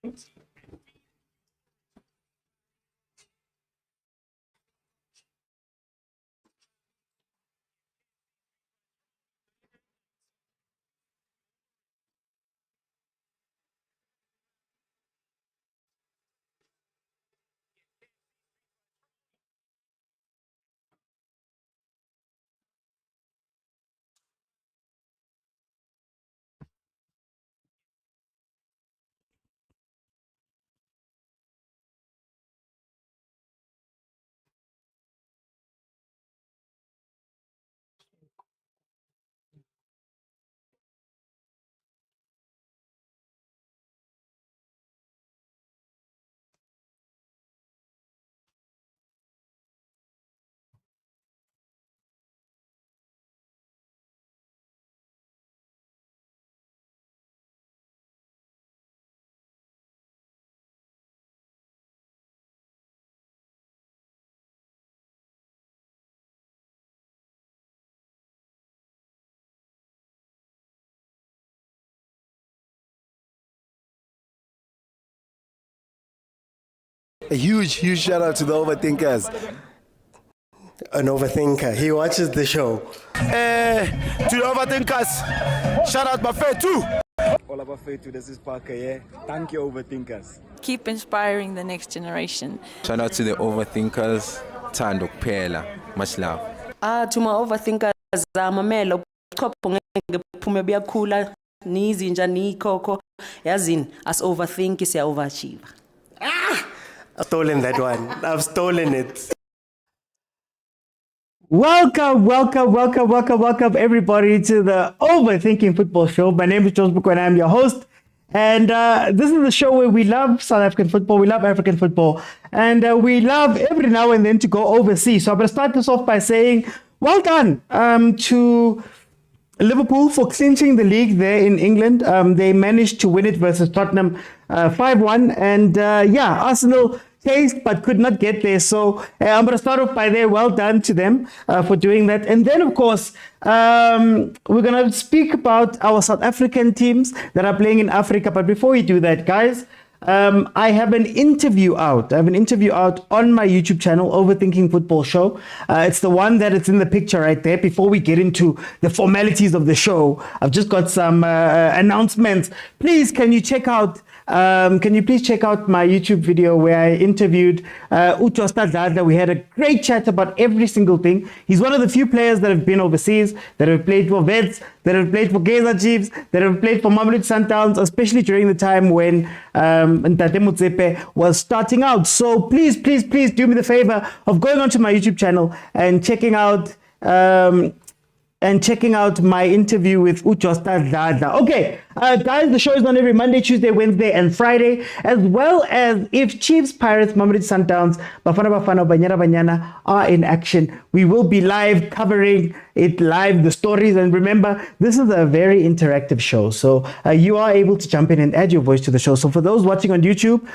A huge shout out to the overthinkers. An overthinker. He watches the show. To the overthinkers, shout out Buffet too. All about faith to this is Parker, yeah. Thank you, overthinkers. Keep inspiring the next generation. Shout out to the overthinkers. Tando Pela. Much love. To my overthinkers, mamelo chopho ngeke phume buyakhula nizinja nikhokho yazini as overthink siya overachieve. I've stolen that one. I've stolen it. Welcome everybody to the Overthinking Football Show. My name is Joseph Mokwena and I'm your host. And this is the show where we love South African football, we love African football, and we love every now and then to go overseas. So I'm going to start this off by saying well done to Liverpool for clinching the league there in England. They managed to win it versus Tottenham 5-1. And Arsenal chased but could not get there. So I'm going to start off by there. Well done to them for doing that. And then, of course, we're going to speak about our South African teams that are playing in Africa. But before we do that, guys, I have an interview out. I have an interview out on my YouTube channel, Overthinking Football Show. It's the one that is in the picture right there. Before we get into the formalities of the show, I've just got some announcements. Please, can you please check out my YouTube video where I interviewed Utosta Dada. We had a great chat about every single thing. He's one of the few players that have been overseas, that have played for Vert, that have played for Kaizer Chiefs, that have played for Mamelodi Sundowns, especially during the time when Patrice Motsepe was starting out. So please do me the favor of going onto my YouTube channel and checking out my interview with Utosta Dada. Okay, guys, the show is on every Monday, Tuesday, Wednesday, and Friday, as well as if Chiefs, Pirates, Mamelodi Sundowns, Bafana, Banyana are in action. We will be live covering it live, the stories. And remember, this is a very interactive show. So you are able to jump in and add your voice to the show. So for those watching on YouTube,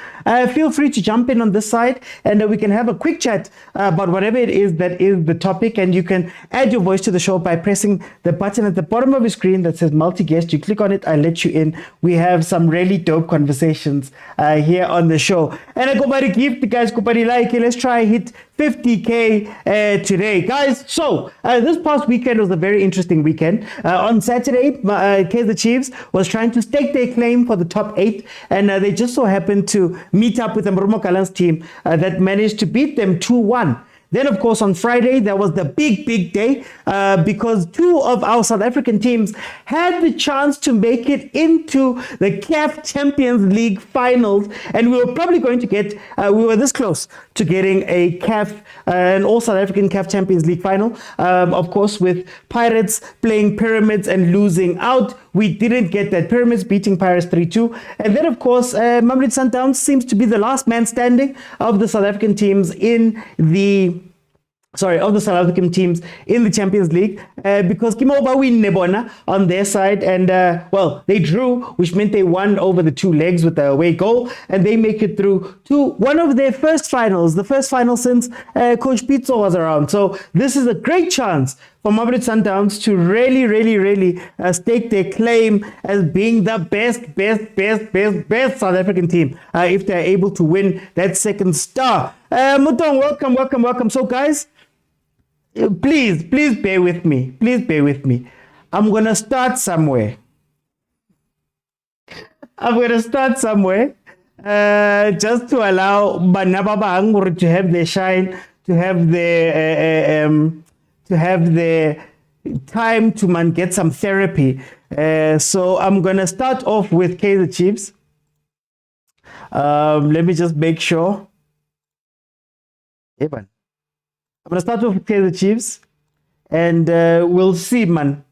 feel free to jump in on this side and we can have a quick chat about whatever it is that is the topic. And you can add your voice to the show by pressing the button at the bottom of your screen that says multi-guest. You click on it, I let you in. We have some really dope conversations here on the show. And I go by the gift, guys, go by the like. Let's try hit 50K today, guys. So this past weekend was a very interesting weekend. On Saturday, Kaizer Chiefs was trying to stake their claim for the top 8, and they just so happened to meet up with the Marawa team that managed to beat them 2-1. Then, of course, on Friday, there was the big day because two of our South African teams had the chance to make it into the CAF Champions League finals. And we were probably going to get, we were this close to getting a CAF, an all South African CAF Champions League final. Of course, with Pirates playing Pyramids and losing out. We didn't get that. Pyramids beating Pirates 3-2. And then, of course, Mamelodi Sundowns seems to be the last man standing of the South African teams in the of the South African teams in the Champions League, because Kimoba win Nebona on their side, and well, they drew, which meant they won over the two legs with the away goal, and they make it through to one of their first finals, the first final since Coach Pitso was around. So this is a great chance for Mamelodi Sundowns to really stake their claim as being the best South African team if they're able to win that second star. Motaung, welcome. So guys, please bear with me. I'm going to start somewhere. Just to allow Banababa to have their shine, to have their time to get some therapy. So I'm going to start off with Kaizer Chiefs. Let me just make sure. I'm going to start off with Kaizer Chiefs, and we'll see, man,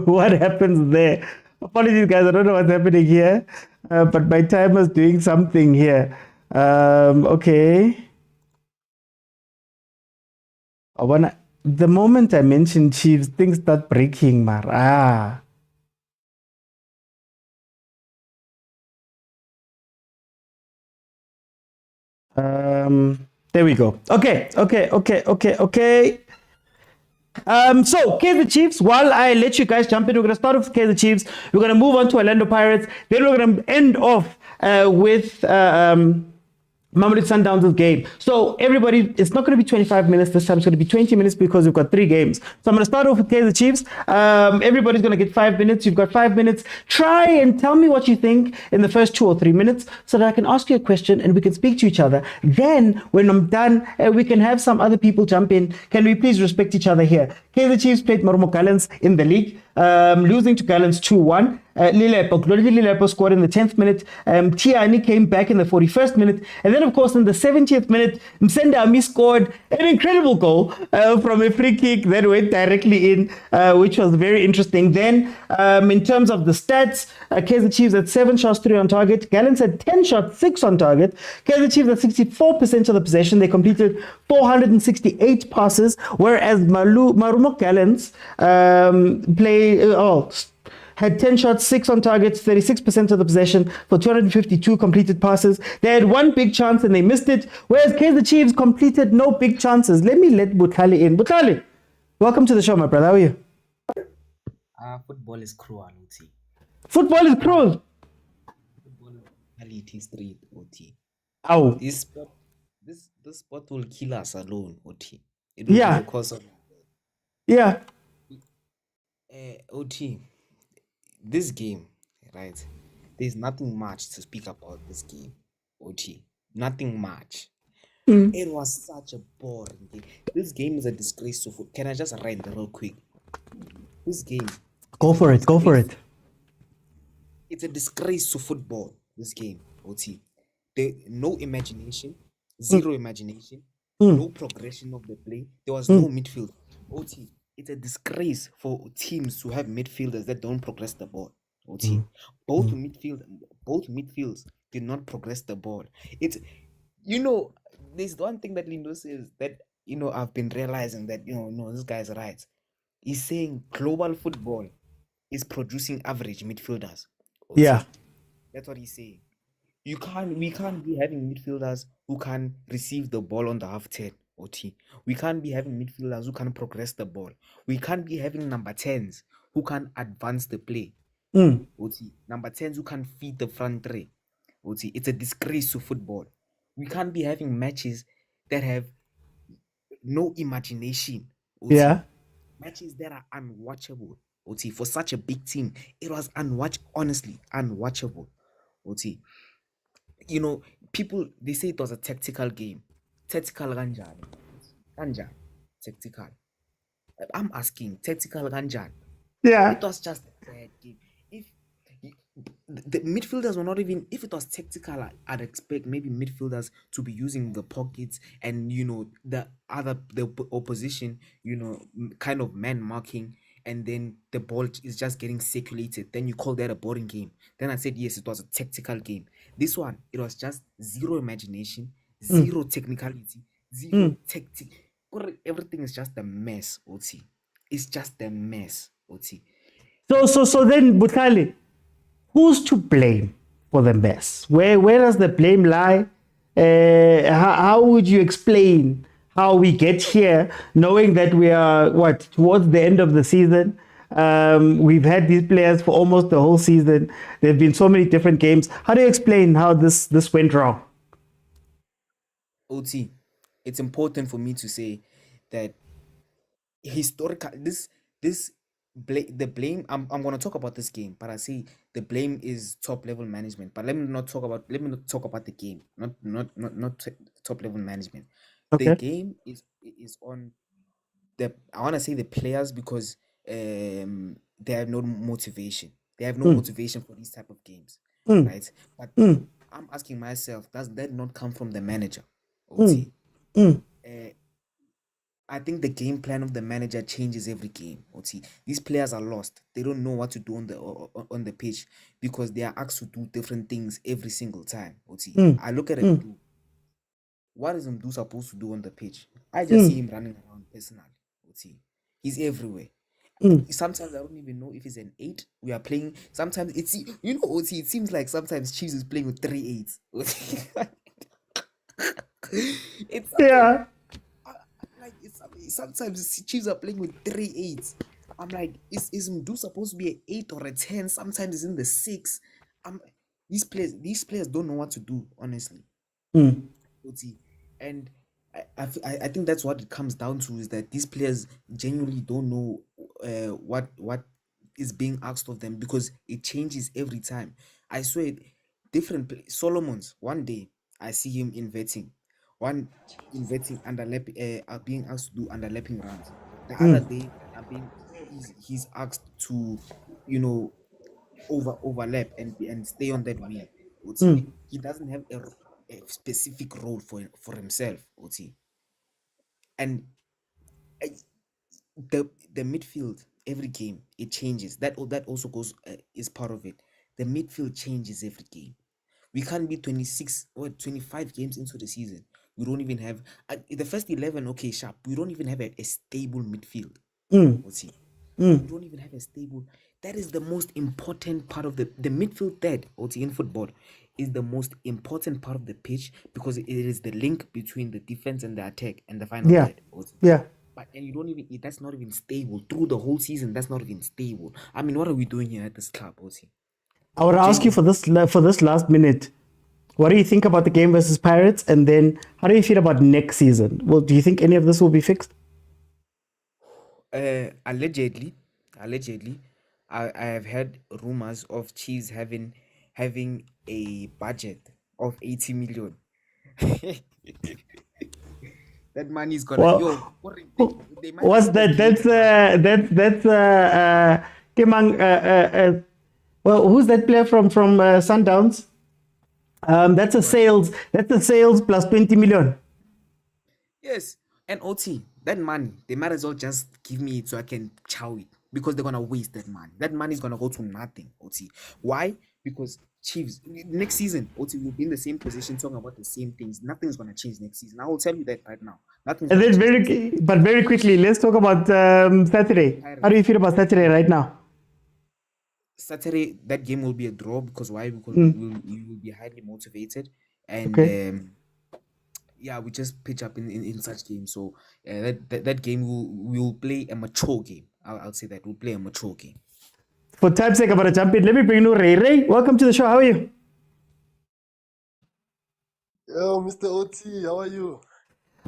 what happens there. Apologies, guys, I don't know what's happening here, but my timer's doing something here. Okay. The moment I mention Chiefs, things start breaking, man. There we go. Okay. So Kaizer Chiefs, while I let you guys jump in, we're going to start off with Kaizer Chiefs. We're going to move on to Orlando Pirates. Then we're going to end off with Mamelodi Sundowns' game. So everybody, it's not going to be 25 minutes this time. It's going to be 20 minutes because we've got 3 games. So I'm going to start off with Kaizer Chiefs. Everybody's going to get 5 minutes. You've got 5 minutes. Try and tell me what you think in the first 2 or 3 minutes so that I can ask you a question and we can speak to each other. Then when I'm done, we can have some other people jump in. Can we please respect each other here? Kaizer Chiefs played Marumo Gallants in the league, losing to Gallants 2-1. Lilepo scored in the 10th minute. Tiani came back in the 41st minute. And then, of course, in the 70th minute, Msenda scored an incredible goal from a free kick that went directly in, which was very interesting. Then, in terms of the stats, Kaizer Chiefs had 7 shots, 3 on target. Gallants had 10 shots, 6 on target. Kaizer Chiefs had 64% of the possession. They completed 468 passes, whereas Marumo Gallants had 10 shots, 6 on target, 36% of the possession for 252 completed passes. They had 1 big chance and they missed it, whereas Kaizer Chiefs completed no big chances. Let me let Bukhali in. Bukhali, welcome to the show, my brother. How are you? Football is cruel, OT. Football is cruel? Reality street, OT. Ow. This sport will kill us alone, OT. It will be because of... Yeah. OT. This game, right? There's nothing much to speak about this game, OT. Nothing much. It was such a boring game. This game is a disgrace to football. Can I just rant real quick? This game. Go for it. It's a disgrace to football, this game, OT. No imagination, zero imagination, no progression of the play. There was no midfield. OT. It's a disgrace for teams to have midfielders that don't progress the ball. OT. Both midfields did not progress the ball. It's, there's one thing that Lindo says that, I've been realizing that, this guy's right. He's saying global football is producing average midfielders. OT. Yeah. That's what he's saying. We can't be having midfielders who can receive the ball on the half turn. OT. We can't be having midfielders who can progress the ball. We can't be having number 10s who can advance the play. OT. Number 10s who can feed the front three. OT. It's a disgrace to football. We can't be having matches that have no imagination. OT. Yeah. Matches that are unwatchable. OT. For such a big team, it was honestly unwatchable. OT. People, they say it was a tactical game. Tactical ganjani. Tactical. I'm asking, tactical ganjani. Yeah. It was just a bad game. If the midfielders were not even, if it was tactical, I'd expect maybe midfielders to be using the pockets and, the opposition, kind of man marking, and then the ball is just getting circulated. Then you call that a boring game. Then I said, yes, it was a tactical game. This one, it was just zero imagination, zero technicality, zero tactic. everything is just a mess, Oti. It's just a mess, Oti. So then, Butlali, who's to blame for the mess? Where does the blame lie? How would you explain how we get here, knowing that we are towards the end of the season? We've had these players for almost the whole season. There have been so many different games. How do you explain how this went wrong? OT, it's important for me to say that the blame. I'm gonna talk about this game, but I say the blame is top level management. But let me not talk about the game, not top level management. Okay. The game is on I want to say the players, because they have no motivation. They have no motivation for these type of games, right? But I'm asking myself, does that not come from the manager? OT? I think the game plan of the manager changes every game. OT. These players are lost. They don't know what to do on the pitch, because they are asked to do different things every single time. OT. I look at it. What is Mdu supposed to do on the pitch? I just see him running around personally. OT. He's everywhere. Sometimes I don't even know if he's an 8. We are playing. Sometimes it's OT. It seems like sometimes Chiefs is playing with 3 8s. It's Yeah. like sometimes Chiefs are playing with 3 8s. I'm like, is Mdu supposed to be an 8 or a 10? Sometimes it's in the 6. These players don't know what to do, honestly. OT. And I think that's what it comes down to, is that these players genuinely don't know what is being asked of them, because it changes every time. I swear, Solomon's, one day I see him inverting being asked to do underlapping runs. The other day he's asked to overlap and stay on that wing. OT. He doesn't have a specific role for himself, OT. And the midfield, every game it changes. That also goes is part of it. The midfield changes every game. We can't be 26 or 25 games into the season. We don't even have the first 11. Okay, sharp. We don't even have a stable midfield. OT. We don't even have a stable. That is the most important part of the midfield. Third, OT, in football, is the most important part of the pitch, because it is the link between the defense and the attack and the final third. OT. Yeah. But that's not even stable through the whole season. That's not even stable. I mean, what are we doing here at this club, OT? I would ask you for this last minute. What do you think about the game versus Pirates? And then how do you feel about next season? Well, do you think any of this will be fixed? Allegedly, I have heard rumors of Chiefs having a budget of 80 million. That money is gonna What's that? That's Kemang. Well, who's that player from Sundowns? That's a sales plus 20 million. Yes, and OT, that money, they might as well just give me it so I can chow it, because they're gonna waste that money. That money is gonna go to nothing, OT. Why? Because Chiefs next season, OT will be in the same position talking about the same things. Nothing's gonna change next season. I will tell you that right now. Nothing's And gonna then change. very quickly, let's talk about Saturday. How do you feel about Saturday right now? Saturday, that game will be a draw. Because why? Because we will be highly motivated, and we just pitch up in such games. So that game we will play a mature game. I'll say that we'll play a mature game. For time's sake, I'm gonna jump in. Let me bring you Ray. Ray, welcome to the show. How are you? Yo, Mr. OT, how are you?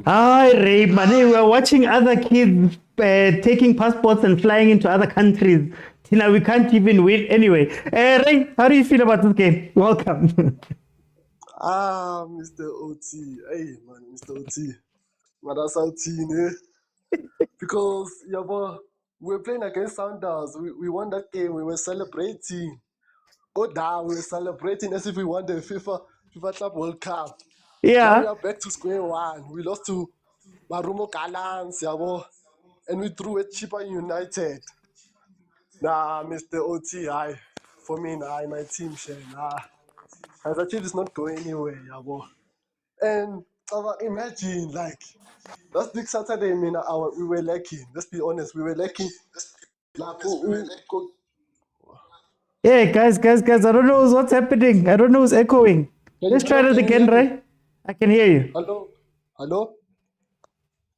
Hi, Ray. Man, we're watching other kids taking passports and flying into other countries. Tina, we can't even win anyway. Ray, how do you feel about this game? Welcome. Mr. OT. Hey, man, Mr. OT. Man, that's our team, eh? Because, we were playing against Sundowns. We won that game. We were celebrating. We were celebrating as if we won the FIFA Club World Cup. Now we are back to square one. We lost to Marumo Gallants, and we drew at Chipa United. Nah, Mr. OT, for me, my team, Kaizer Chiefs is not going anywhere, And imagine like last week Saturday, we were lacking. Let's be honest, we were lacking. Like, Yeah, guys, I don't know what's happening. I don't know who's echoing. Let's try that again, right? I can hear you. Hello?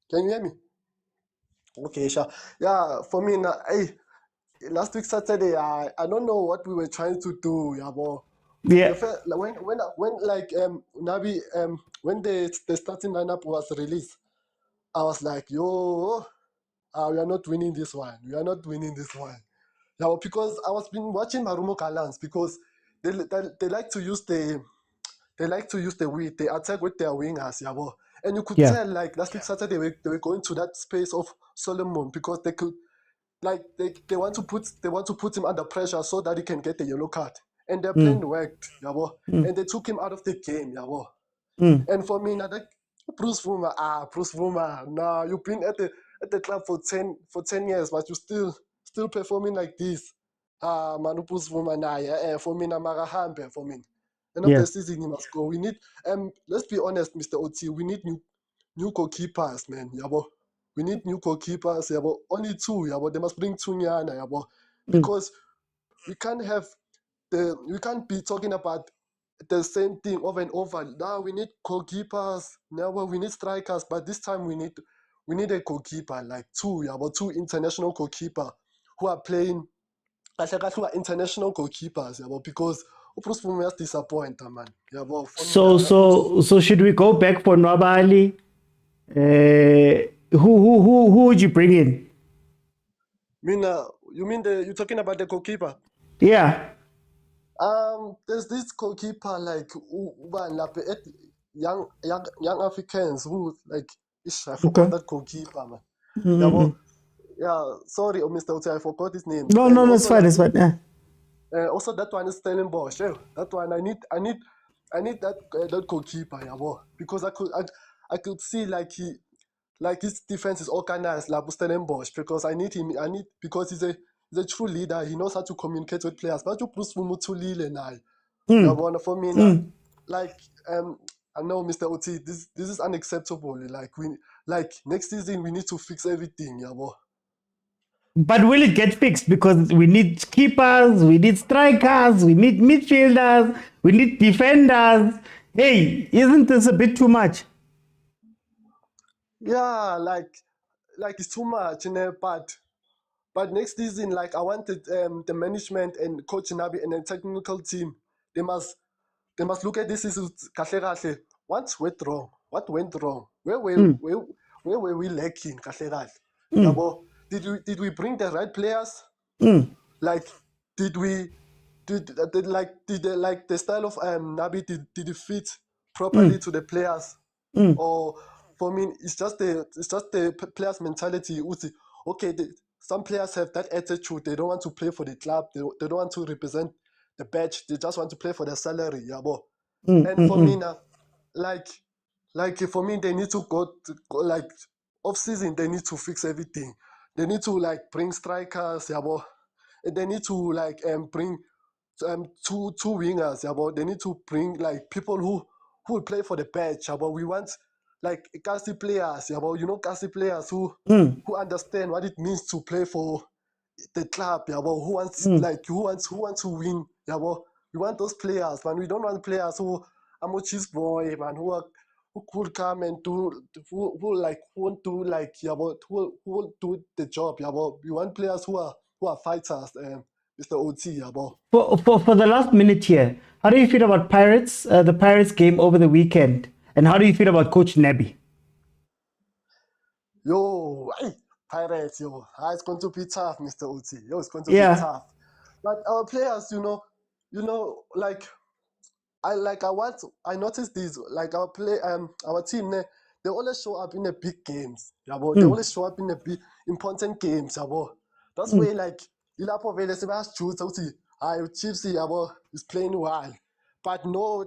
Can you hear me? Okay, sure. Yeah, for me, last week Saturday, I don't know what we were trying to do, yeah, but Yeah. Nabi when the starting lineup was released, I was like, yo, we are not winning this one. We are not winning this one. Yeah, because I was been watching Marumo Kalans because they like to use the they attack with their wingers, yeah, but, and you could tell like last week Saturday they were going to that space of Solomon because they could like they want to put him under pressure so that he can get the yellow card. And their plan worked, yabo. And they took him out of the game, yabo. And for me, now Bruce Vuma, nah, you've been at the club for 10 years, but you still performing like this. Manu Bruce Vuma, nah, for me, na Marahambe, for me. End of the season, he must go. We need let's be honest, Mr. Oti, we need new goalkeepers, man, yabo. We need new goalkeepers, yabo. Only two, yabo. They must bring two nyana, yabo. Because we can't be talking about the same thing over and over. Now we need goalkeepers. Now we need strikers, but this time we need a goalkeeper, like two international goalkeeper who are playing. Who are international goalkeepers, because Bruce Fumias disappoint, man. So should we go back for Nwabali? Who would you bring in? You mean you're talking about the goalkeeper? Yeah. There's this goalkeeper like young Africans who like I forgot that goalkeeper, man. Yeah, sorry, Mr. Oti, I forgot his name. No, it's fine. Yeah. Also, that one is Stellenbosch. Yeah, that one I need that goalkeeper, because I could see like his defense is organized like Stellenbosch because because he's a true leader. He knows how to communicate with players. But you Bruce Mutulile now. For me, like I know, Mr. Oti, this is unacceptable. Like next season we need to fix everything, But will it get fixed? Because we need keepers, we need strikers, we need midfielders, we need defenders. Hey, isn't this a bit too much? Yeah, like it's too much, but next season, like I wanted the management and Coach Nabi and the technical team, they must look at this season. What went wrong? What went wrong? Where were we lacking? Did we bring the right players? Like did the style of Nabi did it fit properly to the players? Or for me, it's just the players' mentality. Okay, some players have that attitude. They don't want to play for the club. They don't want to represent the badge. They just want to play for their salary. And for me now, like for me, they need to go like off season. They need to fix everything. They need to like bring strikers. And they need to like bring two wingers. They need to bring like people who will play for the badge. We want like Kasi players. Kasi players who understand what it means to play for the club. Who wants to win. We want those players, man. We don't want players who are a cheese boy, man. Who could come and do who won't do who will do the job. We want players who are fighters. Mr. OT, For the last minute here, how do you feel about Pirates? The Pirates game over the weekend, and how do you feel about Coach Nabi? Yo, hey, Pirates, it's going to be tough, Mr. OT. It's going to be tough. But our players, like I noticed this, like our team, they always show up in the big games. They always show up in the big important games. That's why like Ilapo Vele Chiefs is playing well. But no,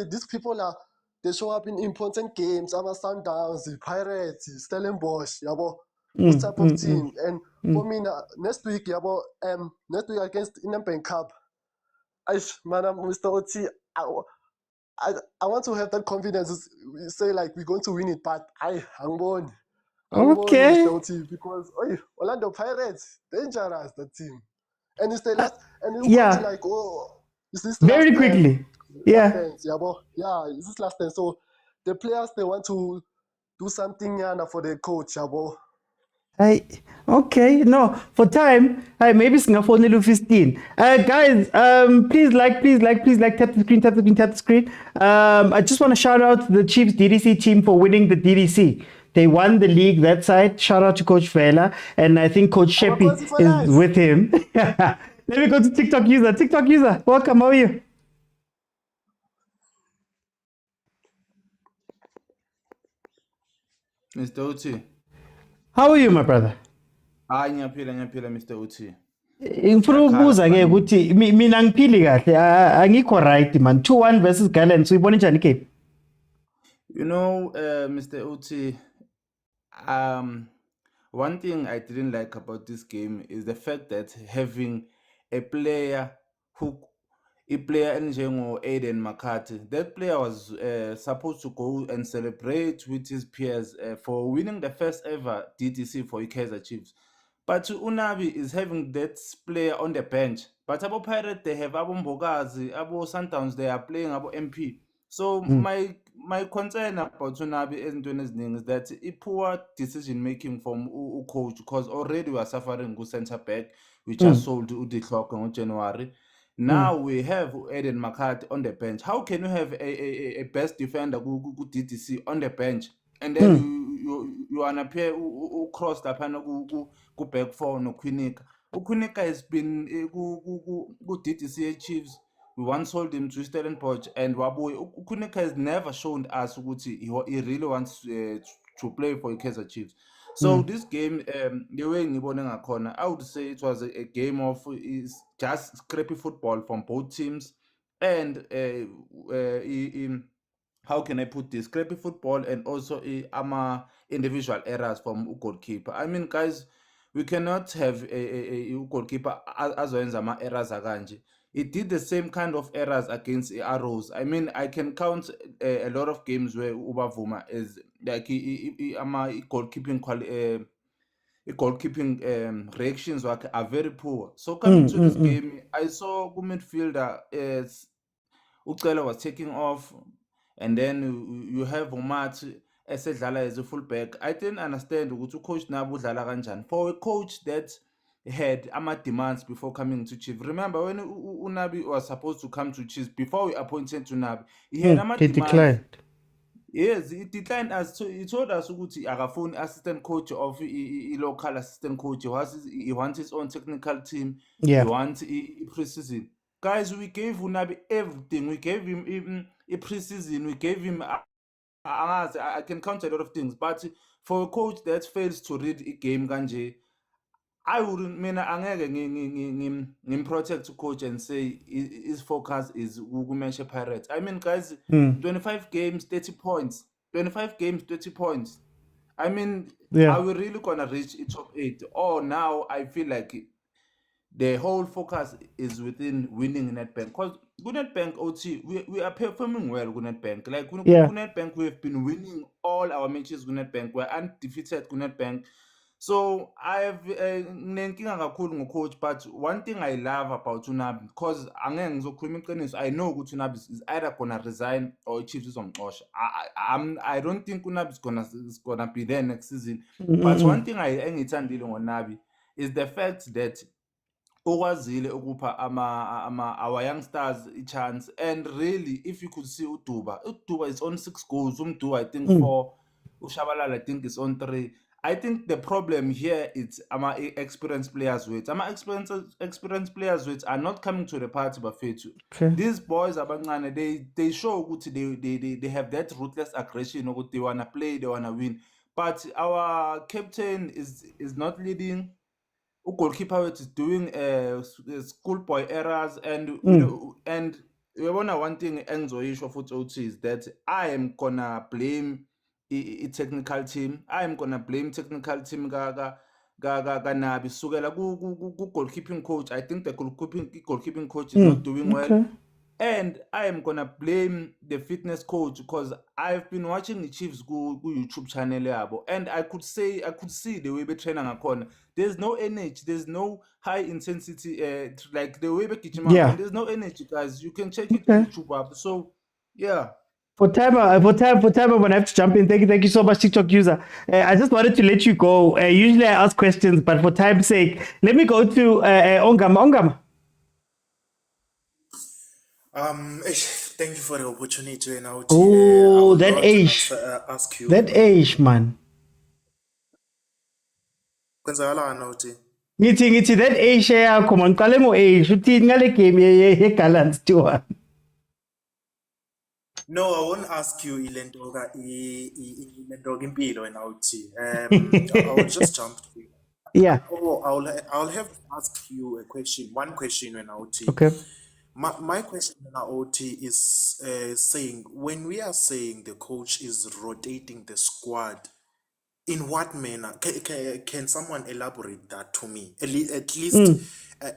these people they show up in important games. Our Sundowns, the Pirates, Stellenbosch, those type of team. And for me next week, next week against Nedbank Cup, Mr. Oti, I want to have that confidence to say like we're going to win it, but angiboni, Okay. Mr. Oti, because Orlando Pirates dangerous the team, and it's the last, and you yeah. coach like is this Very last quickly. last Yeah. dance, is this last dance? So the players they want to do something for the coach, Okay, no, for time, maybe Singapore 15. Guys, please like, tap the screen. I just want to shout out the Chiefs DDC team for winning the DDC. They won the league that side. Shout out to Coach Vela, and I think Coach Sheppy is with him. Let me go to TikTok user. TikTok user, welcome. How are you? Mr. Uti. How are you, my brother? Ngiyaphila Mr. Uti. Ngifuna ukubuza ke ukuthi mina ngiphili kahle angikho right man 2-1 versus Gallants uyibona njani ke? You know, Mr. Uti, one thing I didn't like about this game is the fact that having a player enjengo Aiden McCarthy, that player was supposed to go and celebrate with his peers for winning the first ever DTC for Kaizer Chiefs. But Unabi is having that player on the bench. But Abo Pirate, they have Abo Mbogazi, Abo Sundowns, they are playing Abo MP. So my concern about Unabi is that a poor decision making from coach, because already we are suffering with centre back, we just sold Udi Clock in January. Now we have Aiden McCarthy on the bench. How can you have a best defender who DTC on the bench and then you appear who crossed up and go back for no Kwinika? Kwinika has been go DTC Chiefs. We once sold him to Stellenbosch, and Waboy Kwinika has never shown us he really wants to play for Kaizer Chiefs. So this game, the way ngibona ngakhona, I would say it was a game of just scrappy football from both teams, and how can I put this? Scrappy football and also individual errors from goalkeeper. I mean, guys, we cannot have a goalkeeper azoyenza ama errors akanje. It did the same kind of errors against Arrows. I mean, I can count a lot of games where Ubavuma is like goalkeeping reactions are very poor. So coming to this game, I saw midfielder Ucela was taking off, and then you have Umat esedlala as a fullback. I didn't understand ukuthi coach nabo udlala kanjani. For a coach that had demands before coming to Chiefs. Remember when Unabi was supposed to come to Chiefs before we appointed Unabi, he had demands. Declined. Yes, he declined us. So he told us ukuthi akafuni assistant coach of a local assistant coach. He wants his own technical team. Yeah. He wants a preseason. Guys, we gave Unabi everything. We gave him even a preseason. We gave him. I can count a lot of things, but for a coach that fails to read a game, Ganje, I wouldn't mean I'm protect to coach and say his focus is Manchester Pirates. I mean, guys, 25 games, 30 points. 25 games, 30 points. I mean, are we really gonna reach top 8? Or now I feel like the whole focus is within winning Nedbank. Because Nedbank OT, we are performing well with Nedbank. Like Nedbank, we have been winning all our matches with Nedbank. We're undefeated with Nedbank. So I have coach, but one thing I love about Unabi, because I know Unabi is either gonna resign or Chiefs is on Osh. I don't think Unabi is gonna be there next season. But one thing I understand dealing on Nabi is the fact that our youngsters a chance, and really if you could see Utuba is on 6 goals, I think 4, Ushabalala I think is on 3. I think the problem here is experienced players which experienced players which are not coming to the party Bafethu. These boys they show they have that ruthless aggression, they wanna play, they wanna win. But our captain is not leading. Goalkeeper is doing schoolboy errors, and one thing Enzo issue for OT is that I am gonna blame a technical team. I am gonna blame technical team Nabi sukela ku goalkeeping coach. I think the goalkeeping coach is not doing well. And I am gonna blame the fitness coach because I've been watching the Chiefs go YouTube channel yabo, and I could see the way they train on. There's no energy, there's no high intensity, like the way they Yeah. there's no energy, guys. You can check it Okay. YouTube up. So yeah. For time, I'm gonna have to jump in. Thank you so much, TikTok user. I just wanted to let you go. Usually I ask questions, but for time's sake, let me go to Ongama. Ongama. Thank you for the opportunity. And I Oh, would that love age. to ask you. That age, man. Kwenzakala nauthi. Ngithi that age yakho man, qale mo age. Uthi ngale game ye Gallants to. No, I won't ask you ilentoka ilentoka impilo and nauthi. I will just jump to it. Yeah. Oh, I'll have to ask you a question. One question when nauthi. Okay. My question now, OT, is saying when we are saying the coach is rotating the squad, in what manner? Can someone elaborate that to me? At least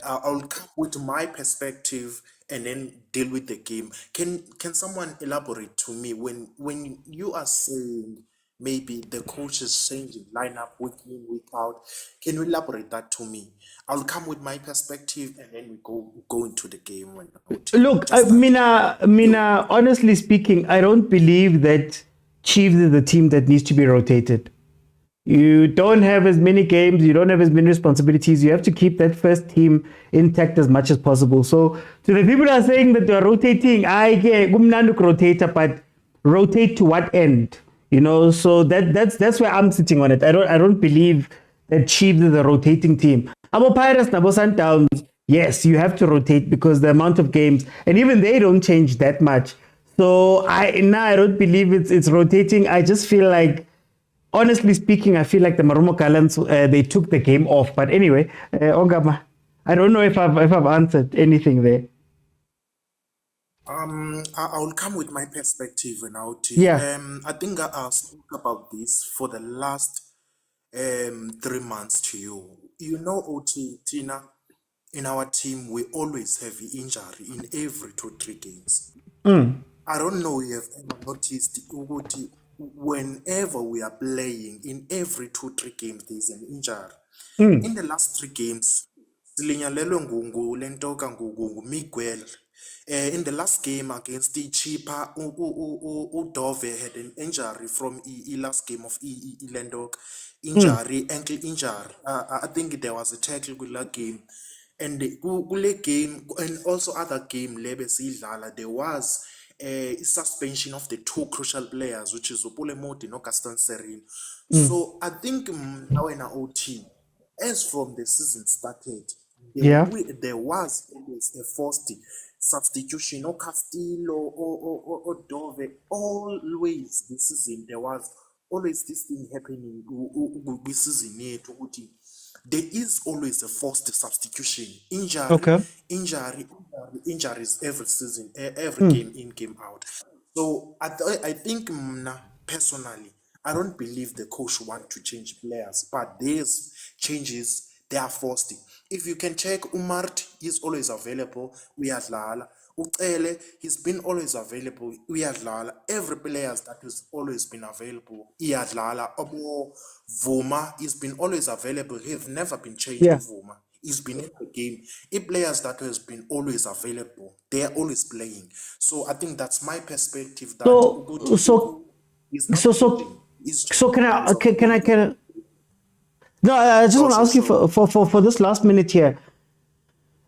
I'll come with my perspective and then deal with the game. Can someone elaborate to me when you are saying maybe the coach is changing lineup week in, week out? Can you elaborate that to me? I'll come with my perspective and then we go into the game. Look, Mina, honestly speaking, I don't believe that Chiefs is the team that needs to be rotated. You don't have as many games, you don't have as many responsibilities. You have to keep that first team intact as much as possible. So to the people who are saying that they're rotating, I get rotator, but rotate to what end? You know, so that's where I'm sitting on it. I don't believe that Chiefs is a rotating team. Abo Pirates, Abo Sundowns, yes, you have to rotate because the amount of games, and even they don't change that much. So I don't believe it's rotating. I just feel like, honestly speaking, I feel like the Marumo Gallants, they took the game off. But anyway, Ongama, I don't know if I've answered anything there. I'll come with my perspective now. Yeah. I think I spoke about this for the last 3 months to you. You know, OT, Tina, in our team, we always have injury in every 2-3 games. I don't know if you have ever noticed, OT, whenever we are playing, in every 2-3 games, there's an injury. In the last 3 games, silinyalelwe lentoka Miguel. In the last game against the Chipa, Udove had an injury from the last game of Lendok. Injury, ankle injury. I think there was a tackle with that game. And the Gule game, and also other game, there was a suspension of the 2 crucial players, which is Upule Moti and Gaston Serin. So I think now in our OT, as from the season started, there was always a forced substitution, or Castillo or Dove. Always this season, there was always this thing happening this season. There is always a forced substitution, injuries every season, every game in, game out. So I think personally, I don't believe the coach want to change players, but these changes, they are forced. If you can check, Umart is always available. We are Lala. Ucele, he's been always available. We are Lala. Every player that has always been available. He had Lala. Obo Vuma, he's been always available. He have never been changed. Vuma. He's been in the game. If players that has been always available, they are always playing. So I think that's my perspective. That can I? No, I just want to ask you for this last minute here.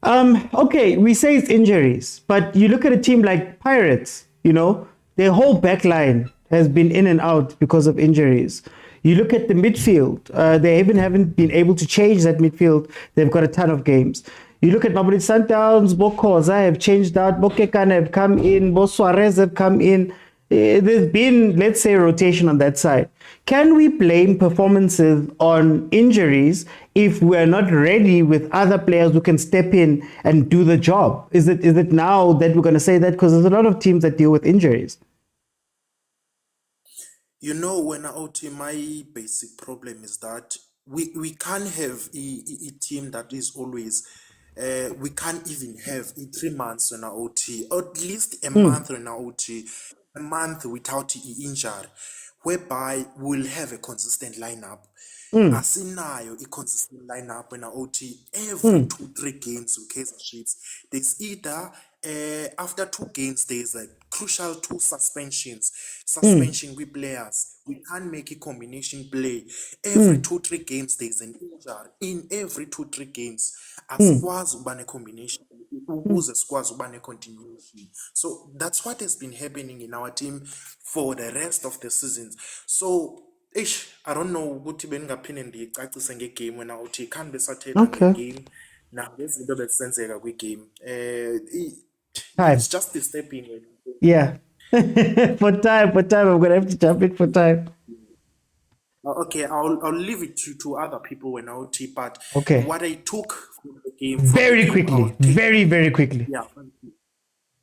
Okay, we say it's injuries, but you look at a team like Pirates, you know, their whole back line has been in and out because of injuries. You look at the midfield, they even haven't been able to change that midfield. They've got a ton of games. You look at Mamelodi Sundowns, Khoza have changed out, Kekana have come in, Suarez have come in. There's been, let's say, rotation on that side. Can we blame performances on injuries if we're not ready with other players who can step in and do the job? Is it now that we're going to say that? Because there's a lot of teams that deal with injuries. You know, when my basic problem is that we can't have a team that is always we can't even have 3 months on our OT, or at least a month on our OT, a month without injury, whereby we'll have a consistent lineup. Asinayo a consistent lineup when our OT every 2-3 games with Kaizer Chiefs. There's either after 2 games there's a crucial 2 suspension with players. We can't make a combination play. Every 2-3 games there's an injury. In every 2-3 games, asikwazi ubane combination, ukuze sikwazi ubane continuation. So that's what has been happening in our team for the rest of the seasons. So I don't know ukuthi bengingaphinde ndiyicacise ngegame wena uthi can't be sathelwa Okay. ngegame nangezinto bezisenzeka kwigame. Time. It's just disturbing. Yeah. For time, I'm gonna have to jump in for time. Okay, I'll leave it to other people when I tea, but Okay. what I took from the game Very I'll quickly. take- Very quickly. yeah.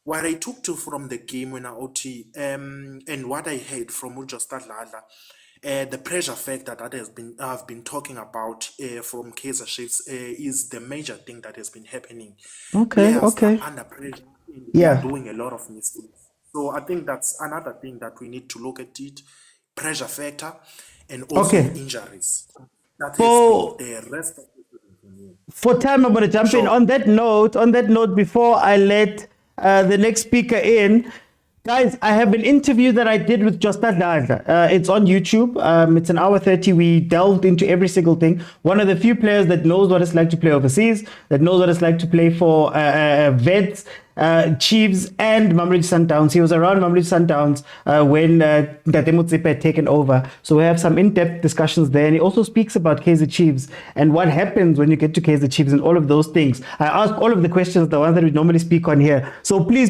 What I took from the game when I OT, and what I heard from Jordaan Milford, the pressure factor that I've been talking about from Kaizer Chiefs is the major thing that has been happening. Okay, Players okay. are under pressure. They Yeah. are doing a lot of mistakes. So I think that's another thing that we need to look at it: pressure factor, and also Okay. injuries. That For- has been the rest of the For time, I'm going to jump in. Sure. On that note, before I let the next speaker in, guys, I have an interview that I did with Jordaan Milford. It's on YouTube. It's an hour 30. We delved into every single thing. One of the few players that knows what it's like to play overseas, that knows what it's like to play for Vert, Chiefs, and Mamelodi Sundowns. He was around Mamelodi Sundowns when Tate Motsepe had taken over. So we have some in-depth discussions there. And he also speaks about Kaizer Chiefs and what happens when you get to Kaizer Chiefs and all of those things. I ask all of the questions, the ones that we normally speak on here. So please,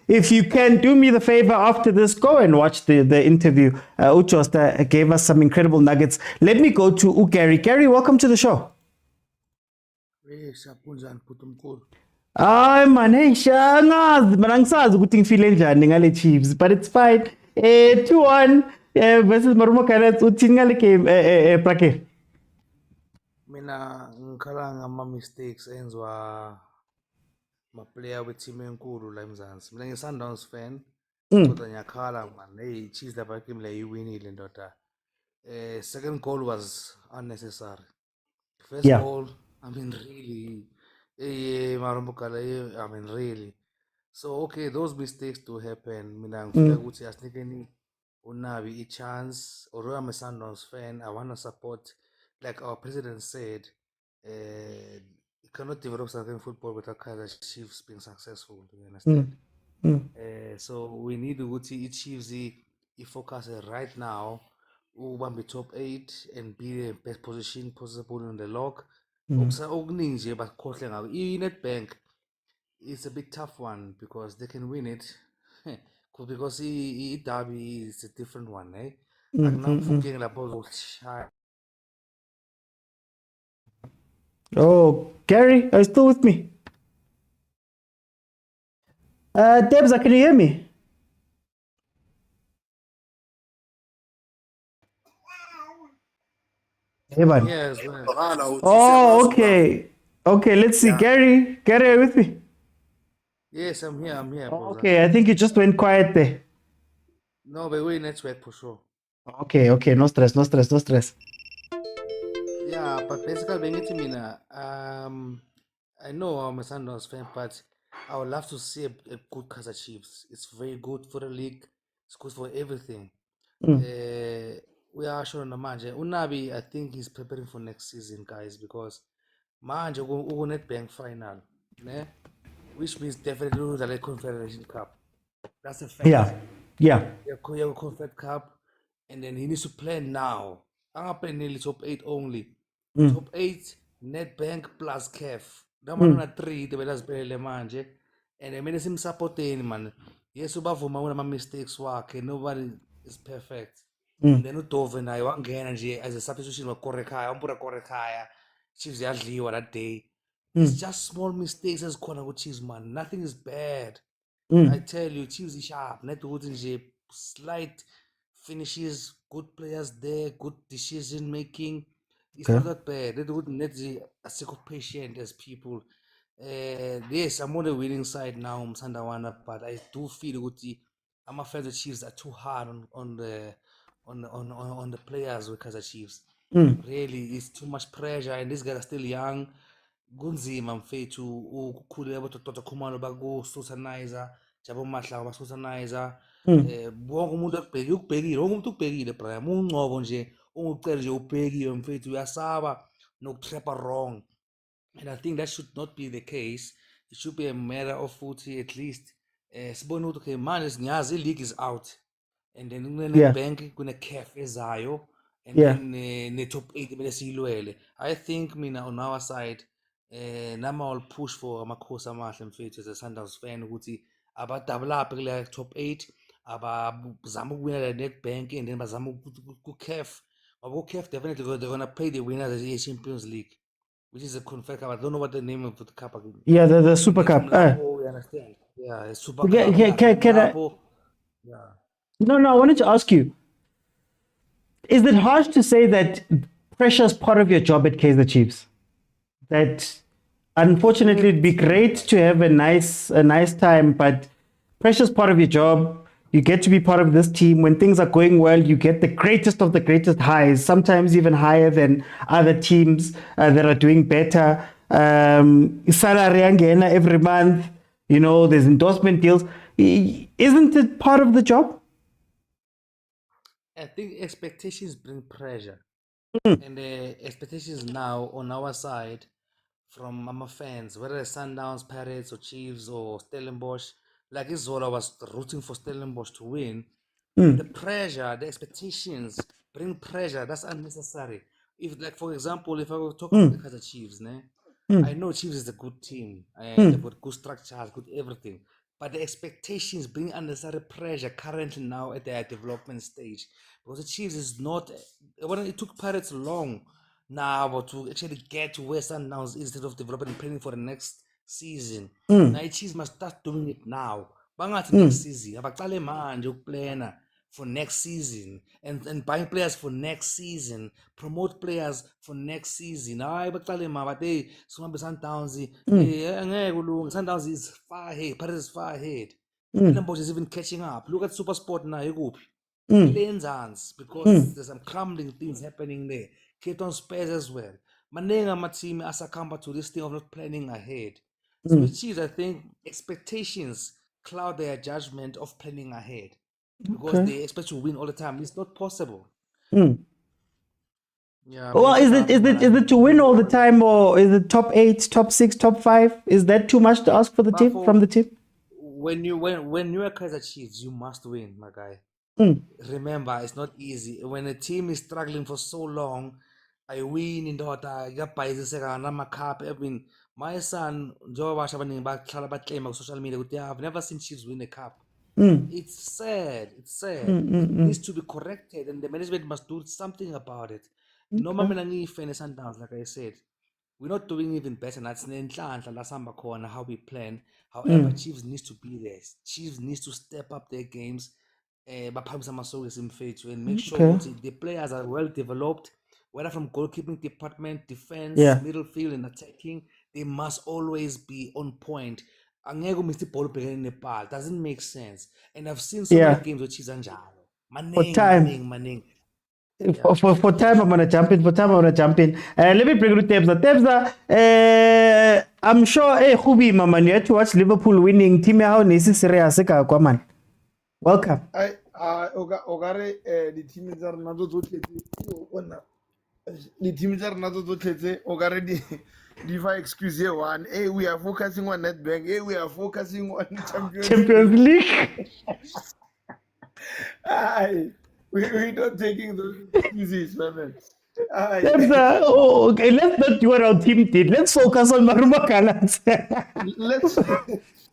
if you can do me the favor after this, go and watch the interview. Uchosta gave us some incredible nuggets. Let me go to Gary. Gary, welcome to the show. Ay man, hey, angazi mina angisazi ukuthi ngifile njani ngale Chiefs, but it's fine. 2-1 versus Marumo Cannons. Uthini ngale game Prakir? Mina ngikhala ngama-mistakes enziwa ma-player we-team enkulu la eMzansi. Mina ngi-Sundowns fan, kodwa ngiyakhala man. Hey, Chiefs lapha game le iwinile ndoda. Second goal was unnecessary. First Yeah. goal, I mean really, I mean really. So okay, those mistakes do happen. Mina ngifuna ukuthi asinikeni uNabi a chance. Although I'm a Sundowns fan, I want to support, like our president said, you cannot develop South African football without Kaizer Chiefs being successful. Do you understand? So we need ukuthi Chiefs focus right now, be top 8 and be the best position possible in the log. Okuningi nje bakhohle ngako. I-Nedbank it's a bit tough one because they can win it because i-derby is a different one, eh? Akunamfukeng lapho uzoshaya. Oh, Gary, are you still with me? Debs, can you hear me? Hey, man. Yes, man. Oh, okay. Okay, let's see. Yeah. Gary, are you with me? Yes, I'm here, brother. Okay, I think you just went quiet there. No, but we network for sure. Okay, no stress. Yeah, but basically, bengithi mina, I know I'm a Sundowns fan, but I would love to see a good Kaizer Chiefs. It's very good for the league. It's good for everything. We are sure manje. Unabi, I think he's preparing for next season, guys, because manje uku Nedbank final, ne? Which means definitely lose the Confederation Cup. That's a fact. Yeah. Yeah, Confed Cup, and then he needs to plan now. I'm playing nearly top 8 only. Top 8, Nedbank plus CAF. That one on 3, the belas play manje. And I mean, supporting man. Yes, ubavuma una mistakes wakhe. Nobody is perfect. And then uDove naye wangena nje as a substitution waKorekaya, umpura Korekaya. Chiefs yadliwa that day. It's just small mistakes as khona ku Chiefs man. Nothing is bad. I tell you, Chiefs is sharp. Net nje slight finishes, good players there, good decision making. It's not that bad. They wouldn't net as patient as people. Yes, I'm on the winning side now, Msandawana, but I do feel I'm afraid the Chiefs are too hard on the players because the Chiefs. Really, it's too much pressure, and these guys are still young. Kunzima mfethu ukukhuleka abodokotela Khumalo bakususanizer Jabo Mahla basusanizer bonke umuntu ukubhekile wonke umuntu ukubhekile Brian ungcobo nje ungucela nje ubhekiwe mfethu uyasaba nokutrappa wrong, and I think that should not be the case. It should be a matter of futhi at least sibone ukuthi okay manje singazi league is out, and then Nedbank kune CAF ezayo, and then ne top 8 bese siyilwele. I think mina on our side nama will push for amakhosi amahle mfethu as a Sundowns fan ukuthi abadouble up kule top 8 abazama ukuwina la Nedbank, and then bazama ku CAF. Abo CAF definitely they're gonna play the winners of the Champions League, which is a confirmed cup. I don't know what the name of the cup again. Yeah, the Super Cup. You understand? Yeah, Super Cup. No, I wanted to ask you, is it harsh to say that pressure is part of your job at Kaizer Chiefs? That unfortunately it'd be great to have a nice time, but pressure is part of your job. You get to be part of this team. When things are going well, you get the greatest of the greatest highs, sometimes even higher than other teams that are doing better. Salary every month, there's endorsement deals. Isn't it part of the job? I think expectations bring pressure. And the expectations now on our side from our fans, whether it's Sundowns, Pirates, or Chiefs, or Stellenbosch, like Izola was rooting for Stellenbosch to win. The pressure, the expectations bring pressure. That's unnecessary. If, like, for example, if I were talking about the Kaizer Chiefs, I know Chiefs is a good team. They've got good structures, good everything. But the expectations bring unnecessary pressure currently now at their development stage. Because the Chiefs is not... It took Pirates long now to actually get to where Sundowns instead of developing and planning for the next season. Now Chiefs must start doing it now. Bangathi next season. Abaqale manje ukuplana for next season and buying players for next season, promote players for next season. Hayi baqale but hey sihambe Sundowns angeke kulunge. Sundowns is far ahead, Paris is far ahead. Stellenbosch is even catching up. Look at Supersport now, ikuphi? Lenzans, because there's some crumbling things happening there. Cape Town Spurs as well. Manenga team asakamba to this thing of not planning ahead. So which is, I think, expectations cloud their judgment of planning ahead. Because they expect to win all the time. It's not possible. Yeah. Well, is it to win all the time, or is it top 8, top 6, top 5? Is that too much to ask for the team from the team? When you're a Kaizer Chiefs, you must win, my guy. Remember, it's not easy. When a team is struggling for so long, I win in the cup. I mean, my son, social media, I've never seen Chiefs win a cup. It's sad. It needs to be corrected, and the management must do something about it. No, Sundowns, like I said, we're not doing even better. That's how we plan. However, Chiefs needs to be there. Chiefs needs to step up their games. And make sure the players are well developed, whether from goalkeeping department, defense, middle field, and attacking. They must always be on point. Doesn't make sense. And I've seen so many games with Chiefs and For time, I'm gonna jump in. Let me bring you Tebza. I'm sure Hubi Maman, you had to watch Liverpool winning. Team how Nisi Seria Seka Kwaman. Welcome. Ogare the teams are not the teams are not Ogare the excuse here one. Hey, we are focusing on Nedbank. Hey, we are focusing on Champions League. We're not taking those excuses, man. Okay, let's not do what our team did. Let's focus on Maruma Kalans.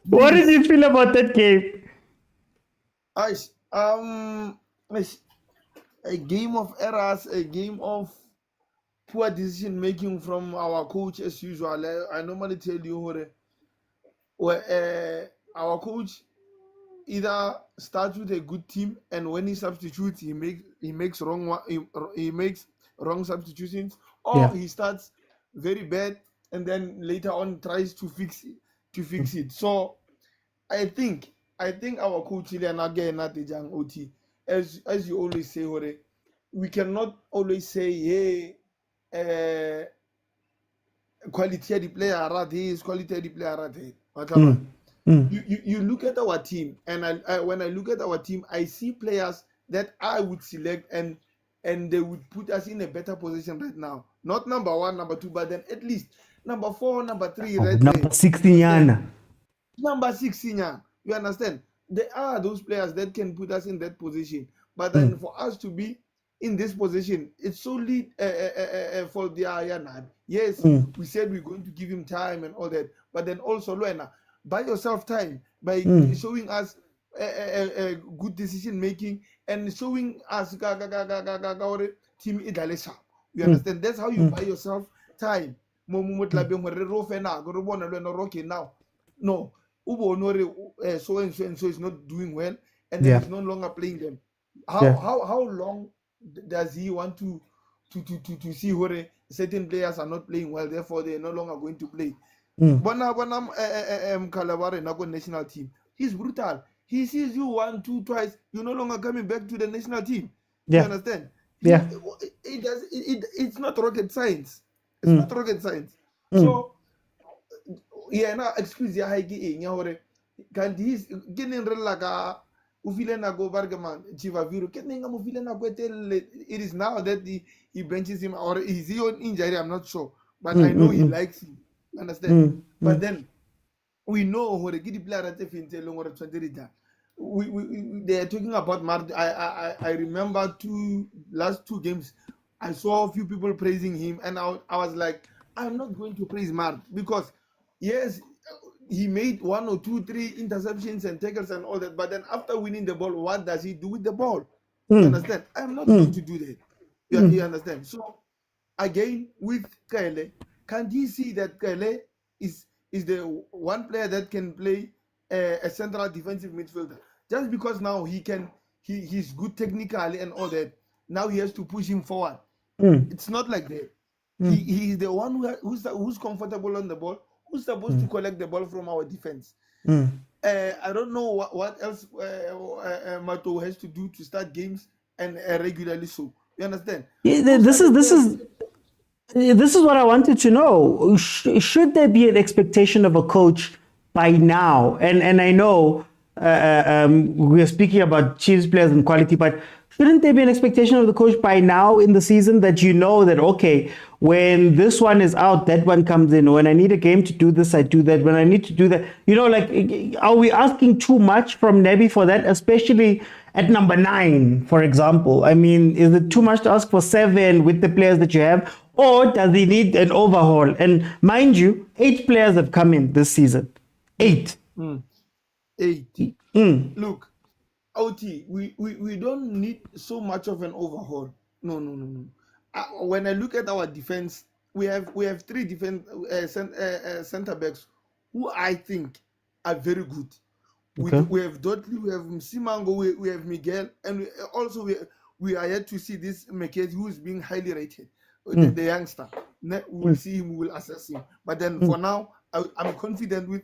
What did you feel about that game? A game of errors, a game of poor decision making from our coach as usual. I normally tell you, our coach either starts with a good team, and when he substitutes, he makes wrong substitutions, or he starts very bad and then later on tries to fix it. So I think our coach and again at the young OT, as you always say, Hore, we cannot always say, hey, quality of the player are this, quality of the player are that. You look at our team, and I when I look at our team, I see players that I would select and they would put us in a better position right now. Not number 1, number 2, but then at least number 4, number 3, right number there. 16. Number 16, yeah. You understand? There are those players that can put us in that position. But then for us to be in this position, it's solely for the Ayanad. Yes, we said we're going to give him time and all that. But then also, Luena, buy yourself time by showing us good decision making and showing us team idalesha. You understand? That's how you buy yourself time. Now, no, so and so is not doing well, and then he's no longer playing them. How long does he want to see where certain players are not playing well, therefore they are no longer going to play? When I'm Kalabare national team, he's brutal. He sees you 1, 2, twice, you're no longer coming back to the national team. You understand? It's not rocket science. It's not rocket science. So now excuse ya haiki hore can he's getting relaga ufile na go bargaman chiva viru keninga mufile na kwetele. It is now that he benches him, or is he on injury? I'm not sure, but I know he likes him. Understand? But then we know who the player at the fintel or 20. They are talking about Mart. I remember last two games, I saw a few people praising him, and I was like, I'm not going to praise Mart because yes, he made 1 or 2, 3 interceptions and tackles and all that, but then after winning the ball, what does he do with the ball? You understand? I'm not going to do that. You understand? So again with Kaile, can he see that Kaile is the one player that can play a central defensive midfielder? Just because now he's good technically and all that, now he has to push him forward. It's not like that. He is the one who's comfortable on the ball, who's supposed to collect the ball from our defense. I don't know what else Mato has to do to start games and regularly so. You understand? Yeah, this is what I wanted to know. Should there be an expectation of a coach by now? And I know we are speaking about Chiefs players and quality, but shouldn't there be an expectation of the coach by now in the season that you know that, okay, when this one is out, that one comes in. When I need a game to do this, I do that. When I need to do that, are we asking too much from Nebi for that, especially at number 9, for example? I mean, is it too much to ask for 7 with the players that you have, or does he need an overhaul? And mind you, 8 players have come in this season. 8. 8. Look, OT, we don't need so much of an overhaul. No. When I look at our defense, we have 3 defense center backs who I think are very good. We have Dudley, we have Msimango, we have Miguel, and we are yet to see this Meketi who is being highly rated, the youngster. We will see him, we will assess him. But then for now, I'm confident with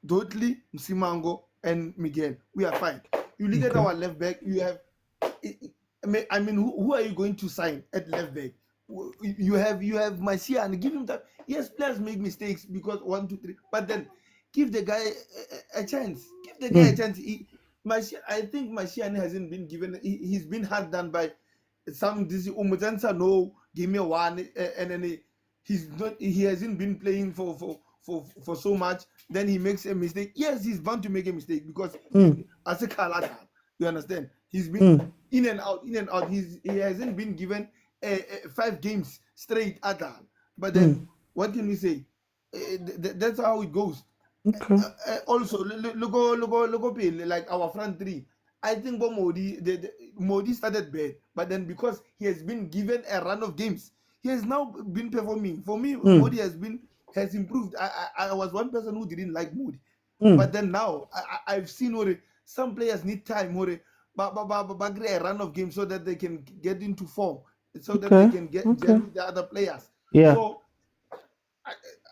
Dudley, Msimango, and Miguel. We are fine. You look at our left back, you have, I mean, who are you going to sign at left back? You have Marcia and give him that. Yes, players make mistakes because 1, 2, 3, but then give the guy a chance. Give the guy a chance. I think Marciani hasn't been given. He's been hard done by some. This Umutansa, no, give me 1, and then he hasn't been playing for so much. Then he makes a mistake. Yes, he's bound to make a mistake because as a Kalata, you understand. He's been in and out. He hasn't been given 5 games straight at all. But then, what can we say? That's how it goes. Also, look, like our front 3. I think Modi started bad, but then because he has been given a run of games, he has now been performing. For me, Modi has improved. I was one person who didn't like Modi, but then now I've seen some players need time, a run of games so that they can get into form. so that they Okay. can gel Okay. with the other players. Yeah. So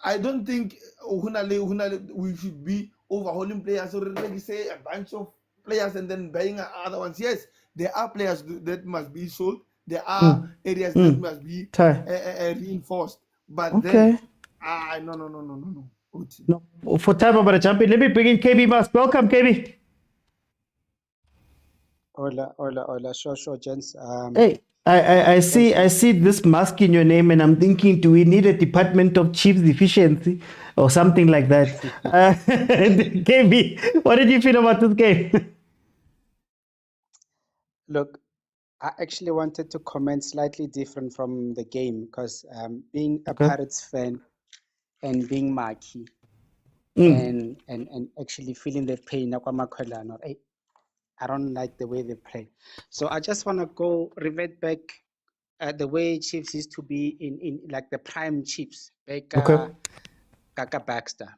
I don't think we should be overhauling players or really say a bunch of players and then buying other ones. Yes, there are players that must be sold. There are areas that must be reinforced. But then, Okay. no. No, for time I'm gonna jump in. Let me bring in KB Mask. Welcome, KB. Hola, sure, gents. Hey, I see this mask in your name, and I'm thinking, do we need a Department of Chiefs Efficiency or something like that? KB, what did you feel about this game? Look, I actually wanted to comment slightly different from the game because being a Okay. Pirates fan and being Maki Mm. and actually feeling the pain, I don't like the way they play. So I just want to go revert back the way Chiefs used to be in like the prime Chiefs, like Okay. Kaka Baxter.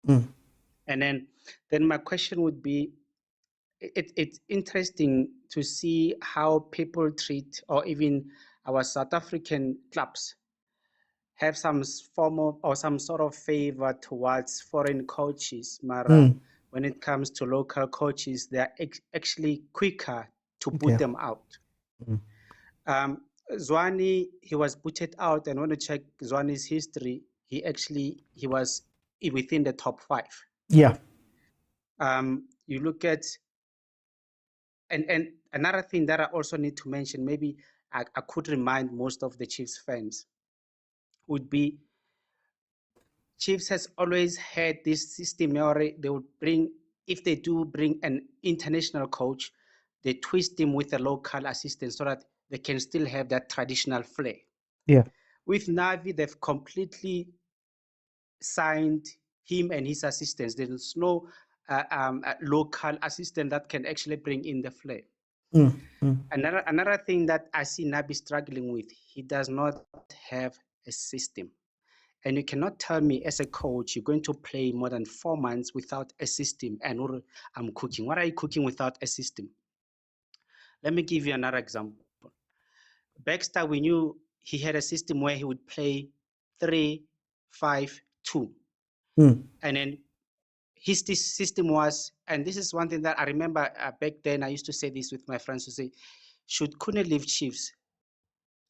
Mm. And then my question would be, it's interesting to see how people treat, or even our South African clubs have some form of or some sort of favor towards foreign coaches. Mara, Mm. when it comes to local coaches, they are actually quicker to boot Yeah. them out. Mm. Zwane, he was booted out, and when you check Zwane's history, he was within the top 5. Yeah. You look at and another thing that I also need to mention, maybe I could remind most of the Chiefs fans, would be Chiefs has always had this system where they would bring, if they do bring an international coach, they twist him with a local assistant so that they can still have that traditional flair. Yeah. With Navi, they've completely signed him and his assistants. There's no local assistant that can actually bring in the flair. Mm. Mm. Another thing that I see Nabi struggling with, he does not have a system. And you cannot tell me as a coach, you're going to play more than 4 months without a system and I'm cooking. What are you cooking without a system? Let me give you another example. Baxter, we knew he had a system where he would play 3-5-2. Mm. And then his system was, and this is one thing that I remember back then, I used to say this with my friends, to say, should Kune leave Chiefs?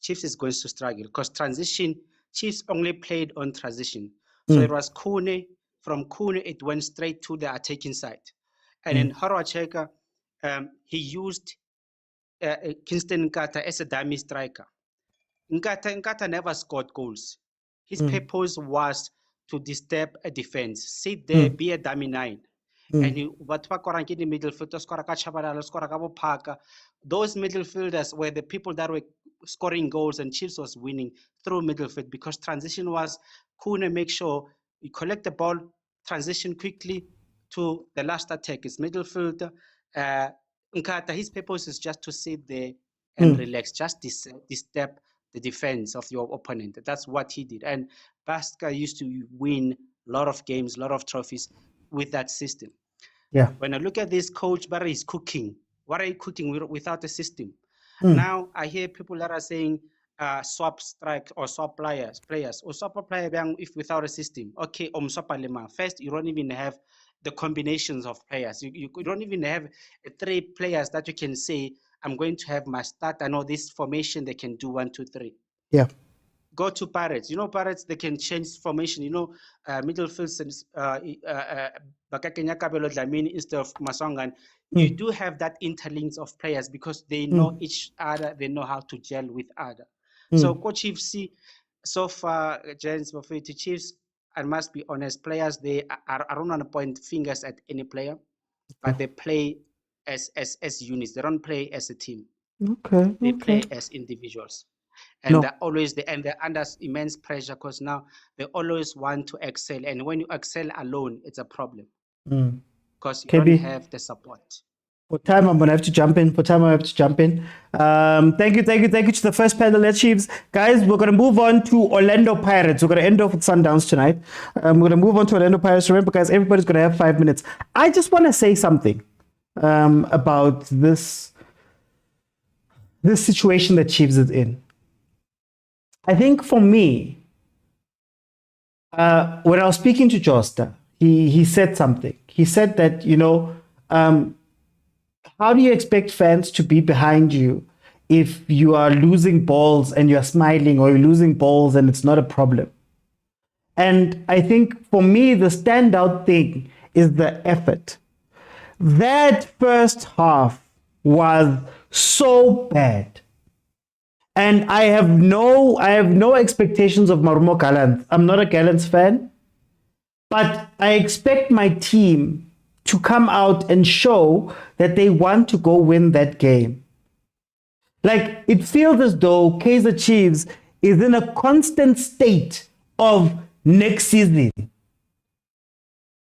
Chiefs is going to struggle because transition, Chiefs only played on transition. So it was Kune, from Kune, it went straight to the attacking side. And then Horwacheka, he used Kingston Nkata as a dummy striker. Nkata never scored goals. His purpose was to disturb a defense, sit there, be a dummy 9. And he, what in the midfield, those midfielders were the people that were scoring goals, and Chiefs was winning through midfield because transition was Kune make sure you collect the ball, transition quickly to the last attack. It's midfield. Nkata, his purpose is just to sit there and relax, just disturb the defense of your opponent. That's what he did. And Baska used to win a lot of games, a lot of trophies with that system. Yeah. When I look at this coach, Barry is cooking. What are you cooking without a system? Now I hear people that are saying swap strike or swap players or swap a player if without a system. Okay, first you don't even have the combinations of players. You don't even have 3 players that you can say, I'm going to have my start. I know this formation, they can do 1, 2, 3. Yeah. Go to Pirates. You know, Pirates, they can change formation. You know, midfield, Bakakenya Kabelo Dlamini instead of Maswangan. You do have that interlinks of players because they know each other. They know how to gel with other. So, Coach Chiefs, so far, Giants, Bafana Chiefs, I must be honest, players, I don't want to point fingers at any player, but they play as units. They don't play as a team. Okay. They Okay. play as individuals. And No. they're always they're under immense pressure because now they always want to excel. And when you excel alone, it's a problem because you don't KB, have the support. for time I'm gonna have to jump in. Thank you to the first panel, Let's Chiefs. Guys, we're gonna move on to Orlando Pirates. We're gonna end off with Sundowns tonight. We're gonna move on to Orlando Pirates. Remember, guys, everybody's gonna have 5 minutes. I just wanna say something about this situation that Chiefs is in. I think for me, when I was speaking to Josta, he said something. He said that, how do you expect fans to be behind you if you are losing balls and you're smiling, or you're losing balls and it's not a problem? And I think for me, the standout thing is the effort. That first half was so bad. And I have no expectations of Marumo Gallants. I'm not a Gallants fan, but I expect my team to come out and show that they want to go win that game. Like, it feels as though Kaizer Chiefs is in a constant state of next season.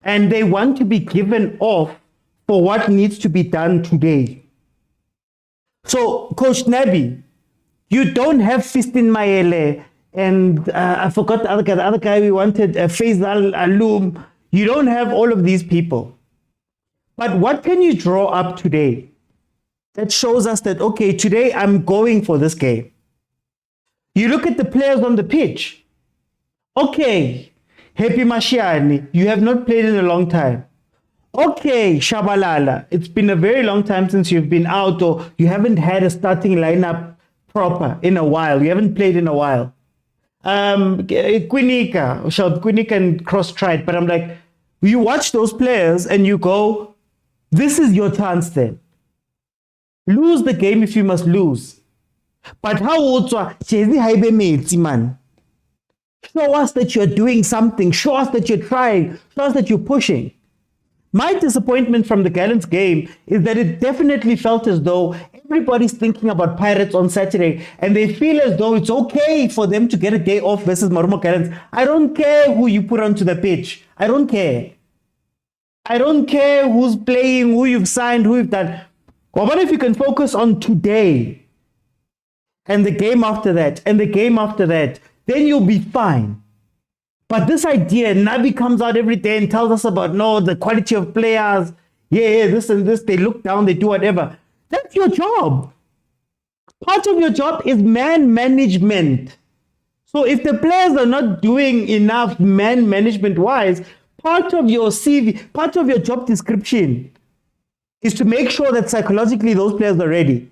And they want to be given off for what needs to be done today. So, Coach Nabi, you don't have Fistin Mayele and I forgot the other guy we wanted, Faisal Alum. You don't have all of these people. But what can you draw up today that shows us that, okay, today I'm going for this game? You look at the players on the pitch. Okay, Happy Mashiani, you have not played in a long time. Okay, Shabalala, it's been a very long time since you've been out, or you haven't had a starting lineup proper in a while. You haven't played in a while. Quinika and cross-tried, but I'm like, you watch those players and you go, this is your chance then. Lose the game if you must lose. But how also, man? Show us that you're doing something. Show us that you're trying. Show us that you're pushing. My disappointment from the Gallants game is that it definitely felt as though everybody's thinking about Pirates on Saturday and they feel as though it's okay for them to get a day off versus Marumo Gallants. I don't care who you put onto the pitch. I don't care. I don't care who's playing, who you've signed, who you've done. What if you can focus on today and the game after that and the game after that, then you'll be fine. But this idea, Nabi comes out every day and tells us about, no, the quality of players, this and this, they look down, they do whatever. That's your job. Part of your job is man management. So if the players are not doing enough man management-wise, part of your CV, part of your job description is to make sure that psychologically those players are ready.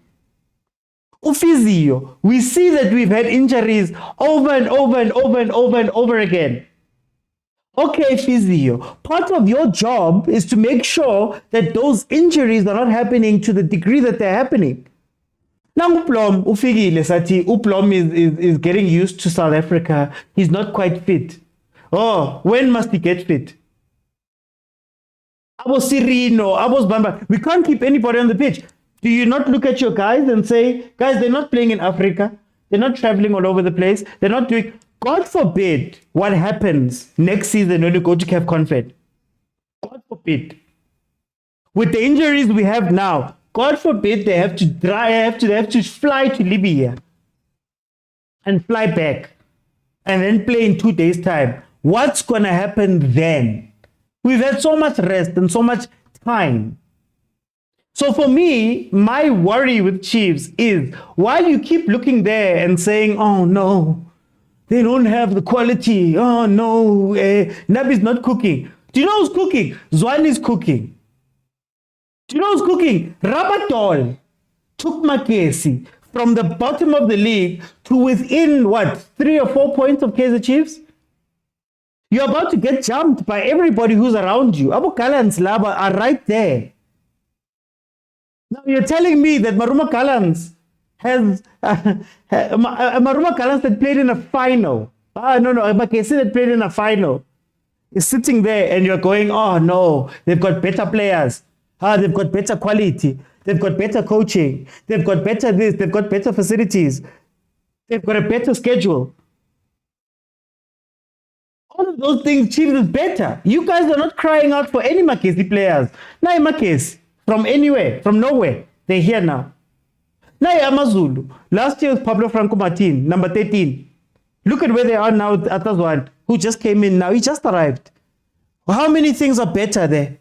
Physio, we see that we've had injuries over and over and over and over and over again. Okay, physio, part of your job is to make sure that those injuries are not happening to the degree that they're happening. Now, Uplom, ufigile sati, Uplom is getting used to South Africa. He's not quite fit. Oh, when must he get fit? Abos Sirino, Abos Bamba. We can't keep anybody on the pitch. Do you not look at your guys and say, guys, they're not playing in Africa. They're not traveling all over the place. They're not doing... God forbid what happens next season when you go to CAF Confed. God forbid. With the injuries we have now, God forbid they have to fly to Libya and fly back and then play in 2 days' time. What's going to happen then? We've had so much rest and so much time. So for me, my worry with Chiefs is while you keep looking there and saying, oh no, they don't have the quality. Oh no, Nabi's not cooking. Do you know who's cooking? Zwan is cooking. Do you know who's cooking? Rabatol took Makesi from the bottom of the league to within, 3 or 4 points of Kaizer Chiefs? You're about to get jumped by everybody who's around you. Abu Kala and Slaba are right there. Now you're telling me that Marumo Gallants has Marumo Gallants that played in a final. No, Makesi that played in a final is sitting there and you're going, oh no, they've got better players. They've got better quality. They've got better coaching. They've got better this. They've got better facilities. They've got a better schedule. All of those things, Chiefs is better. You guys are not crying out for any Makesi players. Now Makesi. From anywhere, from nowhere, they're here now. Now Amazulu. Last year was Pablo Franco Martin, number 13. Look at where they are now with Atazwan, who just came in now. He just arrived. How many things are better there?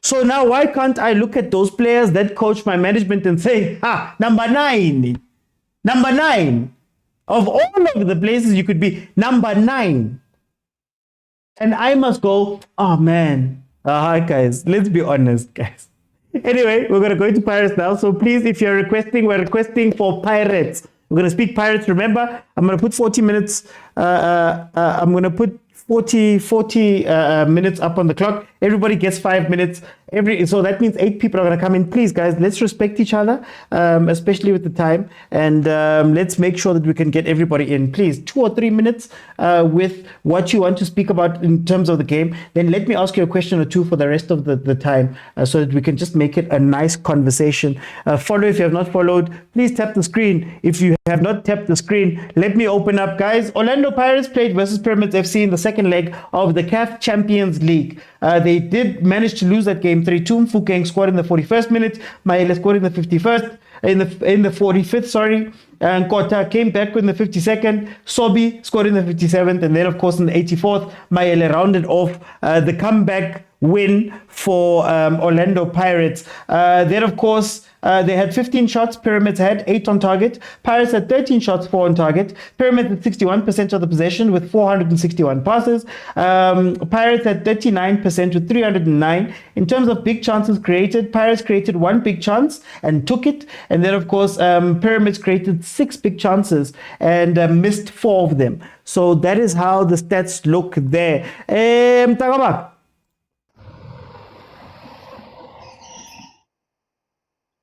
So now why can't I look at those players that coach my management and say, number 9. Number 9. of all of the places you could be, number 9. And I must go, oh man. Hi guys, let's be honest, guys. Anyway, we're going to go into Pirates now. So please, if you're requesting, we're requesting for Pirates. We're going to speak Pirates. Remember, I'm going to put 40 minutes. I'm going to put 40 minutes up on the clock. Everybody gets 5 minutes. So that means 8 people are going to come in. Please, guys, let's respect each other, especially with the time. And let's make sure that we can get everybody in. Please, 2 or 3 minutes with what you want to speak about in terms of the game. Then let me ask you a question or two for the rest of the time so that we can just make it a nice conversation. Follow if you have not followed. Please tap the screen. If you have not tapped the screen, let me open up, guys. Orlando Pirates played versus Pyramids FC in the second leg of the CAF Champions League. They did manage to lose that game 3-2. Mfukeng scored in the 41st minute. Maele scored in the 51st. In the 45th, sorry. And Kota came back in the 52nd. Sobi scored in the 57th. And then, of course, in the 84th, Maele rounded off the comeback win for Orlando Pirates. Then, of course, they had 15 shots. Pyramids had 8 on target. Pirates had 13 shots, 4 on target. Pyramids had 61% of the possession with 461 passes. Pirates had 39% with 309. In terms of big chances created, Pirates created 1 big chance and took it. And then, of course, Pyramids created 6 big chances and missed 4 of them. So that is how the stats look there. Mtakaba.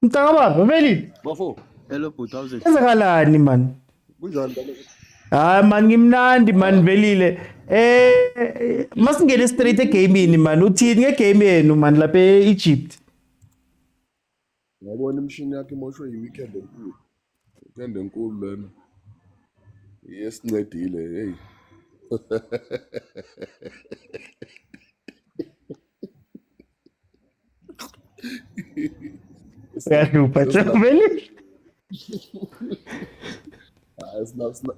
Mtakaba, Veli. Bafo. Hello, bro. How's it? Enzakalani man? Man ngimnandi man velile. Masingene straight egame man. Uthini ngegame yenu man lapha eEgypt. Ngabona imishini yakhe imoshwe yi-weekend enkulu. Weekend enkulu lena. Yesincedile, hey.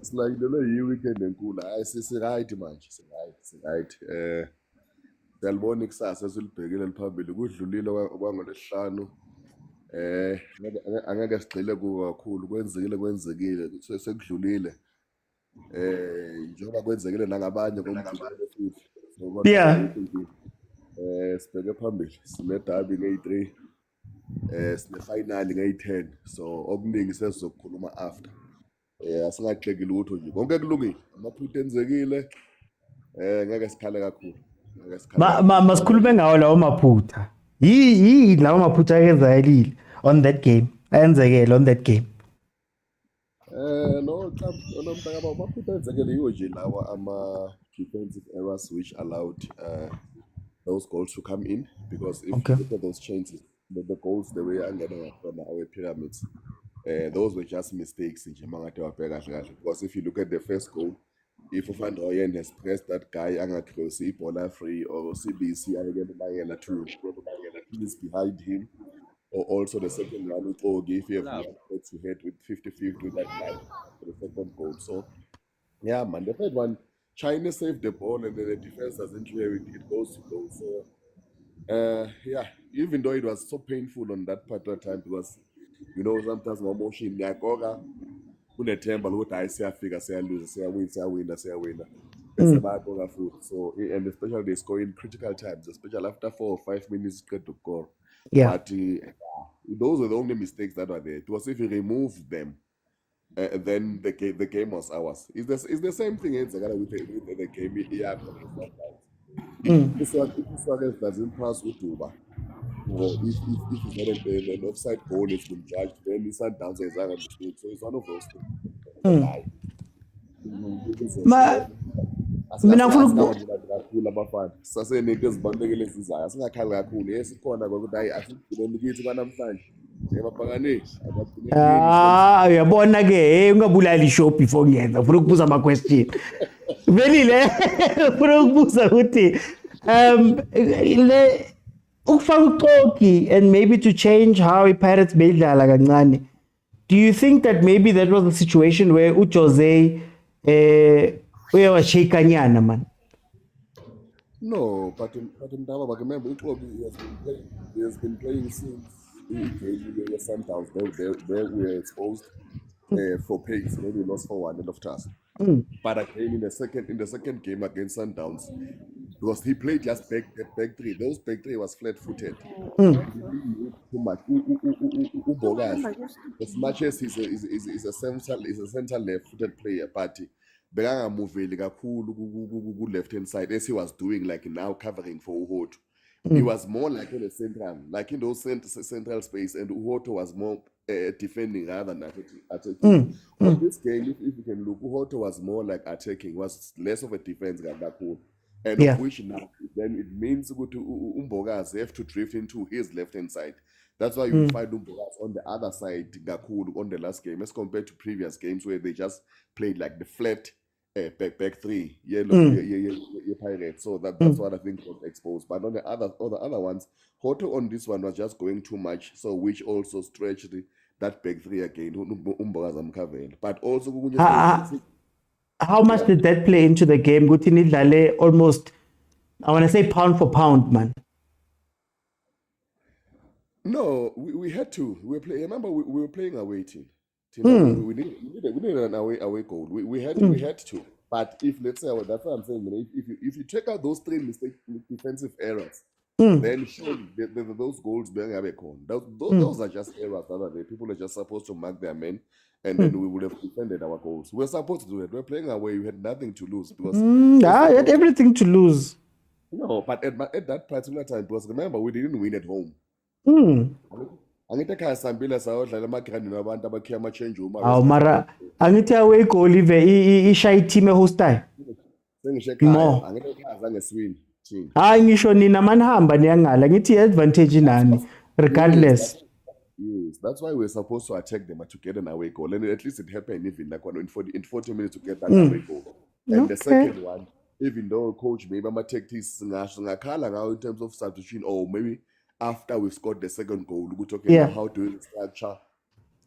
Sinakilelwe yi-weekend enkulu. Hayi sisi-right manje, right. Siyalibona ikusasa esilibhekile liphambili kudlulile okwangolesihlanu. Angeke sigxile kuko kakhulu, kwenzekile sekudlulile. Njengoba kwenzekile nangabanye komjikelo futhi. Yeah. Sibheke phambili, sine-derby ngeyi-3. Sine-final ngeyi-10. So okuningi sesizokukhuluma after. Asingaxeki lutho nje. Konke kulungile. Amaphutha enzekile. Ngeke sikhale kakhulu. Masikhulume ngawo lawo maphutha. Yi lawo maphutha ayenzakalile on that game. Ayenzekele on that game. No, Mtakaba, amaphutha enzekile yiwo nje lawa ama-defensive errors which allowed those goals to come in, because if you look at those chances, the goals they were under from our Pyramids, those were just mistakes in because if you look at the first goal, if Van Rooyen has pressed that guy angacross Bola free or CBC is behind him, or also the second one with Ogi, if you have to head with 50-50 with that guy for the second goal. So yeah man, the third one, China saved the ball and then the defense doesn't clear it, it goes to goal. So yeah, even though it was so painful on that part of the time, because you know sometimes my emotion yakoga unethemba lokuthi hayi siyafika siyaluza siyawina bese bayakoga futhi. So and especially they score in critical times, especially after 4 or 5 minutes to score. Yeah. But those were the only mistakes that were there. It was if you remove them, then the game was ours. It's the same thing with the game here. If Suarez doesn't pass Utuba, or if an offside goal has been judged, then it's Sundowns is a mistake. So it's one of those things. Mina ngifuna kakhulu abafana sasenento ezibalulekile ezizayo, asingakhali kakhulu esikhona kokuthi hayi asidibeni kithi kwanamhlanje emabhakane uyabona ke ungabulali show before ngiyenza ufuna ukubuza ama question velile ufuna ukubuza ukuthi ukufaka uxoki and maybe to change how iPirates beyidlala kancane. Do you think that maybe that was a situation where uJose uyawashayikanyana man? No, but remember, he has been playing since the Sundowns. They were exposed for pace when we lost 4-1 end of task. But again, in the second game against Sundowns, because he played just back three. Those back three was flat-footed. He didn't move too much. Bogas, as much as he's a center left-footed player, but bekangamuveli kakhulu ku left-hand side as he was doing like now covering for Uhoto. He was more like in the central, like in those central space, and Uhoto was more defending rather than attacking. On this game, if you can look, Uhoto was more like attacking, was less of a defense than Kakulo. And of which now, then it means Umbogas have to drift into his left-hand side. That's why you find Umbogas on the other side, Gakulu on the last game, as compared to previous games where they just played like the flat back three, Pirates. So that's what I think was exposed. But on the other ones, Hoto on this one was just going too much, so which also stretched that back three again. But also, how much did that play into the game? Guti nidlale almost, I want to say pound for pound, man. No, we had to. Remember, we were playing away team. We needed an away goal. We had to. But if, let's say, that's what I'm saying, if you check out those three defensive errors, then surely those goals being those are just errors. People are just supposed to mark their men, and then we would have defended our goals. We're supposed to do that. We're playing away. We had nothing to lose because I had everything to lose. No, but at that particular time, because remember, we didn't win at home. Angithi ekhaya sambile sayodlala amagrandi nabantu abakhiya ama-change room. Awu mara angithi away goal ishaye team ehostayo. Sengisho ekhaya angithi ekhaya zange siwini team. Hayi ngisho nina manihamba niyangala ngithi advantage inani regardless. Yes, that's why we're supposed to attack them to get an away goal, and at least it happened even like in 40 minutes to get that away goal. And the second one, even though coach maybe I'm take this ngakhala ngawo in terms of substitution, or maybe after we scored the second goal, we're talking about how to structure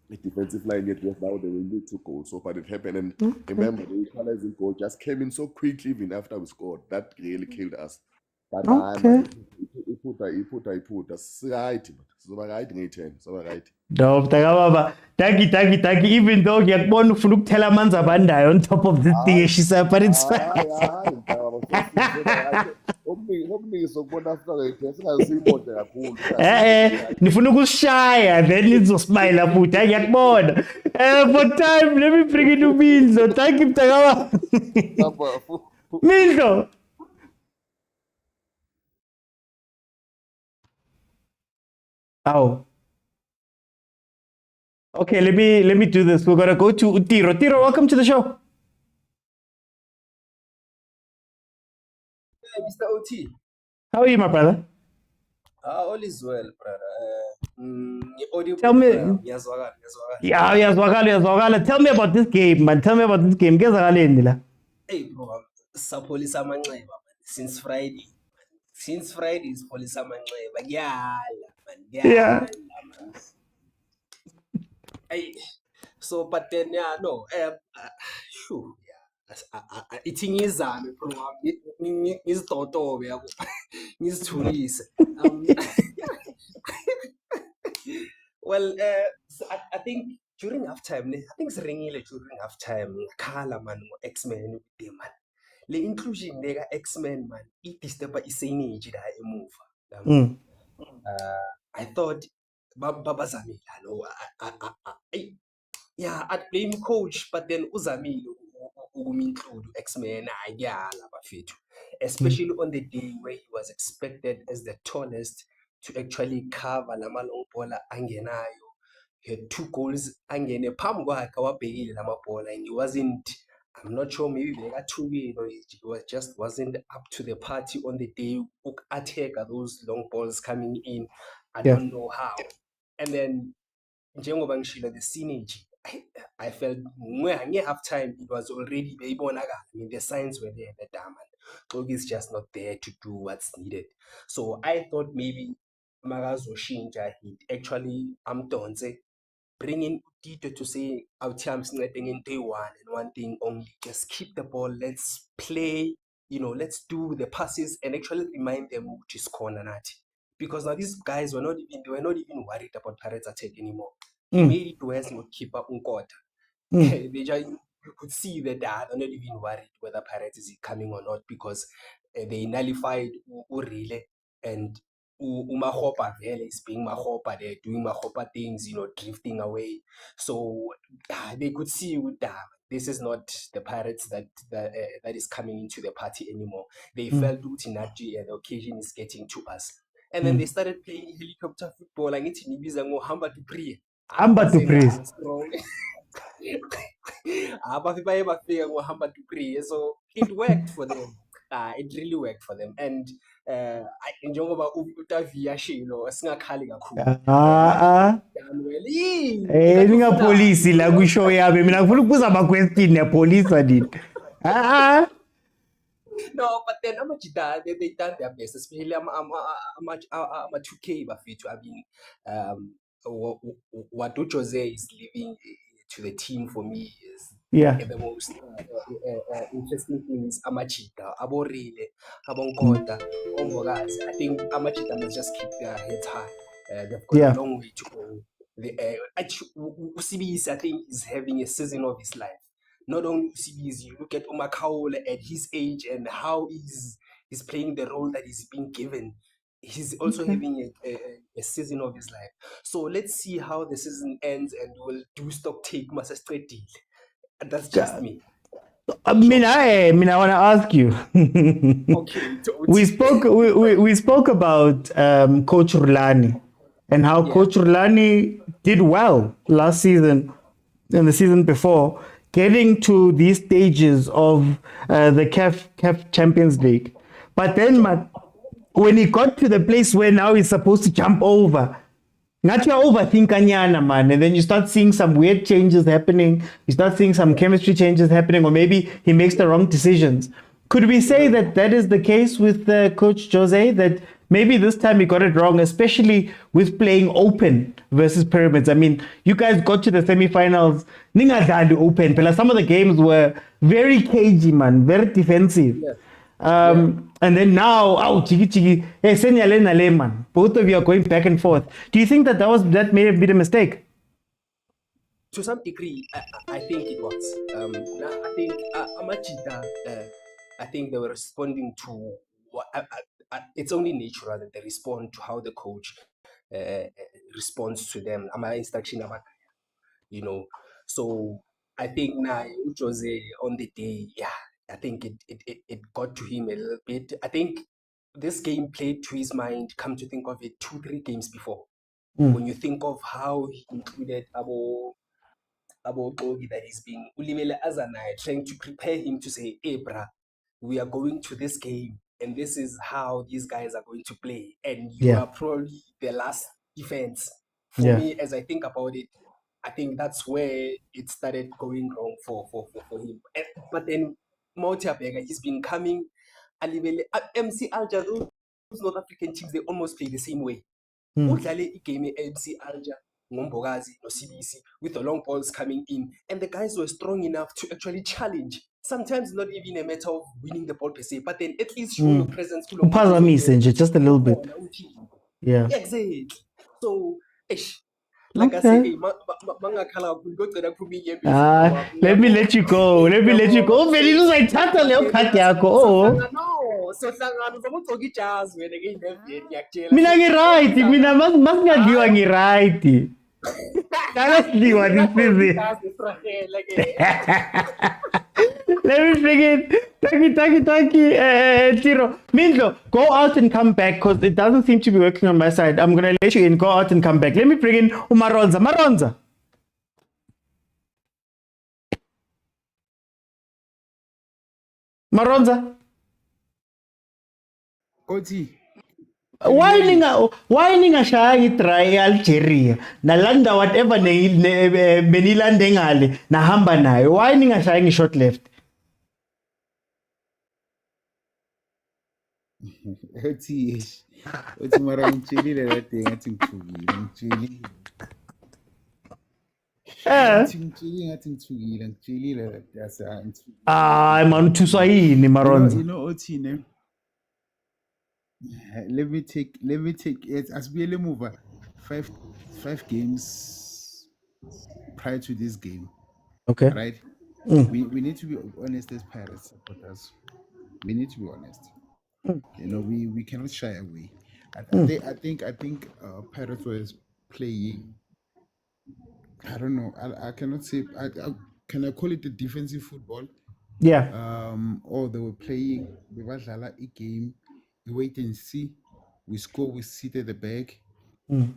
the defensive line. Yet now they will need 2 goals. So but it happened, and remember the equalizing goal just came in so quickly even after we scored. That really killed us. But he put us right. So right ngiyi-10. So right. No, baba. Thank you. Even though ngiyakubona ufuna ukuthela amanzi abandayo on top of this thing eshisa, but it's fine. Nifuna ukusishaya then nizosmayila futhi ngiyakubona. For time, let me bring in Mindlo. Thank you mntakababa. Mindlo. Oh. Okay, let me do this. We're gonna go to Tiro. Tiro, welcome to the show. Hey, Mr. OT. How are you, my brother? All is well, brother. Tell me. Yazwakala. Yazwakala. Tell me about this game, man. Tell me about this game. Hey, bro. Sapolisa manxeba, man. Since Friday. Since Friday is polisa manxeba. Yeah. Hey. So, but then, ithi ngizame bro ngizitotobe yabo ngizithulise well so I think during halftime I think siringile during halftime ngakhala man ngo-X-Men man le inclusion leka X-Men man idisturba isenergy la emuva I thought babazamile no I'd blame coach but then uzamile include X-Men bafethu, especially on the day where he was expected as the tallest to actually cover la long bola angenayo. He had 2 goals angene phambi kwakhe wabhekile lama bola and he wasn't, I'm not sure, maybe he wasn't up to the party on the day attack those long balls coming in. I don't know how. And then njengoba ngishilo the synergy I felt when half time it was already the signs were there, the diamond. Clog is just not there to do what's needed. So I thought maybe Magazo Shinja he'd actually bring in Tito to say our team's netting in day one and one thing only. Just keep the ball, let's play, let's do the passes and actually remind them to score Nanati. Because now these guys were not even worried about Pirates attack anymore. He made it worse with keeper Unkota. They just, you could see that they're not even worried whether Pirates is coming or not because they nullified Urile and Umahopa Vele is being Mahopa. They're doing Mahopa things, drifting away. So they could see this is not the Pirates that is coming into the party anymore. They felt Utinaji and the occasion is getting to us. And then they started playing helicopter football. Like it's Hamba to pre. Amba to praise. So it worked for them. It really worked for them. And njengoba utaviyashilo singakhali kakhulu. Ningapolisi la kusho yami mina ngifuna ukubuza ama question nepolice adini. No, but then Amachita, they done their best, especially ama 2K bafethu. I mean, what Jose is leaving to the team for me is the most interesting thing is Amachita, Aborile, Abonkota, Ombogazi. I think Amachita must just keep their heads high. They've got a long way to go. CBS, I think, is having a season of his life. Not only CBS, you look at Umakaole at his age and how he's playing the role that he's being given. He's also having a season of his life. So let's see how the season ends and we'll do stock take Master Straight deal. That's just me. I want to ask you. Okay. We spoke about Coach Rulani and how Coach Rulani did well last season and the season before, getting to these stages of the CAF Champions League. But then, when he got to the place where now he's supposed to jump over, not your overthinkanyana, man, and then you start seeing some weird changes happening, you start seeing some chemistry changes happening, or maybe he makes the wrong decisions. Could we say that is the case with Coach Jose, that maybe this time he got it wrong, especially with playing open versus pyramids? I mean, you guys got to the semifinals, ningadali open, but some of the games were very cagey, man, very defensive. And then now, chigi, hey, senyale nale, man. Both of you are going back and forth. Do you think that may have been a mistake? To some degree, I think it was. I think Amachita, I think they were responding to what it's only natural that they respond to how the coach responds to them. Instruction, So I think now Jose on the day, I think it got to him a little bit. I think this game played to his mind, come to think of it, 2-3 games before. When you think of how he included Abo Togi that he's being Ulimele Azanai, trying to prepare him to say, hey, brah, we are going to this game, and this is how these guys are going to play. And you are probably the last defense. For me, as I think about it, I think that's where it started going wrong for him. But then Motaung, he's been coming. MC Alger, those North African teams, they almost play the same way. Game MC Alger, Ngombogazi, no CBC, with the long balls coming in. And the guys were strong enough to actually challenge. Sometimes not even a matter of winning the ball per se, but then at least show your presence. Just a little bit. Yeah. Exactly. So, like I say, let me let you go. Vele uzayithatha leyo card yakho. Mina ngiright, mina masingadliwa ngiright. Kaladliwa this season. Let me begin. Thank you, Tiro. Mindlo, go out and come back because it doesn't seem to be working on my side. I'm going to let you in. Go out and come back. Let me bring in Umaronza. Maronza. Oti. Why ninga shaya try Algeria? Nalanda whatever benilande ngale nahamba nayo. Why ninga shaya short left? Oti mara ngitshilile la thing ngathi ngithukile man thuswa yini Maronza? You know Oti ne. Let me take it as we move 5 games prior to this game. Okay. Right? We need to be honest as Pirates supporters. We need to be honest. You know, we cannot shy away. I think Pirates was playing. I don't know. I cannot say. Can I call it the defensive football? Yeah. Or they were playing. We badlala a game. We wait and see. We score. We sit at the back. We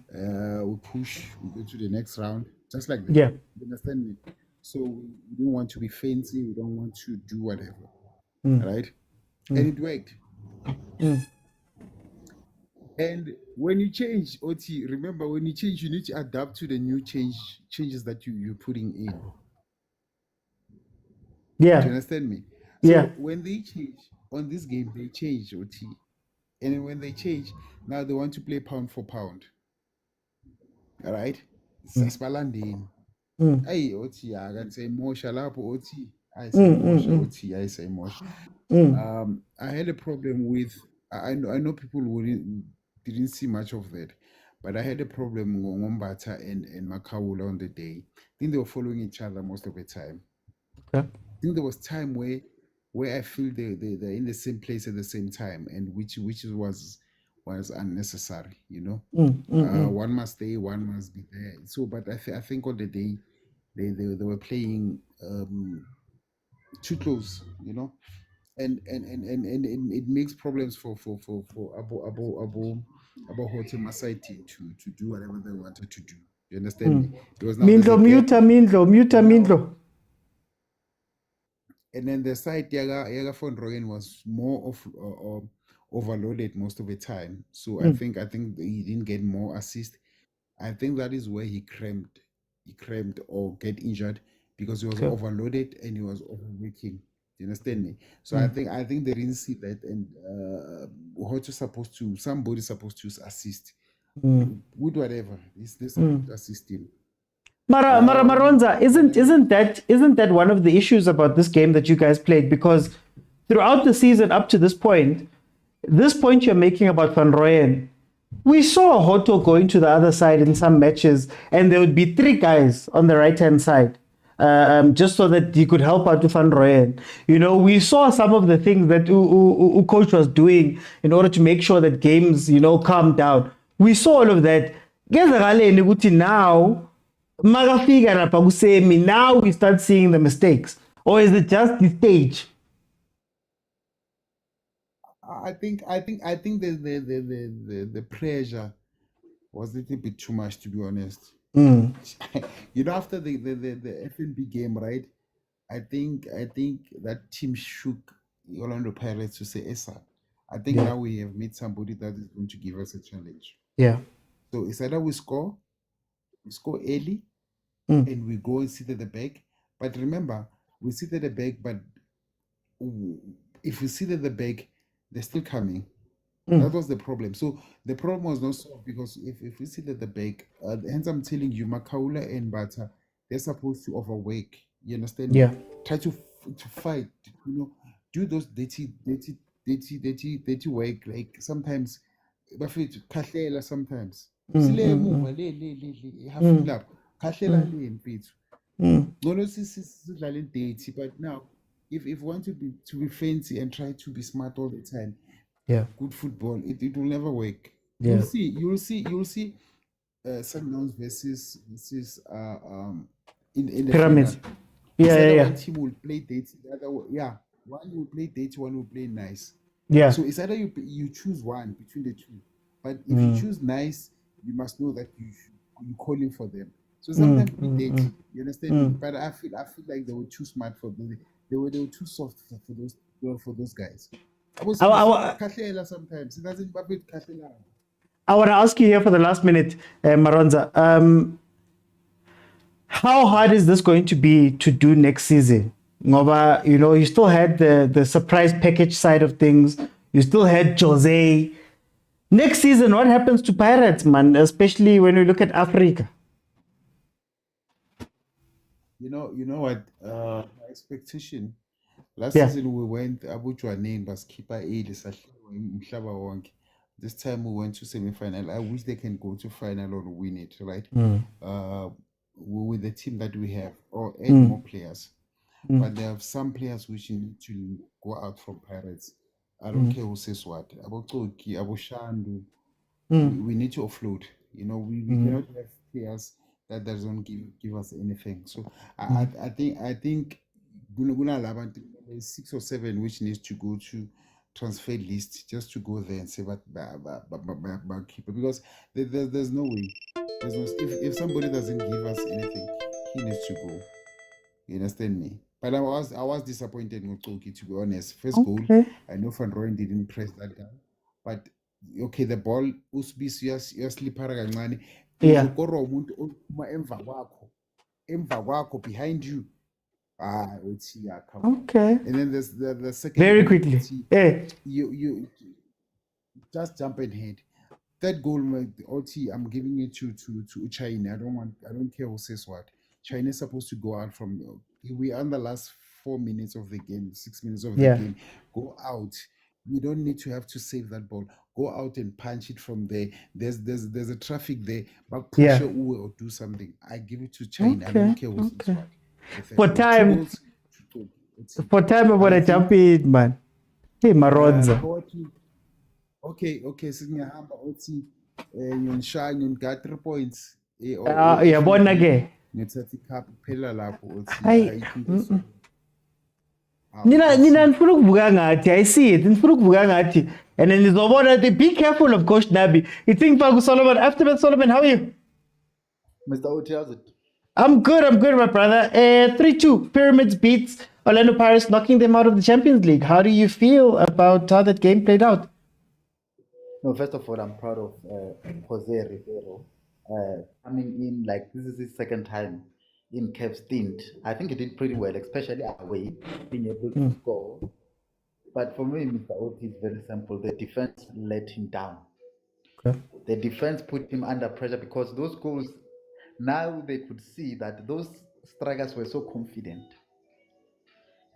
push. We go to the next round. Just like that. Yeah. You understand me? So we don't want to be fancy. We don't want to do whatever. Right? And it worked. And when you change, OT, remember when you change, you need to adapt to the new changes that you're putting in. Yeah. Do you understand me? So Yeah. when they change on this game, they change OT. And when they change, now they want to play pound for pound. All right? Saspalandin. Hey, OT, I can say more shalapo OT. I say more OT. I say more. I had a problem with I know people didn't see much of that, but I had a problem with Ngombata and Makawula on the day. I think they were following each other most of the time. Okay. I think there was time where I feel they're in the same place at the same time, and which was unnecessary, you know. One must stay, one must be there. So, but I think on the day they were playing too close, you know, and it makes problems for Abu Hotel Masai team to do whatever they wanted to do. You understand me? Because now there's a gap. Mindlo. And then the side Yaga von Royen was more of overloaded most of the time. So I think he didn't get more assist. I think that is where he cramped or get injured because he was overloaded and he was overworking. You understand me? So I think they didn't see that, and somebody's supposed to assist with whatever. They're supposed to assist him. Maronza, isn't that one of the issues about this game that you guys played? Because throughout the season up to this point you're making about Van Rooyen, we saw Hoto going to the other side in some matches, and there would be three guys on the right hand side. Just so that he could help out with Van Rooyen. You know, we saw some of the things that coach was doing in order to make sure that games, you know, calm down. We saw all of that. Now, now we start seeing the mistakes. Or is it just the stage? I think the pressure was a little bit too much, to be honest. You know, after the FNB game, right? I think that team shook Orlando Pirates to say, Esa, I think now we have met somebody that is going to give us a challenge. Yeah. So it's either we score early, and we go and sit at the back. But remember, we sit at the back, but if we sit at the back, they're still coming. That was the problem. So the problem was not solved because if we sit at the back, hence I'm telling you, Makaula and Bata, they're supposed to overwork. You understand? Yeah. Try to fight. You know, do those dirty work. Like sometimes, sometimes. But now, if you want to be fancy and try to be smart all the time, good football, it will never work. Yeah. You'll see Sundowns versus in the Pyramids. Final. One team will play dirty, the other one will play dirty, one will play nice. Yeah. So it's either you choose one between the two. But if you choose nice, you must know that you're calling for them. So sometimes we dirty. You understand? But I feel like they were too smart for them. They were too soft for those guys. Sometimes it doesn't. I want to ask you here for the last minute, Maronza. How hard is this going to be to do next season? Ngoba, you know, you still had the surprise package side of things. You still had Jose. Next season, what happens to Pirates, man? Especially when we look at Africa. You know what? My expectation. Last season we went name but skipper This time we went to semi-final. I wish they can go to final or win it, right? with the team that we have, or add Mm. more players. Mm. But there are some players which you need to go out from Pirates. I don't Mm. care who says what. About Toki, about Shandu, Mm. we need to offload. You know, we Mm. cannot have players that doesn't give us anything. So Mm. I think guna laba 6 or 7 which needs to go to transfer list just to go there and say but keeper, because there's no way. There's no, if somebody doesn't give us anything, he needs to go. You understand me? But I was disappointed in Utoki, to be honest. First goal, Okay. I know Van Rooyen didn't press that guy. But okay, the ball usibisi uyaslipara kancane. Yeah. Uzokorwa umuntu ophuma emva kwakho behind you. Uthi come on. Okay. And then there's the second Very goal, quickly. uthi, Yeah. you just jump ahead. That goal, OT, I'm giving it to China. I don't care who says what. China is supposed to go out from. We are in the last 4 minutes of the game, 6 minutes of the Yeah. game. Go out. We don't need to have to save that ball. Go out and punch it from there. There's a traffic there, but push Yeah. your way or do something. I give it to China. I Okay. don't care who says Okay. what. If For I- time, two goals to OT. for time about a I think- jump in, man. Hey, Marodza. Okay, singiyahamba uthi ngiyonishaya ngiyonika 3 points. Yabona ke. Ngithatha icup kuphela lapho uthi Hayi, ayikho into so. Nina nifuna ukuvuka ngathi, I see it. Nifuna ukuvuka ngathi. And then nizobona the be careful of Coach Nabi. You think Fagu Solomon, aftermath Solomon, how are you? Mr. Oti, how's it? I'm good, my brother. 3-2, Pyramids beats Orlando Pirates, knocking them out of the Champions League. How do you feel about how that game played out? No, first of all, I'm proud of Jose Rivero. Coming in, like, this is his second time in CAF stint. I think he did pretty well, especially away, being able to score. But for me, Mr. Oti, is very simple. The defense let him down. Okay. The defense put him under pressure because those goals, now they could see that those strikers were so confident.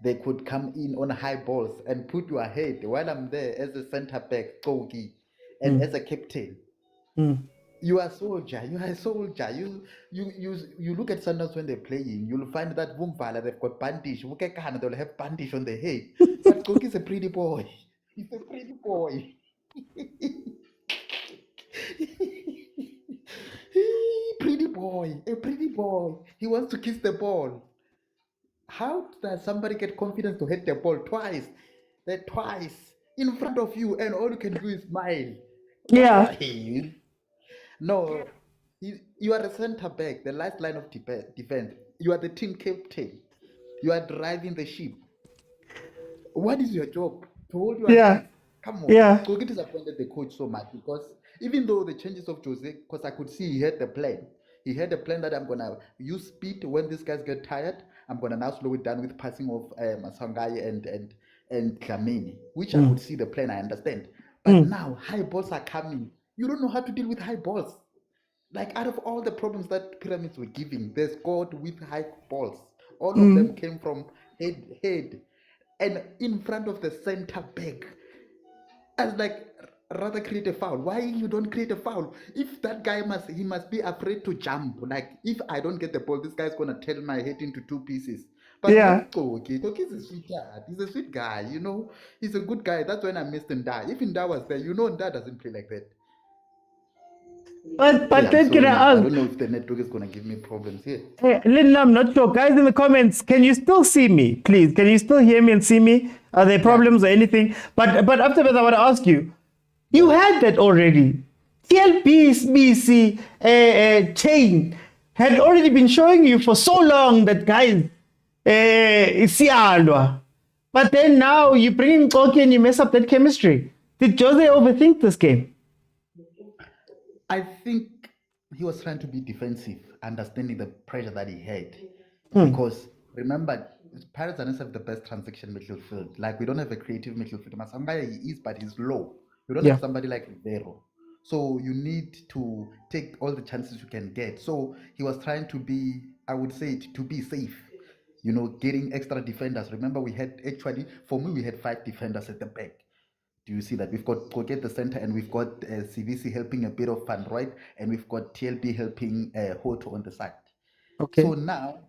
They could come in on high balls and put you ahead while I'm there as a center back, Kogi, and as a captain. You are a soldier. You are a soldier. You look at Sundowns when they're playing. You'll find that Wumvala, they've got bandage. Wukekana, they'll have bandage on their head. But Kogi is a pretty boy. He's a pretty boy. Pretty boy, a pretty boy. He wants to kiss the ball. How does somebody get confidence to hit the ball twice? That twice in front of you, and all you can do is smile. Yeah. Why? No, you are a center back, the last line of defense. You are the team captain. You are driving the ship. What is your job? To hold your Yeah. Come on. Yeah. Kogi disappointed the coach so much because even though the changes of Jose, because I could see he had the plan. He had a plan that I'm gonna use speed when these guys get tired. I'm gonna now slow it down with passing of Masangai and Dlamini, which I could see the plan. I understand. But now high balls are coming. You don't know how to deal with high balls. Like out of all the problems that Pyramids were giving, they scored with high balls. All of them came from head and in front of the center back. I was like, rather create a foul. Why you don't create a foul? If that guy must be afraid to jump. Like if I don't get the ball, this guy's gonna tear my head into 2 pieces. But Yeah. Kogi is a sweetheart. He's a sweet guy, you know. He's a good guy. That's when I missed Nda. If Nda was there, you know Nda doesn't play like that. But Yeah, then can sorry. I I ask? don't know if the network is gonna give me problems here. Hey, Lynn, I'm not sure. Guys in the comments, can you still see me? Please, can you still hear me and see me? Are there problems or anything? But after that, I want to ask you. You had that already. TLBC chain had already been showing you for so long that guys, Isialwa. But then now you bring in Koki and you mess up that chemistry. Did Jose overthink this game? I think he was trying to be defensive, understanding the pressure that he had. Because remember, Pirates don't have the best transaction midfield. Like we don't have a creative midfield. Masangaya he is, but he's low. You don't Yeah. have somebody like Rivero. So you need to take all the chances you can get. So he was trying to be, I would say, to be safe. You know, getting extra defenders. Remember, we had actually, for me, we had 5 defenders at the back. Do you see that? We've got Koke at the center, and we've got CVC helping a bit of Van Rooyen, and we've got TLB helping Hoto on the side. Okay. So now,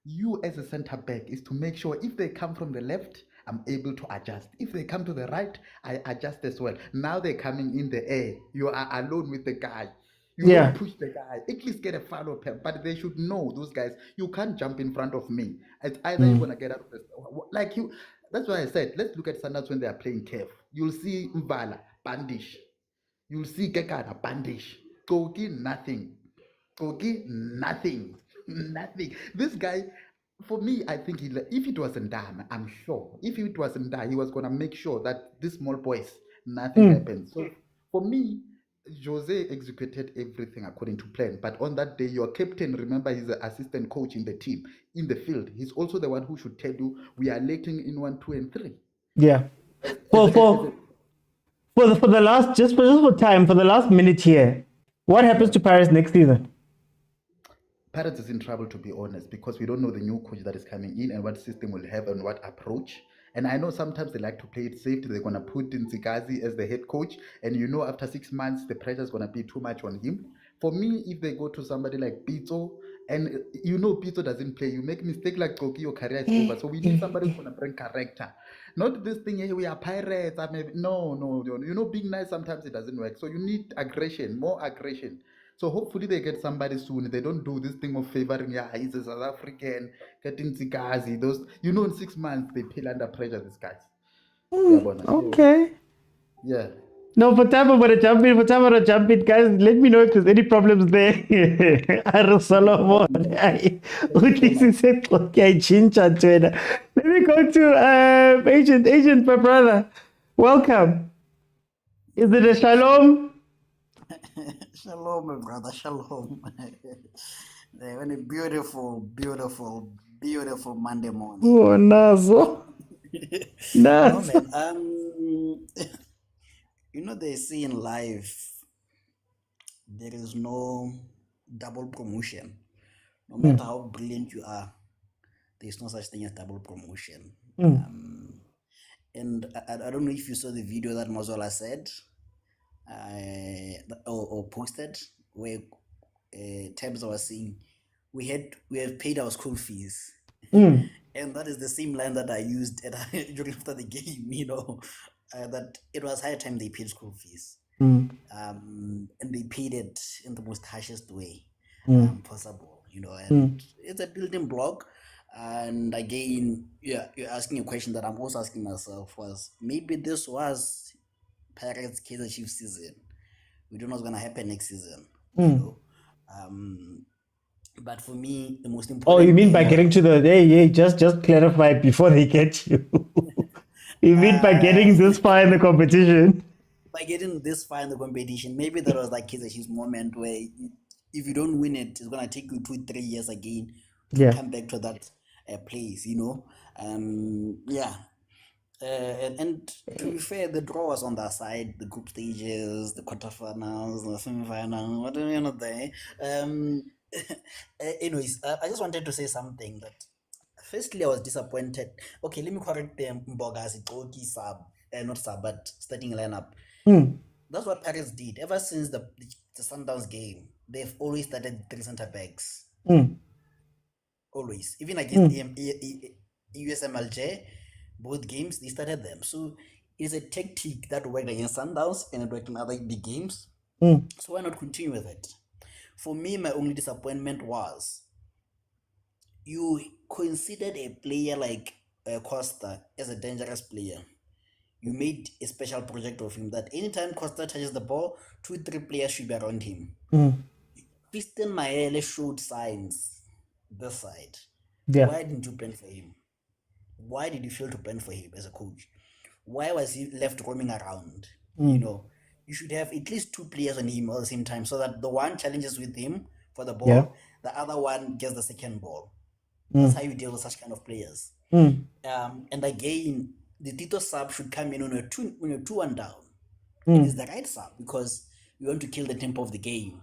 you as a center back is to make sure if they come from the left, I'm able to adjust. If they come to the right, I adjust as well. Now they're coming in the air. You are alone with the guy. You Yeah. don't push the guy. At least get a foul of him. But they should know, those guys, you can't jump in front of me. It's either you're gonna get out of this. Like you, that's why I said, let's look at Sundowns when they are playing CAF. You'll see Mbala, Bandish. You'll see Gekana, Bandish. Kogi, nothing. Kogi, nothing. Nothing. This guy, for me, I think if it wasn't done, I'm sure, if it wasn't done, he was going to make sure that these small boys, nothing happens. So for me, Jose executed everything according to plan. But on that day, your captain, remember, he's the assistant coach in the team, in the field. He's also the one who should tell you, we are lacking in 1, 2, and 3. Yeah. For the last, just for time, for the last minute here, what happens to Paris next season? Pirates is in trouble, to be honest, because we don't know the new coach that is coming in and what system will have and what approach. And I know sometimes they like to play it safe. They're going to put in Zikazi as the head coach. And you know, after 6 months, the pressure is going to be too much on him. For me, if they go to somebody like Pitso, and you know Pitso doesn't play, you make mistake like Koki, your career is over. So we need somebody who's going to bring character. Not this thing, hey, we are pirates. No. You know, being nice, sometimes it doesn't work. So you need aggression, more aggression. So hopefully they get somebody soon. They don't do this thing of favoring, he's a South African, getting Zikazi. Those, you know, in 6 months, they peel under pressure, these guys. Okay. Yeah. No, for time I'm gonna jump in, guys. Let me know if there's any problems there. Solomon. Let me go to Agent, my brother. Welcome. Is it a shalom? Shalom, my brother. Shalom. On a beautiful Monday morning. Oh, Nazo. No, man. You know, they say in life, there is no double promotion. No matter how brilliant you are, there is no such thing as double promotion. And I don't know if you saw the video that Mazola said or posted, where Tabs was saying we have paid our school fees. And that is the same line that I used during after the game, you know, that it was high time they paid school fees. And they paid it in the most harshest way possible, you know, and it's a building block. And again, you're asking a question that I'm also asking myself, was maybe this was Pirates Kaizer Chiefs season. We don't know what's going to happen next season, you know. But for me, the most important. Oh, you mean by getting to the just clarify before they get you. You mean by getting this far in the competition? By getting this far in the competition, maybe there was like Kaizer Chiefs moment where if you don't win it, it's gonna take you 2-3 years again to come back to that place, you know. And to be fair, the draw was on their side, the group stages, the quarterfinals, the semi-final, what do you know there? Anyways, I just wanted to say something that firstly I was disappointed. Okay, let me correct them. Mbogazi, Toki, not sub, but starting lineup. That's what Paris did ever since the Sundowns game. They've always started 3 center backs. Always, even against USMLJ, both games they started them. So it's a tactic that worked against Sundowns and it worked in other big games. So why not continue with it? For me, my only disappointment was you considered a player like Costa as a dangerous player. You made a special project of him that anytime Costa touches the ball, 2-3 players should be around him. Christian Maele showed signs this side. Why didn't you plan for him? Why did you fail to plan for him as a coach? Why was he left roaming around? You know, you should have at least 2 players on him at the same time so that the one challenges with him for the ball, the other one gets the second ball. That's how you deal with such kind of players. And again, the Tito sub should come in on a 2-1 down. It is the right sub because you want to kill the tempo of the game.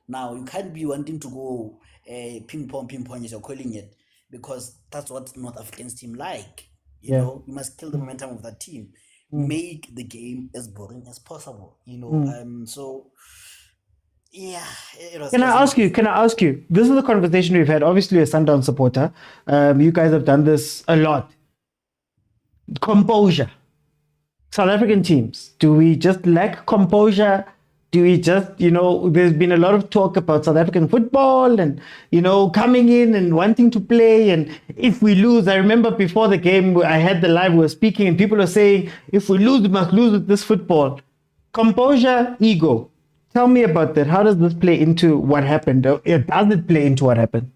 Now, you can't be wanting to go ping-pong as you're calling it, because that's what North Africans team like. You know, you must kill the momentum of that team. Make the game as boring as possible, you know. So Yeah, it was. Can It was I ask you? interesting. Can I ask you? This is a conversation we've had. Obviously, a Sundown supporter. You guys have done this a lot. Composure. South African teams. Do we just lack composure? Do we just, there's been a lot of talk about South African football and, coming in and wanting to play. And if we lose, I remember before the game, I had the live, we were speaking, and people were saying, if we lose, we must lose with this football. Composure, ego. Tell me about that. How does this play into what happened? Does it play into what happened?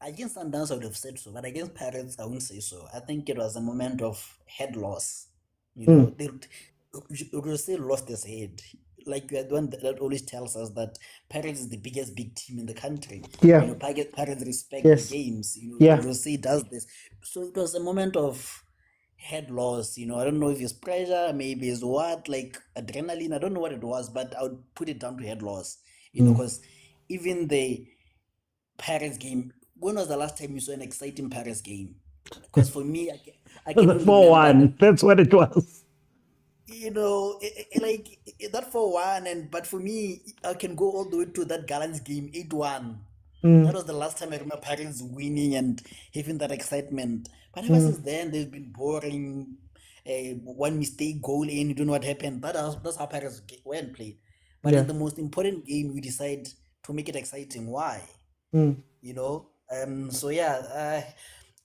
Against Sundowns, I would have said so, but against Pirates, I wouldn't say so. I think it was a moment of head loss. You know, they would say lost his head. Like the one that always tells us that Pirates is the biggest big team in the country. Yeah. You know, Pirates respect Yes. the games. You know, Yeah. Jose does this. So it was a moment of head loss. You know, I don't know if it's pressure, maybe it's what, like adrenaline. I don't know what it was, but I would put it down to head loss. You know, because even the Pirates game, when was the last time you saw an exciting Pirates game? Because for me, I It was can a only 4-1. remember, That's what it was. you know, that 4-1, but for me, I can go all the way to that Gallants game 8-1. That was the last time I remember Pirates winning and having that excitement. But ever since then, they've been boring. One mistake, goal in, you don't know what happened. That's how Pirates went and played. But Yeah. in the most important game, we decide to make it exciting. Why? You know? So yeah,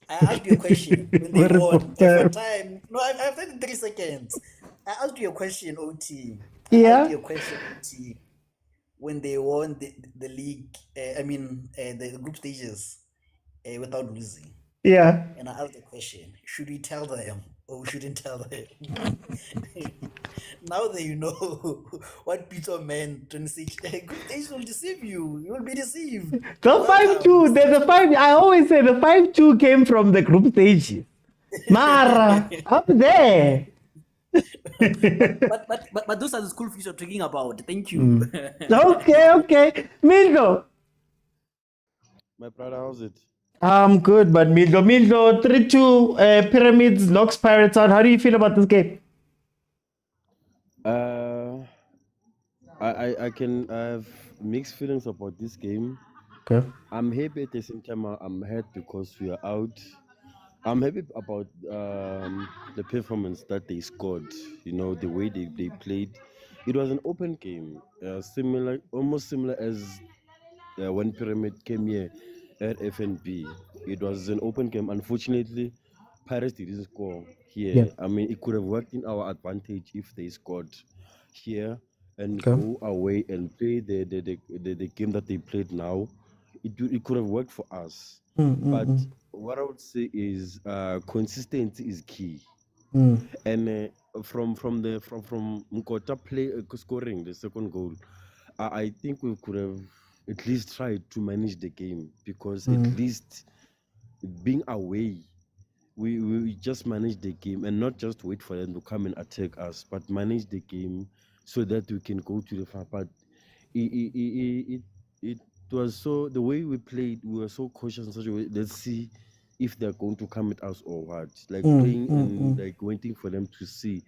I asked you a question when they What a won. For time. time. No, I've 3 seconds. I asked you a question, OT. Yeah. Asked you a question, OT. When they won the league, the group stages without losing. Yeah. And I asked the question, should we tell them or we shouldn't tell them? Now that you know what Pitso meant, group stages will deceive you. You will be deceived. The 5-2, there's a 5. I always say the 5-2 came from the group stage. Mara, up there. but those are the school fees you're talking about. Thank you. Okay. Mildo. My brother, how's it? I'm good, but Mildo, 3-2, Pyramids, knocks Pirates out. How do you feel about this game? I have mixed feelings about this game. Okay. I'm happy at the same time. I'm hurt because we are out. I'm happy about the performance that they scored. You know, the way they played. It was an open game, almost similar as when Pyramid came here at FNB. It was an open game. Unfortunately, Pirates didn't score here. Yeah. I mean, it could have worked in our advantage if they scored here and Okay. go away and play the game that they played now. It could have worked for us. But what I would say is consistency is key. And from Mkota play scoring the second goal, I think we could have at least tried to manage the game, because at least being away, we just manage the game and not just wait for them to come and attack us, but manage the game so that we can go to the far. But it was so, the way we played, we were so cautious in such a way. Let's see if they're going to come at us or what. Like playing and like waiting for them to see.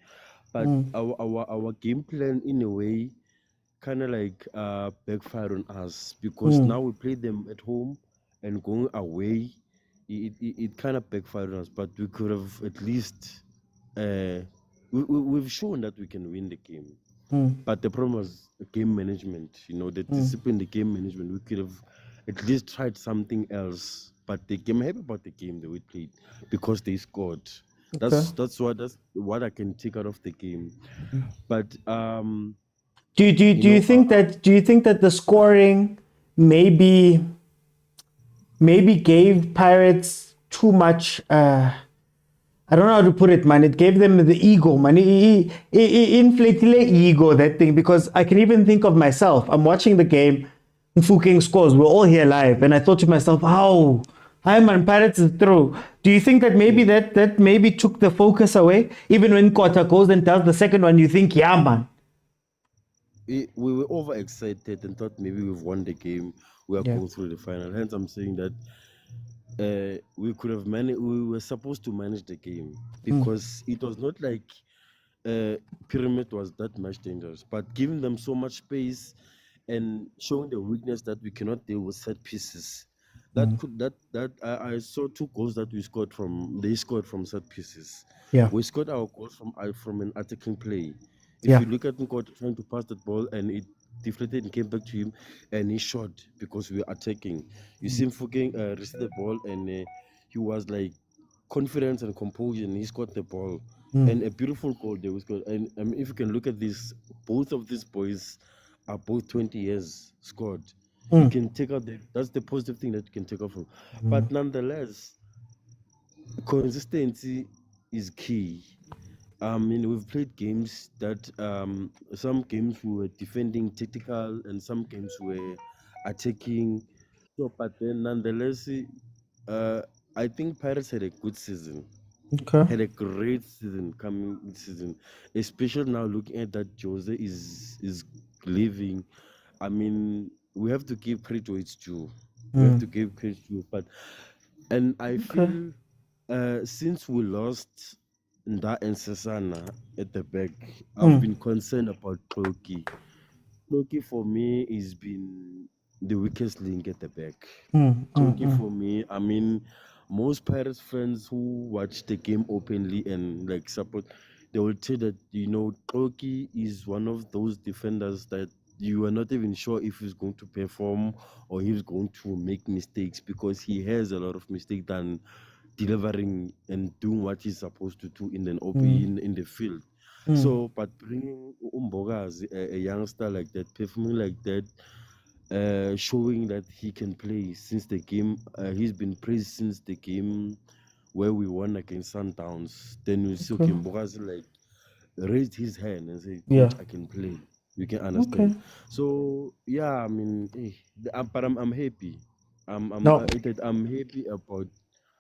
But our game plan in a way kind of like backfired on us, because now we play them at home and going away. It kind of backfired on us, but we could have at least we've shown that we can win the game. But the problem was game management, you know, the discipline, the game management. We could have at least tried something else. But I'm happy about the game that we played because they scored. That's what I can take out of the game. But Do you think that the scoring maybe gave Pirates too much? I don't know how to put it, man. It gave them the ego, man. It inflated the ego, that thing. Because I can even think of myself. I'm watching the game. Mfukeng scores. We're all here live, and I thought to myself, "How? Hi, man. Pirates is through." Do you think that maybe that maybe took the focus away? Even when Kota goes and does the second one, you think, "Yeah, man." We were overexcited and thought maybe we've won the game. We are going through the final. Hence, I'm saying that we could have managed. We were supposed to manage the game, because it was not like Pyramid was that much dangerous. But giving them so much space and showing the weakness that we cannot deal with set pieces. I saw 2 goals that they scored from set pieces. Yeah. We scored our goals from an attacking play. If Yeah. you look at Nkot trying to pass that ball and it deflated and came back to him and he shot because we were attacking. You see him received the ball and he was like confidence and composure and he scored the ball. And a beautiful goal they was scored. And if you can look at this, both of these boys are both 20 years scored. You can take out that's the positive thing that you can take out from. But nonetheless, consistency is key. We've played games that some games we were defending tactical and some games were attacking. So, but then nonetheless, I think Pirates had a good season. Okay. Had a great season coming this season, especially now looking at that Jose is leaving. I mean, we have to give credit to its due. We have to give credit to, and I feel since we lost Nda and Sasana at the back, I've been concerned about Kloki. Kloki for me has been the weakest link at the back. Kloki for me, I mean, most Pirates fans who watch the game openly and like support, they will say that Kloki is one of those defenders that you are not even sure if he's going to perform or he's going to make mistakes, because he has a lot of mistakes than delivering and doing what he's supposed to do in the field. So, but bringing Umbogazi, a youngster like that, performing like that, showing that he can play since the game, he's been praised since the game where we won against Sundowns. Then you see Umbogazi like raised his hand and said, "Coach, I can play." You can understand. Okay. So yeah, I mean, but I'm happy. I'm happy about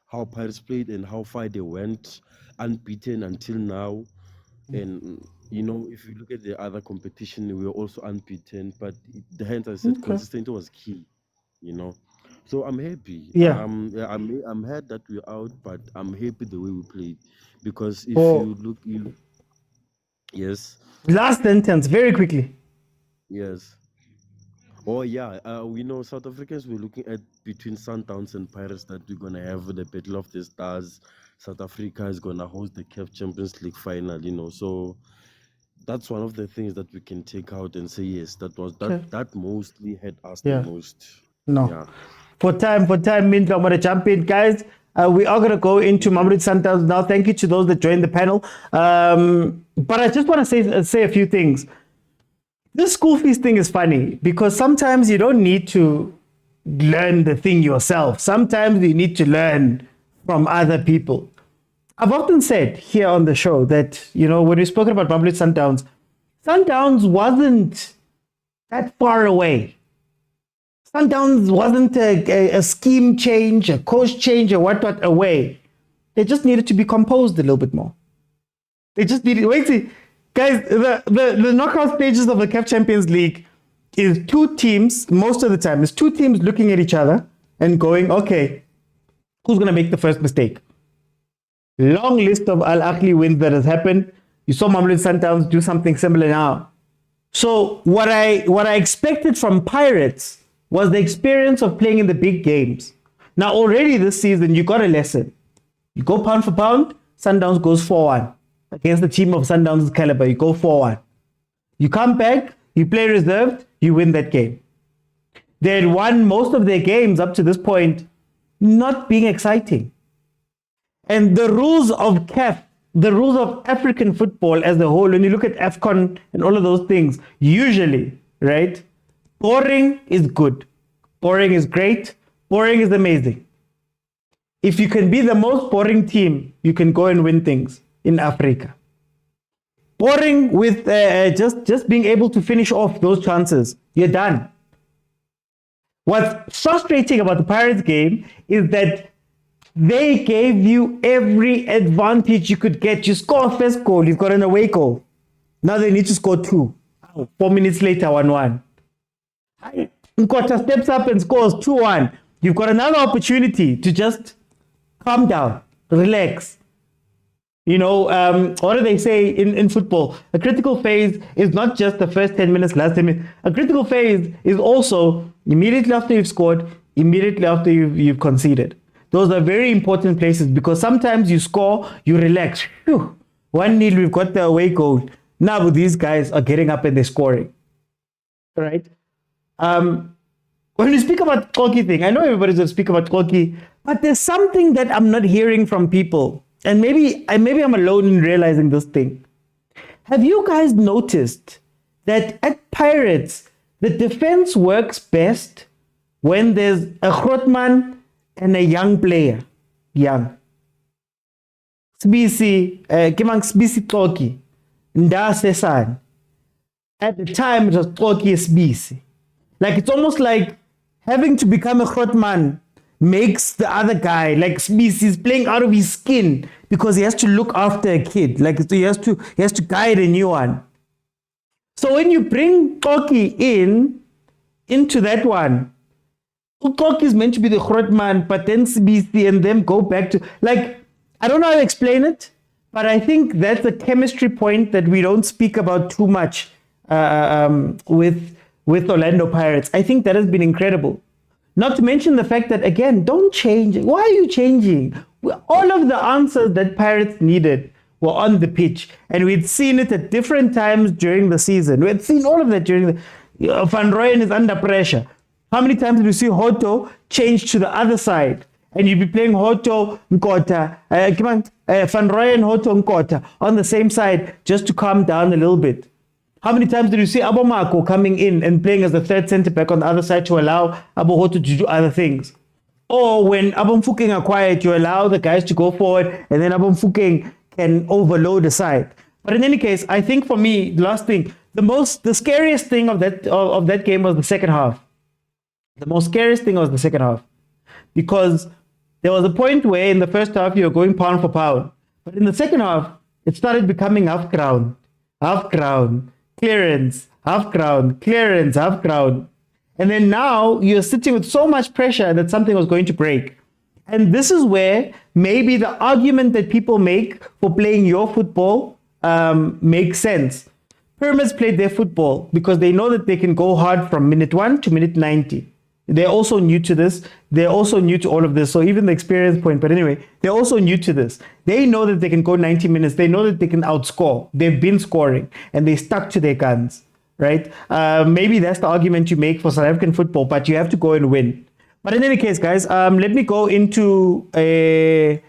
how Pirates played and how far they went, unbeaten until now. And if you look at the other competition, we were also unbeaten. But hence I said consistency was key. So I'm happy. Yeah. I'm happy that we're out, but I'm happy the way we played, because if you look, yes. Last sentence, very quickly. Yes. Oh yeah, we know South Africans. We're looking at between Sundowns and Pirates that we're gonna have the Battle of the Stars. South Africa is gonna host the CAF Champions League final. So that's one of the things that we can take out and say yes, that mostly had us the most. No. Yeah. For time, Mindra, I'm gonna jump in, guys. We are gonna go into Mamelodi Sundowns now. Thank you to those that joined the panel. But I just want to say a few things. This school fees thing is funny because sometimes you don't need to learn the thing yourself. Sometimes you need to learn from other people. I've often said here on the show that, when we've spoken about Mamelodi Sundowns wasn't that far away. Sundowns wasn't a scheme change, a coach change, or what away. They just needed to be composed a little bit more. They just needed, guys, the knockout stages of the CAF Champions League is 2 teams, most of the time, is 2 teams looking at each other and going, okay, who's going to make the first mistake? Long list of Ahly wins that has happened. You saw Mamelodi Sundowns do something similar now. So what I expected from Pirates was the experience of playing in the big games. Now already this season, you got a lesson. You go pound for pound, Sundowns goes 4-1. Against the team of Sundowns' caliber, you go 4-1. You come back, you play reserved, you win that game. They had won most of their games up to this point, not being exciting. And the rules of CAF, the rules of African football as a whole, when you look at AFCON and all of those things, usually, right? Boring is good. Boring is great. Boring is amazing. If you can be the most boring team, you can go and win things in Africa. Boring with just being able to finish off those chances, you're done. What's frustrating about the Pirates game is that they gave you every advantage you could get. You score a first goal, you've got an away goal. Now they need to score 2. 4 minutes later, 1-1. Nkota steps up and scores 2-1. You've got another opportunity to just calm down, relax. What do they say in football? A critical phase is not just the first 10 minutes, last 10 minutes. A critical phase is also immediately after you've scored, immediately after you've conceded. Those are very important places because sometimes you score, you relax. Phew, 1-0, we've got the away goal. Now these guys are getting up and they're scoring. All right? When we speak about Koki thing, I know everybody's going to speak about Koki, but there's something that I'm not hearing from people. And maybe I'm alone in realizing this thing. Have you guys noticed that at Pirates, the defense works best when there's a Grootman and a young player? Young. Sbisi, Kimang Sbisi Koki, Nda Sesan. At the time, it was Koki Sbisi. Like, it's almost like having to become a Grootman makes the other guy, like Sbisi, is playing out of his skin because he has to look after a kid. Like, he has to guide a new one. So when you bring Koki into that one, Koki is meant to be the Grootman, but then Sbisi and them go back to, like, I don't know how to explain it, but I think that's a chemistry point that we don't speak about too much with Orlando Pirates. I think that has been incredible. Not to mention the fact that, again, don't change. Why are you changing? All of the answers that Pirates needed were on the pitch. And we'd seen it at different times during the season. We had seen all of that during the... Van Rooyen is under pressure. How many times did you see Hoto change to the other side? And you'd be playing Hoto, Nkota, Van Rooyen, Hoto, Nkota on the same side just to calm down a little bit. How many times did you see Abomako coming in and playing as the third centre back on the other side to allow Abohoto to do other things? Or when Abomfuking are quiet, you allow the guys to go forward and then Abomfuking can overload the side. But in any case, I think for me, the last thing, the scariest thing of that game was the second half. The most scariest thing was the second half. Because there was a point where in the first half you were going pound for pound. But in the second half, it started becoming half ground, clearance, half ground, clearance, half ground. And then now you're sitting with so much pressure that something was going to break. And this is where maybe the argument that people make for playing your football makes sense. Pyramids played their football because they know that they can go hard from minute 1 to minute 90. They're also new to this. They're also new to all of this. So even the experience point, but anyway, they're also new to this. They know that they can go 90 minutes. They know that they can outscore. They've been scoring and they stuck to their guns, right? Maybe that's the argument you make for South African football, but you have to go and win. But in any case, guys, let me go into Mamelodi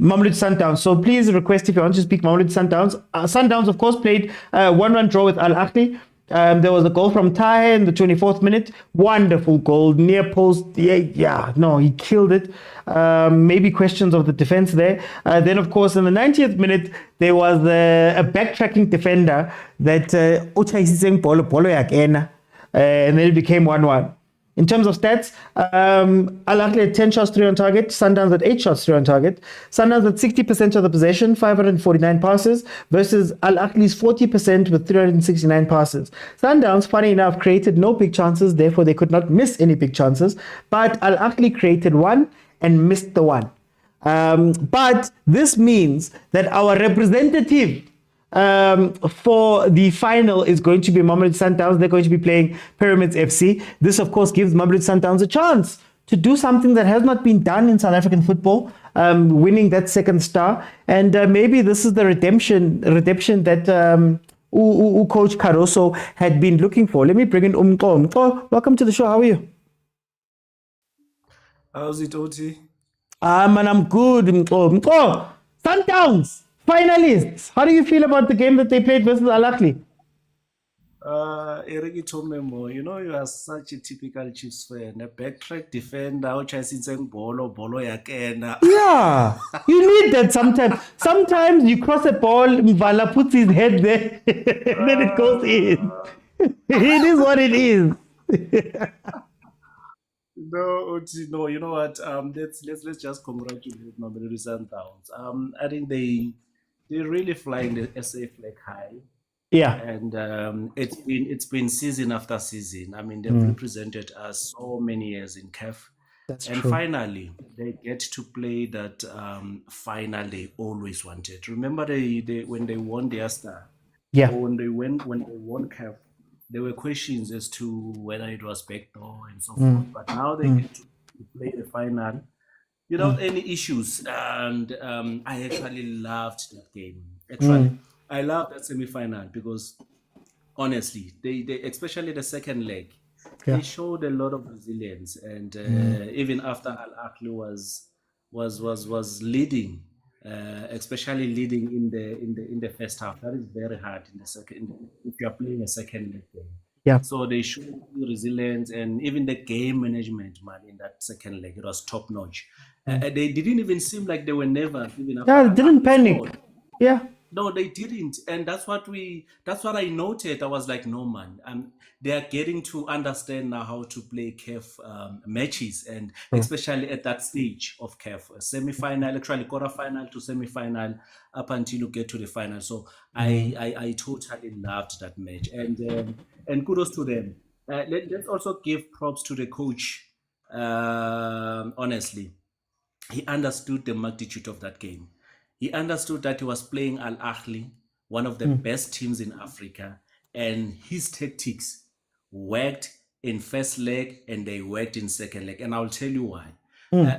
Sundowns. So please request if you want to speak Mamelodi Sundowns. Sundowns, of course, played 1-1 draw with Ahly. There was a goal from Tahe in the 24th minute. Wonderful goal, near post. No, he killed it. Maybe questions of the defense there. Then, of course, in the 90th minute, there was a backtracking defender that and then it became 1-1. In terms of stats, Ahly had 10 shots, 3 on target. Sundowns had 8 shots, 3 on target. Sundowns had 60% of the possession, 549 passes, versus Ahly's 40% with 369 passes. Sundowns, funny enough, created no big chances, therefore they could not miss any big chances. But Ahly created one and missed the one. But this means that our representative for the final is going to be Mamelodi Sundowns. They're going to be playing Pyramids FC. This, of course, gives Mamelodi Sundowns a chance to do something that has not been done in South African football, winning that second star. And maybe this is the redemption that Coach Caruso had been looking for. Let me bring in Umko. Umko, welcome to the show. How are you? How's it, Oti? Man, I'm good. Umko. Sundowns! Finalists, how do you feel about the game that they played versus Ahly? Eric Tomemo, you know you are such a typical Chiefs fan. A backtrack defender, which I think bolo yakena. Yeah, you need that sometimes. Sometimes you cross a ball, Mvala puts his head there, and then it goes in. It is what it is. No, you know what? Let's just congratulate Mamelodi Sundowns. I think they're really flying the SA flag high. Yeah. And it's been season after season. I mean, they've represented us so many years in CAF. That's and true. finally they get to play that final they always wanted. Remember they when they won their star, Yeah. or when they won CAF, there were questions as to whether it was backdoor and so forth. But now they get to play the final without any issues, and I actually loved that game. Actually, I love that semi-final because honestly, they especially the second leg, Yeah. they showed a lot of resilience, and even after Al Ahly was leading, especially leading in the first half. That is very hard in the second if you are playing a second leg game. Yeah. So they showed resilience, and even the game management, man, in that second leg, it was top notch. They didn't even seem like they were nervous even after. Yeah, Al they didn't Ahly panic. scored. Yeah. No, they didn't, and that's what I noted. I was like, no, man, they are getting to understand now how to play CAF matches, and especially at that stage of CAF, semi-final, actually quarter-final to semi-final, up until you get to the final. So I totally loved that match, and kudos to them. Let's also give props to the coach. Honestly, he understood the magnitude of that game. He understood that he was playing Al Ahly, one of the best teams in Africa, and his tactics worked in first leg and they worked in second leg. And I'll tell you why.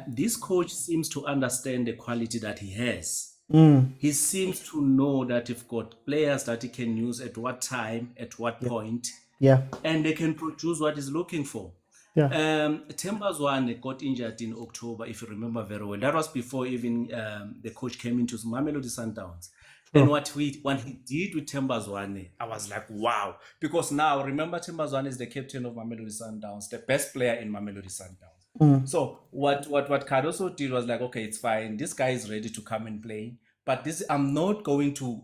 This coach seems to understand the quality that he has. He seems to know that he's got players that he can use at what time, at what point, Yeah. and they can produce what he's looking for. Yeah. Themba Zwane got injured in October, if you remember very well. That was before even the coach came into Mamelodi Sundowns. And what he did with Themba Zwane, I was like, wow. Because now, remember, Themba Zwane is the captain of Mamelodi Sundowns, the best player in Mamelodi Sundowns. So what Cardoso did was like, okay, it's fine. This guy is ready to come and play. But this, I'm not going to,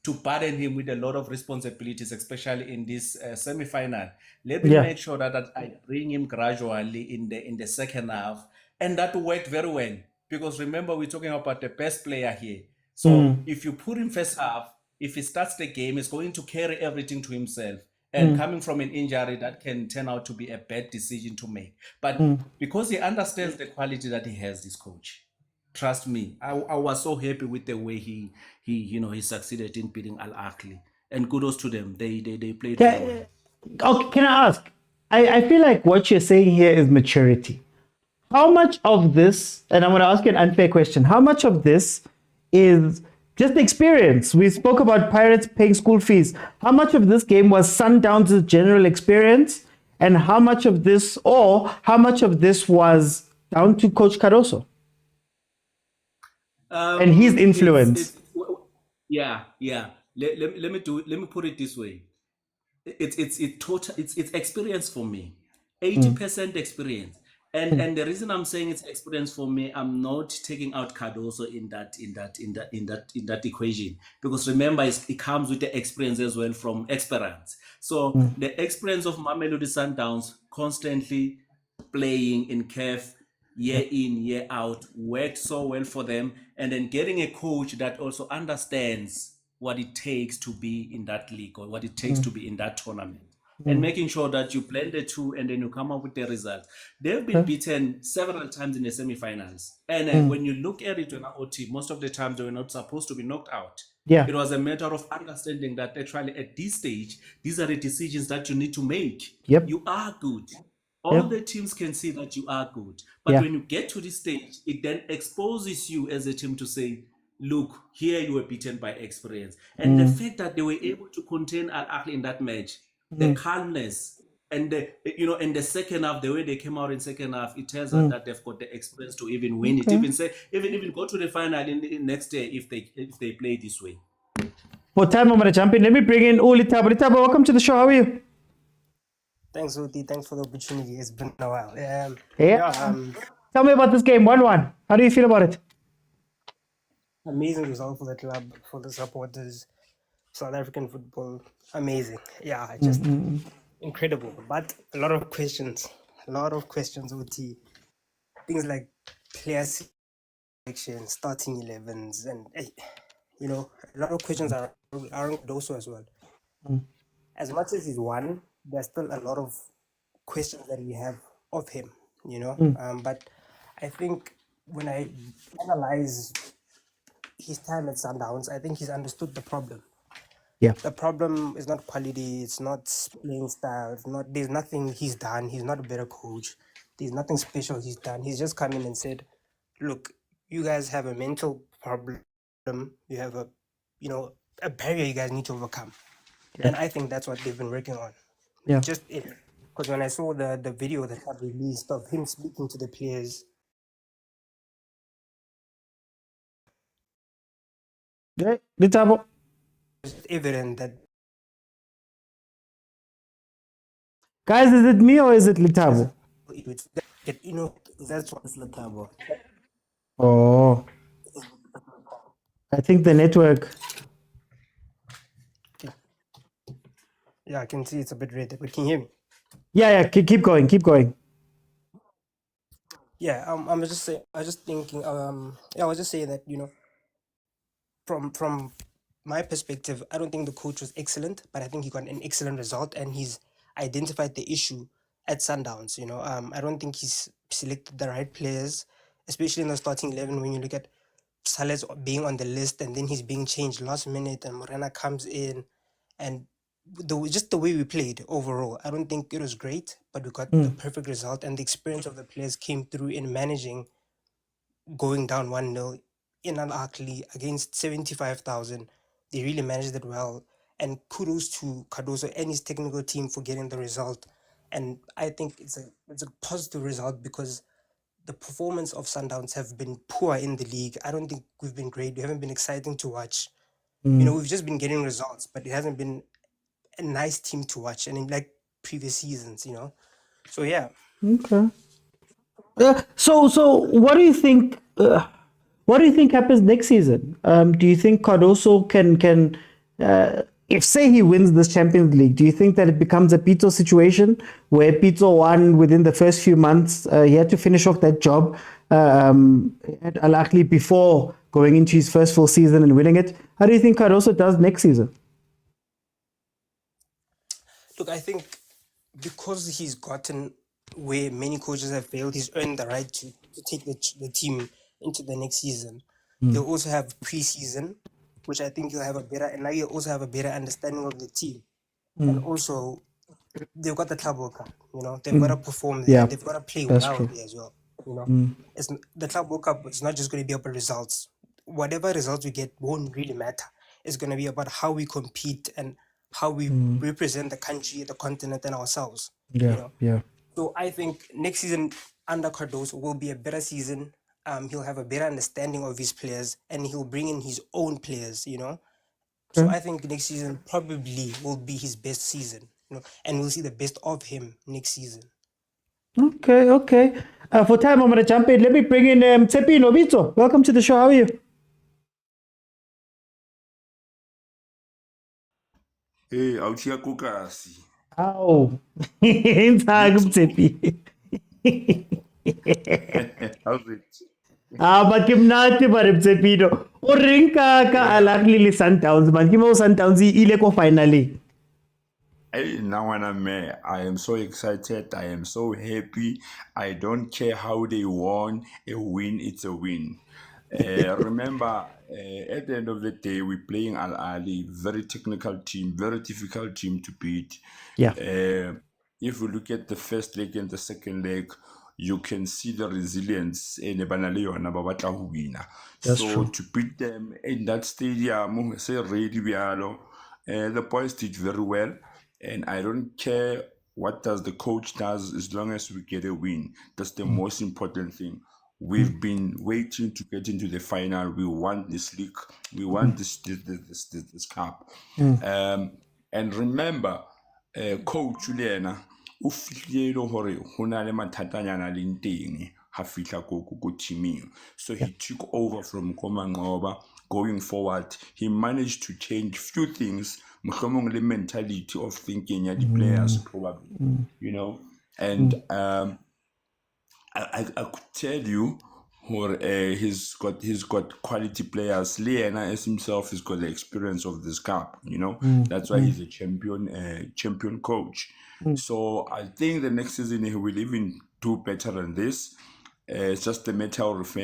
to burden him with a lot of responsibilities, especially in this semi-final. Let me make sure that I bring him gradually in the second half, and that worked very well. Because remember, we're talking about the best player here. So if you put him first half, if he starts the game, he's going to carry everything to himself. And coming from an injury, that can turn out to be a bad decision to make. But because he understands the quality that he has, this coach, trust me, I was so happy with the way he succeeded in beating Al Ahly, and kudos to them. They played well. Okay, can I ask? I feel like what you're saying here is maturity. How much of this, and I'm going to ask you an unfair question, how much of this is just experience? We spoke about Pirates paying school fees. How much of this game was Sundowns' general experience, and how much of this was down to Coach Cardoso and his influence? Yeah. Let me put it this way. It's experience for me. 80% experience. And the reason I'm saying it's experience for me, I'm not taking out Cardoso in that equation, because remember, it comes with the experience as well from experience. So the experience of Mamelodi Sundowns constantly playing in CAF year in, year out worked so well for them, and then getting a coach that also understands what it takes to be in that league, or what it takes to be in that tournament. And making sure that you blend the two and then you come up with the result. They've been beaten several times in the semi-finals. And when you look at it on OT, most of the times they were not supposed to be knocked out. Yeah. It was a matter of understanding that actually at this stage, these are the decisions that you need to make. Yep. You are good. All the teams can see that you are good. But when you get to this stage, it then exposes you as a team to say, look, here you were beaten by experience. And the fact that they were able to contain Al Ahly in that match, the calmness and the second half, the way they came out in second half, it tells us that they've got the experience to even win it, even go to the final in next year if they play this way. For time, I'm going to jump in. Let me bring in Uli Tabo. Tabo, welcome to the show. How are you? Thanks, Uti. Thanks for the opportunity. It's been a while. Tell me about this game, 1-1. How do you feel about it? Amazing result for the club, for the supporters. South African football, amazing. Yeah, just incredible. But a lot of questions, Uti. Things like player selection, starting 11s, and a lot of questions are around Doso as well. As much as he's won, there's still a lot of questions that we have of him. you know. Mm. But I think when I analyze his time at Sundowns, I think he's understood the problem. Yeah. The problem is not quality, it's not playing style, it's not, there's nothing he's done. He's not a better coach. There's nothing special he's done. He's just come in and said, look, you guys have a mental problem. You have a, you know, a barrier you guys need to overcome. Yeah. And I think that's what they've been working on. Yeah. Just it. Because when I saw the video that got released of him speaking to the players, Yeah. Litabo. it's evident that Guys, is it me or is it Litabo? it would get, you know, that's what It's Letabo. Oh. I think the network. yeah, I can see it's a bit red, but can you hear me? Yeah. Keep going. Keep going. Yeah, I was just saying, I was just thinking, yeah, I was just saying that, you know, from my perspective, I don't think the coach was excellent, but I think he got an excellent result and he's identified the issue at Sundowns. You know, I don't think he's selected the right players, especially in the starting 11. When you look at Saleh's being on the list and then he's being changed last minute, and Morena comes in, and just the way we played overall, I don't think it was great, but we got the perfect result, and the experience of the players came through in managing going down 1-0 in an Ahly against 75,000. They really managed it well. And kudos to Cardoso and his technical team for getting the result. And I think it's a positive result because the performance of Sundowns have been poor in the league. I don't think we've been great. We haven't been exciting to watch. You know, we've just been getting results, but it hasn't been a nice team to watch. And in like previous seasons, you know. So yeah. Okay. So what do you think? What do you think happens next season? Do you think Cardoso can if say he wins this Champions League, do you think that it becomes a Pitso situation where Pitso won within the first few months? He had to finish off that job at Al Ahly before going into his first full season and winning it. How do you think Cardoso does next season? Look, I think because he's gotten where many coaches have failed, he's earned the right to take the team into the next season. They'll also have pre-season, which I think you'll have a better, and now you'll also have a better understanding of the team. And also, they've got the Club World Cup, you know, they've got to perform there, Yeah, they've got to play that's well true. there as well, you know. It's the Club World Cup is not just going to be about results. Whatever results we get won't really matter. It's going to be about how we compete and how we represent the country, the continent, and ourselves. You Yeah, know? yeah. So I think next season under Cardoso will be a better season. He'll have a better understanding of his players and he'll bring in his own players, you know. So Okay. I think next season probably will be his best season, you know, and we'll see the best of him next season. Okay. For time, I'm going to jump in. Let me bring in Motsepe Nobito. Welcome to the show. How are you? Hey, awuchiya kokasi. Aw. Intsak Motsepe. How's it? But kimnati bare Mtsepino. O reng ka Al Ahly le Sundowns man. Ke mo Sundowns ile ko finally. Hey, now when I am so excited. I am so happy. I don't care how they won. A win, it's a win. Remember, at the end of the day, we're playing Al Ahly, very technical team, very difficult team to beat. Yeah. If we look at the first leg and the second leg, you can see the resilience in the That's So true. to beat them in that stadium, say really the boys did very well, and I don't care what does the coach does as long as we get a win. That's the most important thing. We've been waiting to get into the final. We want this league. We want this cup. And remember, coach Juliana, o fihlile hore ho na le mathatanyana le teng ha fihla ko teaming. So he took over from Komangoba. Going forward, he managed to change few things. Mohlomong le mentality of thinking ya the players probably, you know. And I could tell you or he's got quality players. Liena as himself has got the experience of this cup. That's why he's a champion coach. So I think the next season he will even do better than this. It's just a matter of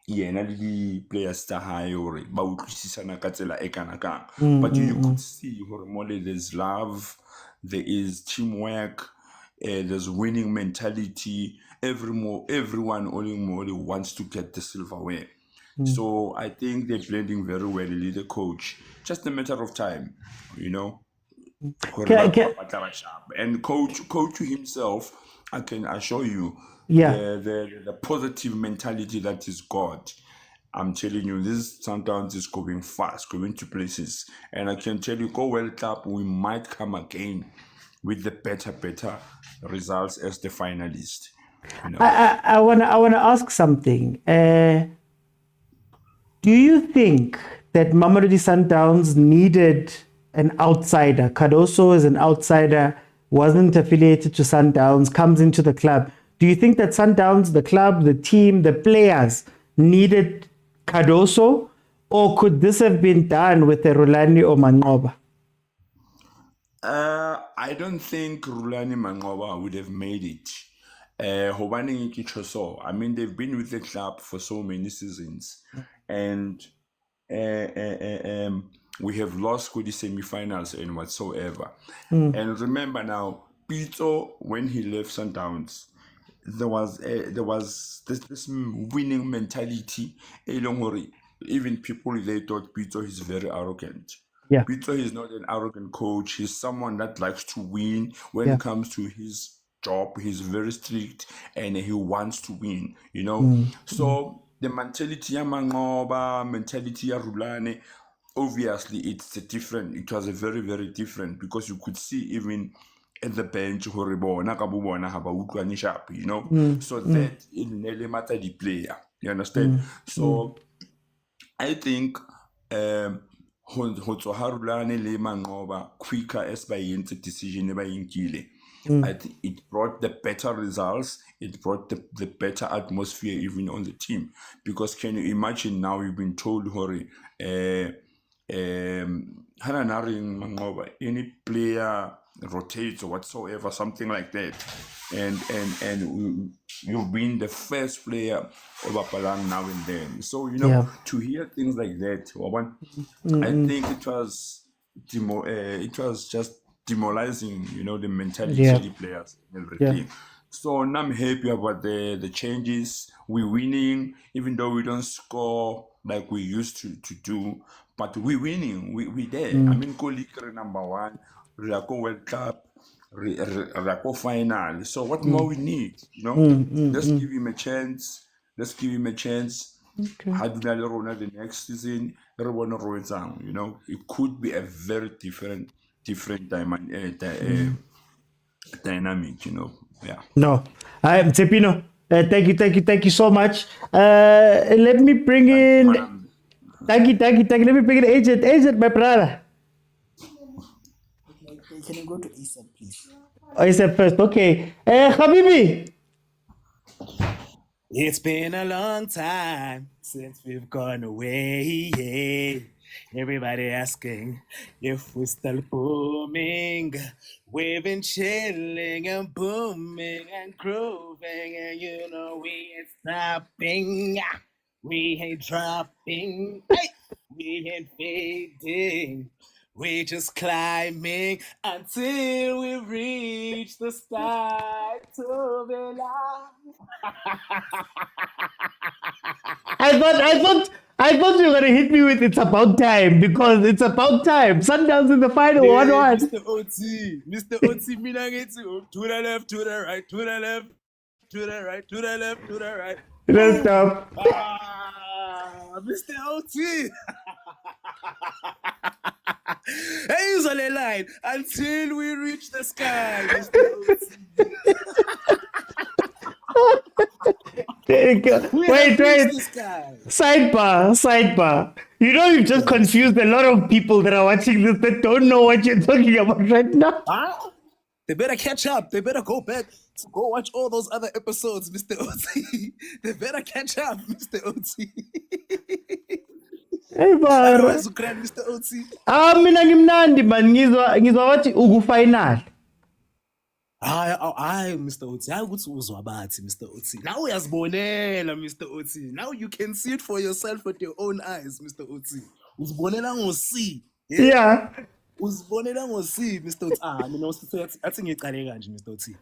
yena le di-players tsa hae hore ba utlwisisana ka tsela e kana kang. But you could see hore mole there's love, there is teamwork, there's winning mentality. Everyone only wants to get the silverware. So I think they're blending very well, the coach. Just a matter of time, And coach himself, I can assure you, the positive mentality that he's got. I'm telling you, this Sundowns is going fast, going to places. And I can tell you, go World Cup, we might come again with the better results as the finalist. I wanna ask something. Do you think that Mamelodi Sundowns needed an outsider? Cardoso is an outsider, wasn't affiliated to Sundowns, comes into the club. Do you think that Sundowns, the club, the team, the players needed Cardoso, or could this have been done with a Rulani or Manqoba? I don't think Rulani Manqoba would have made it. I mean, they've been with the club for so many seasons, and we have lost with the semi-finals and whatsoever. And remember now, Pitso, when he left Sundowns, there was this winning mentality. Even people, they thought Pitso is very arrogant. Yeah. Pitso is not an arrogant coach. He's someone that likes to win. When it comes to his job, he's very strict and he wants to win, So the mentality ya Manqoba, mentality ya Rulani, obviously it was a very, very different, because you could see even at the bench, so that it nearly matter the player. You understand? So I think Rulani le Manqoba quicker as by decision by Inkile. I think it brought the better results. It brought the better atmosphere even on the team. Because can you imagine now you've been told, Hori, any player rotates or whatsoever, something like that, and you've been the first player over Palang now and then. So to hear things like that, I think it was just demoralizing, the mentality of the players and everything. So I'm happy about the changes. We're winning, even though we don't score like we used to do, but we're winning. We there. I mean, Kolikere #1, Rako World Cup, Rako final. So what more we need? Let's give him a chance. Okay. The next season, it could be a very different dynamic, Yeah. No, I'm Tsepino. Thank you so much. Let me bring in. Thank you. Let me bring in agent, my brother. Can you go to ASAP, please? ASAP first, okay. Habibi. It's been a long time since we've gone away. Yeah. Everybody asking if we're still booming. We've been chilling and booming and grooving, and we ain't stopping. We ain't dropping. Hey! We ain't fading. We just climbing until we reach the sky to be loved. I thought you were gonna hit me with "It's About Time," because it's about time. Sundowns in the final, 1-1. Mr. OT, mina ngithi to the left, to the right, to the left, to the right, to the left, to the right. Let's stop. Mr. OT. Hey, he's on the line until we reach the sky, Mr. OT. Wait. Sidebar. You've just confused a lot of people that are watching this that don't know what you're talking about right now. Huh? They better catch up. They better go back So go watch all those other episodes, Mr. OT. They better catch up, Mr. OT. Hey bar. Otherwise, grand Mr. OT. Mina ngimnandi man ngizwa wathi ukufinal. Hayi Mr. OT. Hayi ukuthi uzwa bathi Mr. OT. Now uyazibonela Mr. OT. Now you can see it for yourself with your own eyes, Mr. OT. Uzibonela ngo-C. Yeah. Uzibonela ngo-C, Mr. OT. Mina athi ngicale kanje Mr. OT.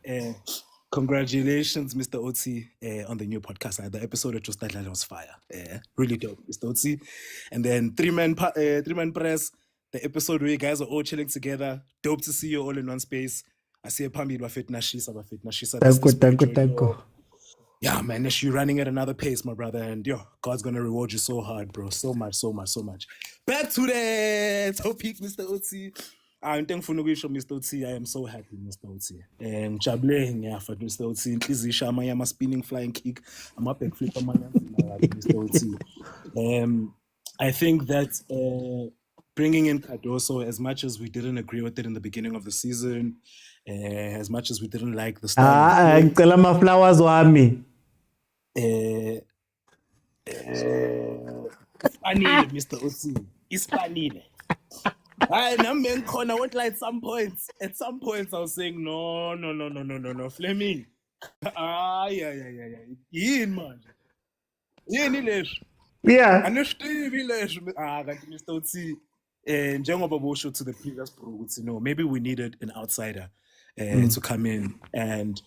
Congratulations, Mr. OT, on the new podcast. The episode of Just That was fire. Really dope, Mr. OT. And then three-man press, the episode where you guys are all chilling together. Dope to see you all in one space. I see a Pambi Bafit Nashisa. Thank you. Yeah, man, you're running at another pace, my brother. And God's going to reward you so hard, bro. So much. Back to the topic, Mr. OT. I'm thankful to show Mr. OT. I am so happy, Mr. OT. And Chabling, for Mr. OT. Inklizisha, I'm a spinning flying kick. I'm a back flip, Mr. OT. I think that bringing in Cardoso, as much as we didn't agree with it in the beginning of the season, as much as we didn't like the style. Ngicela ama-flowers wami. Ispanile, Mr. OT. Ispanile. I won't lie at some points. At some points, I was saying, no, Fleming. Yeah. Yini manje? Yini lesho? Yeah. Anestivi lesho. Kanti Mr. OT, njengoba bosho to the previous bro, maybe we needed an outsider to come in and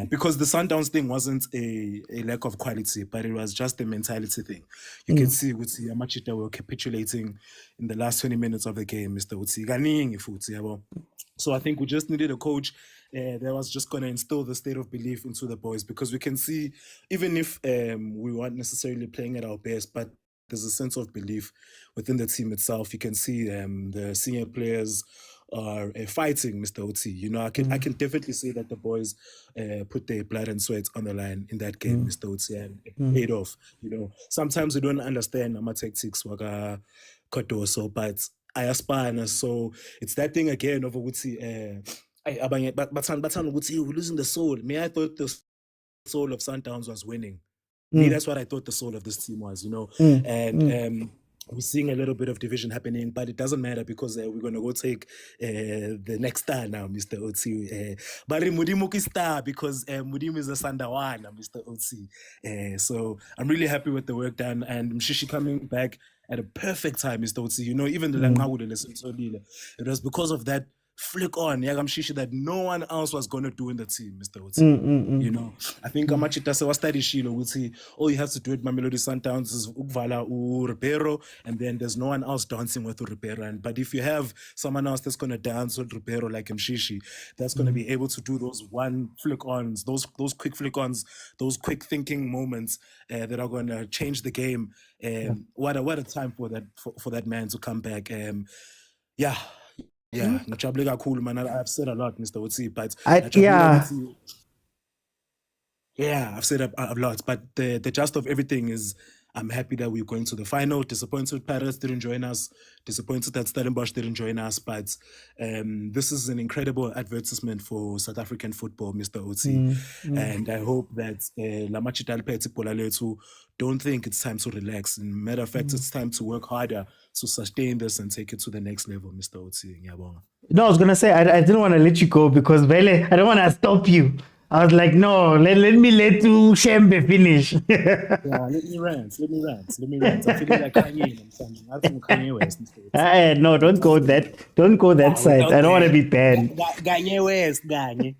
because the Sundowns thing wasn't a lack of quality, but it was just a mentality thing. You can see with the Yamachita were capitulating in the last 20 minutes of the game, Mr. Uti. So I think we just needed a coach that was just going to instill the state of belief into the boys, because we can see, even if we weren't necessarily playing at our best, but there's a sense of belief within the team itself. You can see the senior players are fighting, Mr. OT. I can definitely say that the boys put their blood and sweat on the line in that game, Mr. OT, and it paid off. Sometimes we don't understand our tactics, waka Cardoso, but I aspire. So it's that thing again of Uti. But we're losing the soul. I thought the soul of Sundowns was winning. That's what I thought the soul of this team was, and we're seeing a little bit of division happening, but it doesn't matter because we're going to go take the next star now, Mr. OT. But Mudimu is star because Mudimu is a Sandawana, Mr. OT. So I'm really happy with the work done, and Mshishi coming back at a perfect time, Mr. OT. Even the Langawude lesson, it was because of that flick on Yagam Shishi that no one else was going to do in the team, Mr. OT. I think Amachita se study Shilo would say, all you have to do at Mamelodi Sundowns is Ugvala Ribeiro, and then there's no one else dancing with Ribeiro. But if you have someone else that's going to dance with Ribeiro like Mshishi, that's going to be able to do those one flick ons, those quick flick ons, those quick thinking moments that are going to change the game. What a time for that man to come back. Yeah, cool, man. I've said a lot, Mr. OT, but I've said a lot. But the gist of everything is, I'm happy that we're going to the final. Disappointed Paris didn't join us. Disappointed that Stellenbosch didn't join us. But this is an incredible advertisement for South African football, Mr. OT. And I hope that don't think it's time to relax. In matter of fact, it's time to work harder to sustain this and take it to the next level, Mr. OT. No, I was going to say, I didn't want to let you go because Vele, I don't want to stop you. I was like, no, let me let you Shembe finish. Let me rant. I'm feeling like Khanye. I think Khanye West. No, don't go that side. I don't want to be banned. Khanye West, Khanye.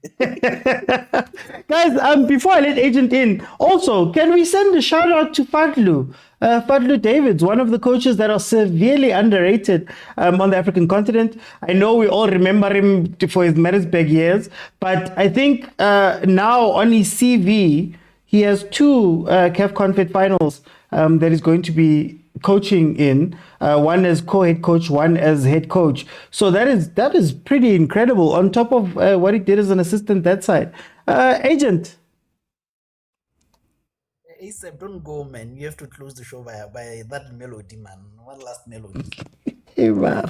Guys, before I let Agent in, also, can we send a shout out to Fadlu? Fadlu Davids, one of the coaches that are severely underrated on the African continent. I know we all remember him for his Maritzburg years, but I think now on his CV, he has 2 CAF Confed finals that he's going to be coaching in. One as co-head coach, one as head coach. So that is pretty incredible on top of what he did as an assistant that side. Agent. ASAP, don't go, man. You have to close the show by that melody, man. One last melody. Hey, man.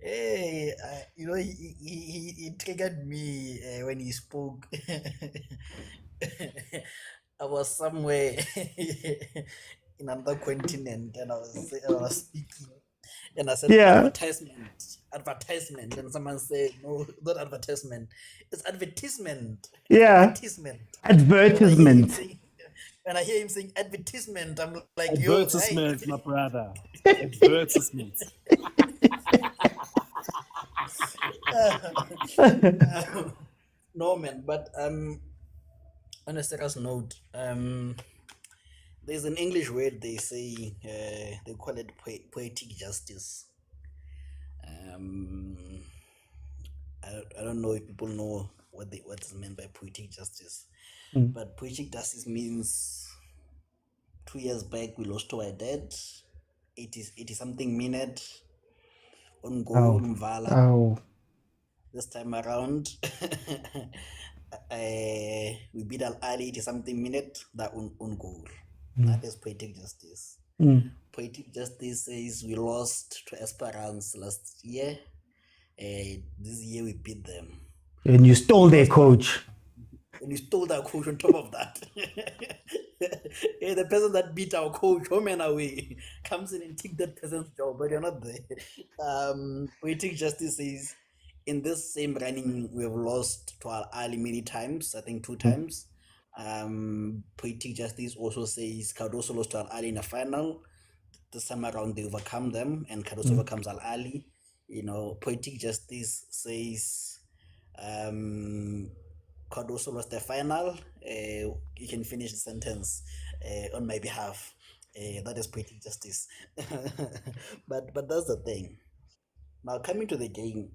Hey, he triggered me when he spoke. I was somewhere in another continent, and I was speaking, and I said Yeah. advertisement, and someone said no, not advertisement, it's advertisement, Yeah. advertisement. Advertisement. When I hear him saying advertisement, I'm like, Advertisement, my brother. Advertisement. No man, but on a serious note, there's an English word they say, they call it poetic justice. I don't know if people know what's meant by poetic justice, but poetic justice means 2 years back we lost to our dad. 80 something minute on goal, Mvala. Oh. This time around, we beat Ahly 80 something minute that on goal. That is poetic justice. Poetic justice says we lost to Esperance last year. This year we beat them. And you stole their coach. And you stole that coach on top of that. The person that beat our coach home and away comes in and take that person's job, but you're not there. Poetic justice says in this same running we have lost to our Ahly many times, I think 2 times. Poetic justice also says Cardoso lost to Al Ahly in a final. This time around they overcome them and Cardoso overcomes Al Ahly. Poetic justice says Cardoso lost the final. You can finish the sentence on my behalf. That is poetic justice. but that's the thing. Now coming to the game,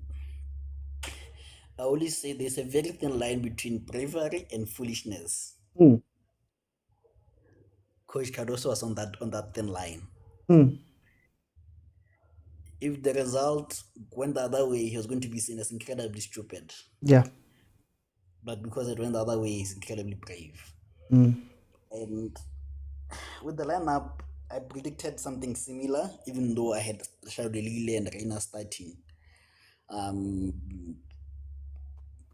I always say there's a very thin line between bravery and foolishness. Coach Cardoso was on that thin line. If the result went the other way, he was going to be seen as incredibly stupid. Yeah. But because it went the other way, he's incredibly brave. And with the lineup, I predicted something similar, even though I had Shaudolile and Reina starting.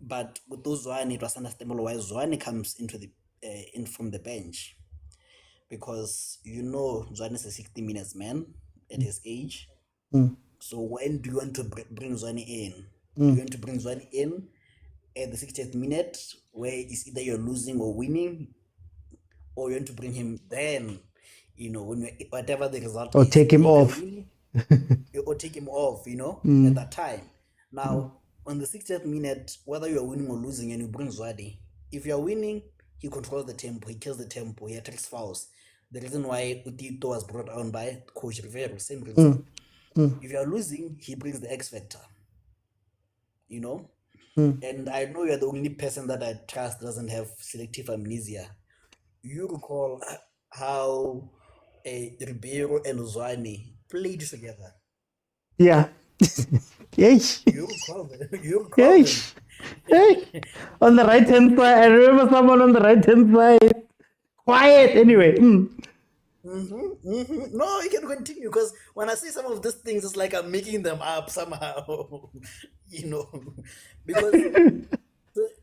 But with those Zwane, it was understandable why Zwane comes into in from the bench. Because Zwane is a 60 minutes man at his age. So when do you want to bring Zwane in? Do you want to bring Zwane in at the 60th minute where it's either you're losing or winning, or you want to bring him then, when whatever the result Or is, take him off. or take him off, at that time. Now, on the 60th minute, whether you're winning or losing and you bring Zwane, if you're winning, he controls the tempo, he kills the tempo, he attacks fouls. The reason why Utito was brought on by Coach Rivero, same reason. If you're losing, he brings the X factor. And I know you're the only person that I trust doesn't have selective amnesia. You recall how Ribeiro and Zwane played together. Yeah. Yes. You recall them. Yes. Hey. On the right hand side, I remember someone on the right hand side. Quiet anyway. No, you can continue, because when I say some of these things, it's like I'm making them up somehow. Because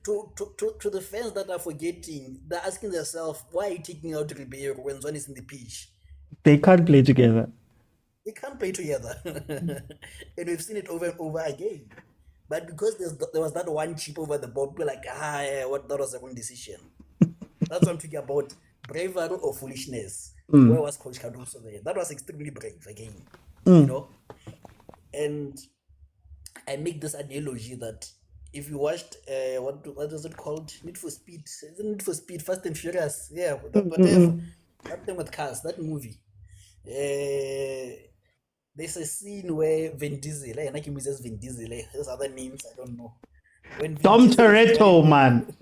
to the fans that are forgetting, they're asking themselves, why are you taking out Ribeiro when Zwane is in the pitch? They can't play together. They can't play together. And we've seen it over and over again. But because there was that one chip over the board, we're like, that was the wrong decision. That's what I'm talking about. Bravery or foolishness. Where was Coach Cardoso there? That was extremely brave again. And I make this analogy that if you watched what is it called? Need for Speed. Isn't Need for Speed, Fast and Furious? Yeah, whatever. That thing with cars, that movie. There's a scene where Vin Diesel, like he uses Vin Diesel, there's other names, I don't know. When Dom Toretto, man.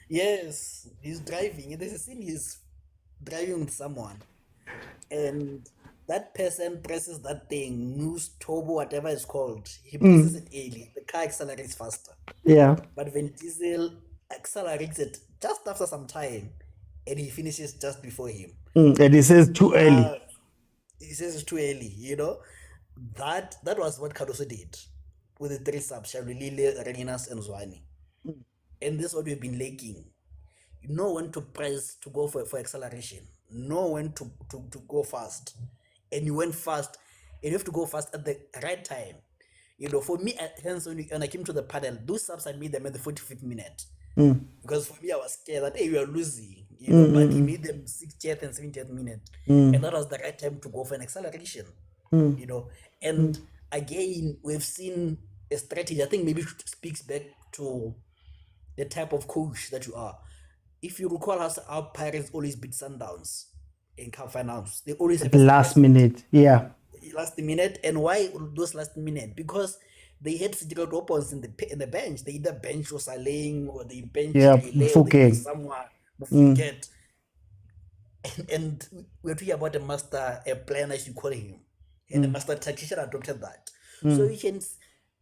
Yes, he's driving. There's a scene he's driving with someone, and that person presses that thing, news turbo, whatever it's called. He presses it early. The car accelerates faster. Yeah. But Vin Diesel accelerates it just after some time, and he finishes just before him. And he says too early. He says it's too early. That was what Cardoso did. with the 3 subs, Shalulile, Reginas, and Zwane. And this is what we've been lacking. You know when to press to go for acceleration. Know when to go fast. And you went fast. And you have to go fast at the right time. You know, for me, hence when I came to the paddle, those subs I made them at the 45th minute. Because for me, I was scared that, hey, we are losing. You know, but he made them 60th and 70th minute. And that was the right time to go for an acceleration. You know, and again, we've seen a strategy. I think maybe it speaks back to the type of coach that you are. If you recall how Pirates always beat Sundowns in CAF finals, they always have last minute. Yeah. Last minute. And why those last minute? Because they had secret weapons in the bench. They either bench or Saling or they bench somewhere. And we're talking about a master, a plan as you call him. And the master tactician adopted that. So you can,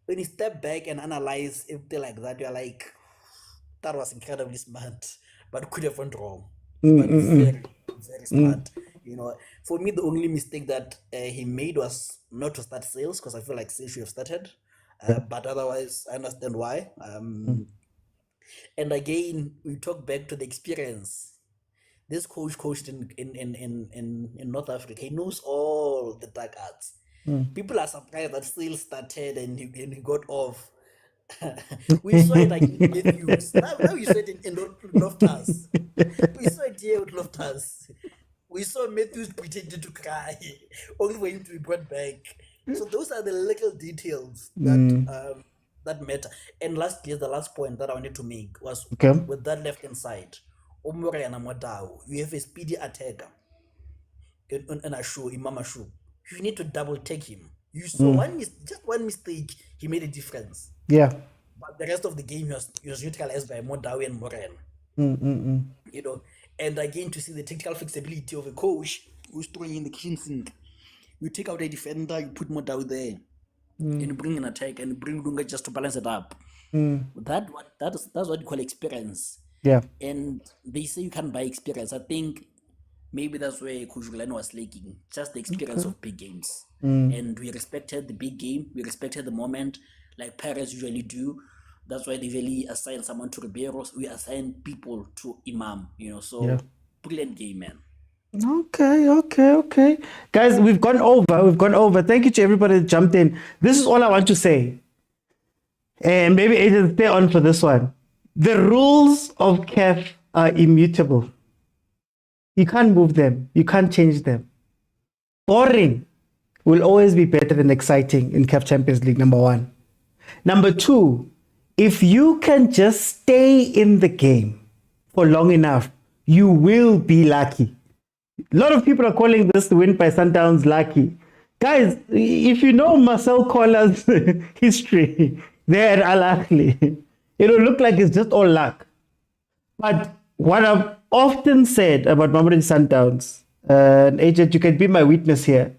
when you step back and analyze everything like that, you're like, that was incredibly smart, but could have went wrong. But very, very smart. You know, for me, the only mistake that he made was not to start sales, because I feel like sales should have started. But otherwise, I understand why. And again, we talk back to the experience. This coach coached in North Africa. He knows all the dark arts. People are surprised that sales started and he got off. We saw it like in Matthews. Now we saw it in Loftus. We saw it here with Loftus. We saw Matthews pretending to cry, only for him to be brought back. So those are the little details that that matter. And the last point that I wanted to make was with that left hand side. You have a speedy attacker in Ashu, Imam Ashu. You need to double take him. You saw just one mistake, he made a difference. Yeah. But the rest of the game, he was neutralized by Modawi and Moren. You know, and again, to see the technical flexibility of a coach who's throwing in the kitchen sink. You take out a defender, you put Modawi there, and you bring an attack, and you bring Lunga just to balance it up. That's what you call experience. Yeah. And they say you can't buy experience. I think maybe that's where Coach Rulani was lacking, just the experience of big games. And we respected the big game. We respected the moment, like Pirates usually do. That's why they really assign someone to Ribeiro. We assign people to Imam, you know. So brilliant game, man. Okay. Guys, we've gone over. Thank you to everybody that jumped in. This is all I want to say. And maybe agents stay on for this one. The rules of CAF are immutable. You can't move them. You can't change them. Boring will always be better than exciting in CAF Champions League, number one. Number two, if you can just stay in the game for long enough, you will be lucky. A lot of people are calling this win by Sundowns lucky. Guys, if you know Marcel Collar's history there at Ahly, it'll look like it's just all luck. But what I've often said about Mamelodi Sundowns, and Agent, you can be my witness here.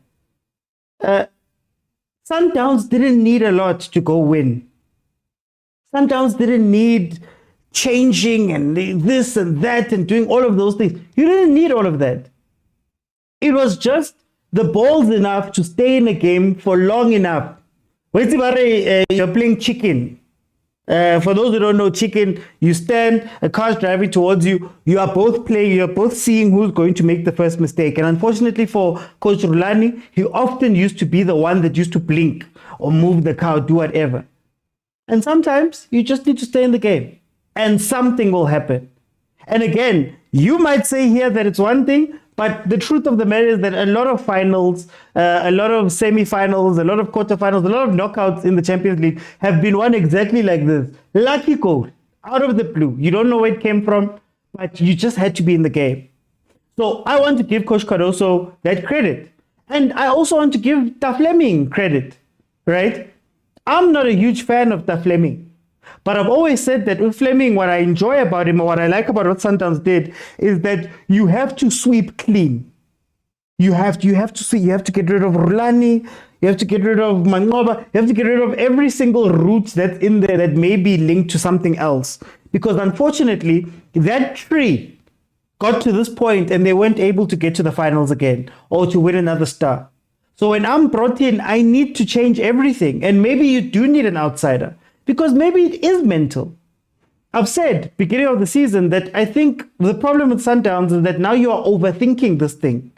Sundowns didn't need a lot to go win. Sundowns didn't need changing and this and that and doing all of those things. You didn't need all of that. It was just the balls enough to stay in the game for long enough. You're playing chicken. For those who don't know chicken, you stand, a car's driving towards you, you are both playing, you're both seeing who's going to make the first mistake. And unfortunately for Coach Rulani, he often used to be the one that used to blink or move the car, do whatever. And sometimes you just need to stay in the game and something will happen. And again, you might say here that it's one thing, but the truth of the matter is that a lot of finals, a lot of semi-finals, a lot of quarterfinals, a lot of knockouts in the Champions League have been won exactly like this. Lucky goal, out of the blue. You don't know where it came from, but you just had to be in the game. So I want to give Coach Cardoso that credit. And I also want to give Tafleming credit, right? I'm not a huge fan of Tafleming. But I've always said that with Fleming, what I enjoy about him or what I like about what Sundowns did is that you have to sweep clean. You have to get rid of Rulani, you have to get rid of Mangoba, you have to get rid of every single route that's in there that may be linked to something else. Because unfortunately, that tree got to this point and they weren't able to get to the finals again or to win another star. So when I'm brought in, I need to change everything. And maybe you do need an outsider because maybe it is mental. I've said beginning of the season that I think the problem with Sundowns is that now you are overthinking this thing.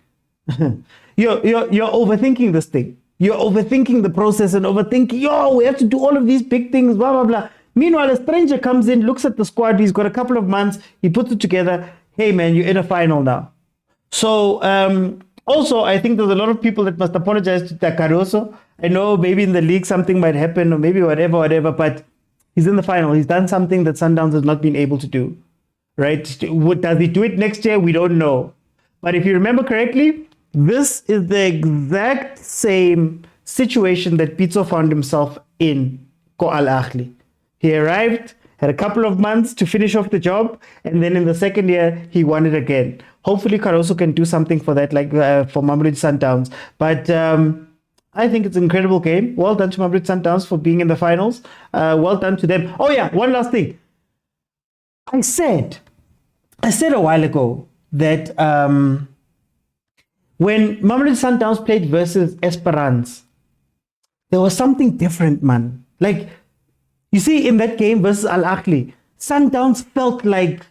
you're overthinking this thing. You're overthinking the process and overthinking, we have to do all of these big things, blah, blah, blah. Meanwhile, a stranger comes in, looks at the squad, he's got a couple of months, he puts it together. Hey, man, you're in a final now. So, also, I think there's a lot of people that must apologize to Takaroso. I know maybe in the league something might happen or maybe whatever, but he's in the final. He's done something that Sundowns has not been able to do, right? Does he do it next year? We don't know. But if you remember correctly, this is the exact same situation that Pitso found himself in Ahly. He arrived, had a couple of months to finish off the job, and then in the second year, he won it again. Hopefully, Caruso can do something for that, like for Mamelodi Sundowns. But I think it's an incredible game. Well done to Mamelodi Sundowns for being in the finals. Well done to them. Oh yeah, one last thing. I said a while ago that when Mamelodi Sundowns played versus Esperance, there was something different, man. Like, you see, in that game versus Al Ahly, Sundowns felt like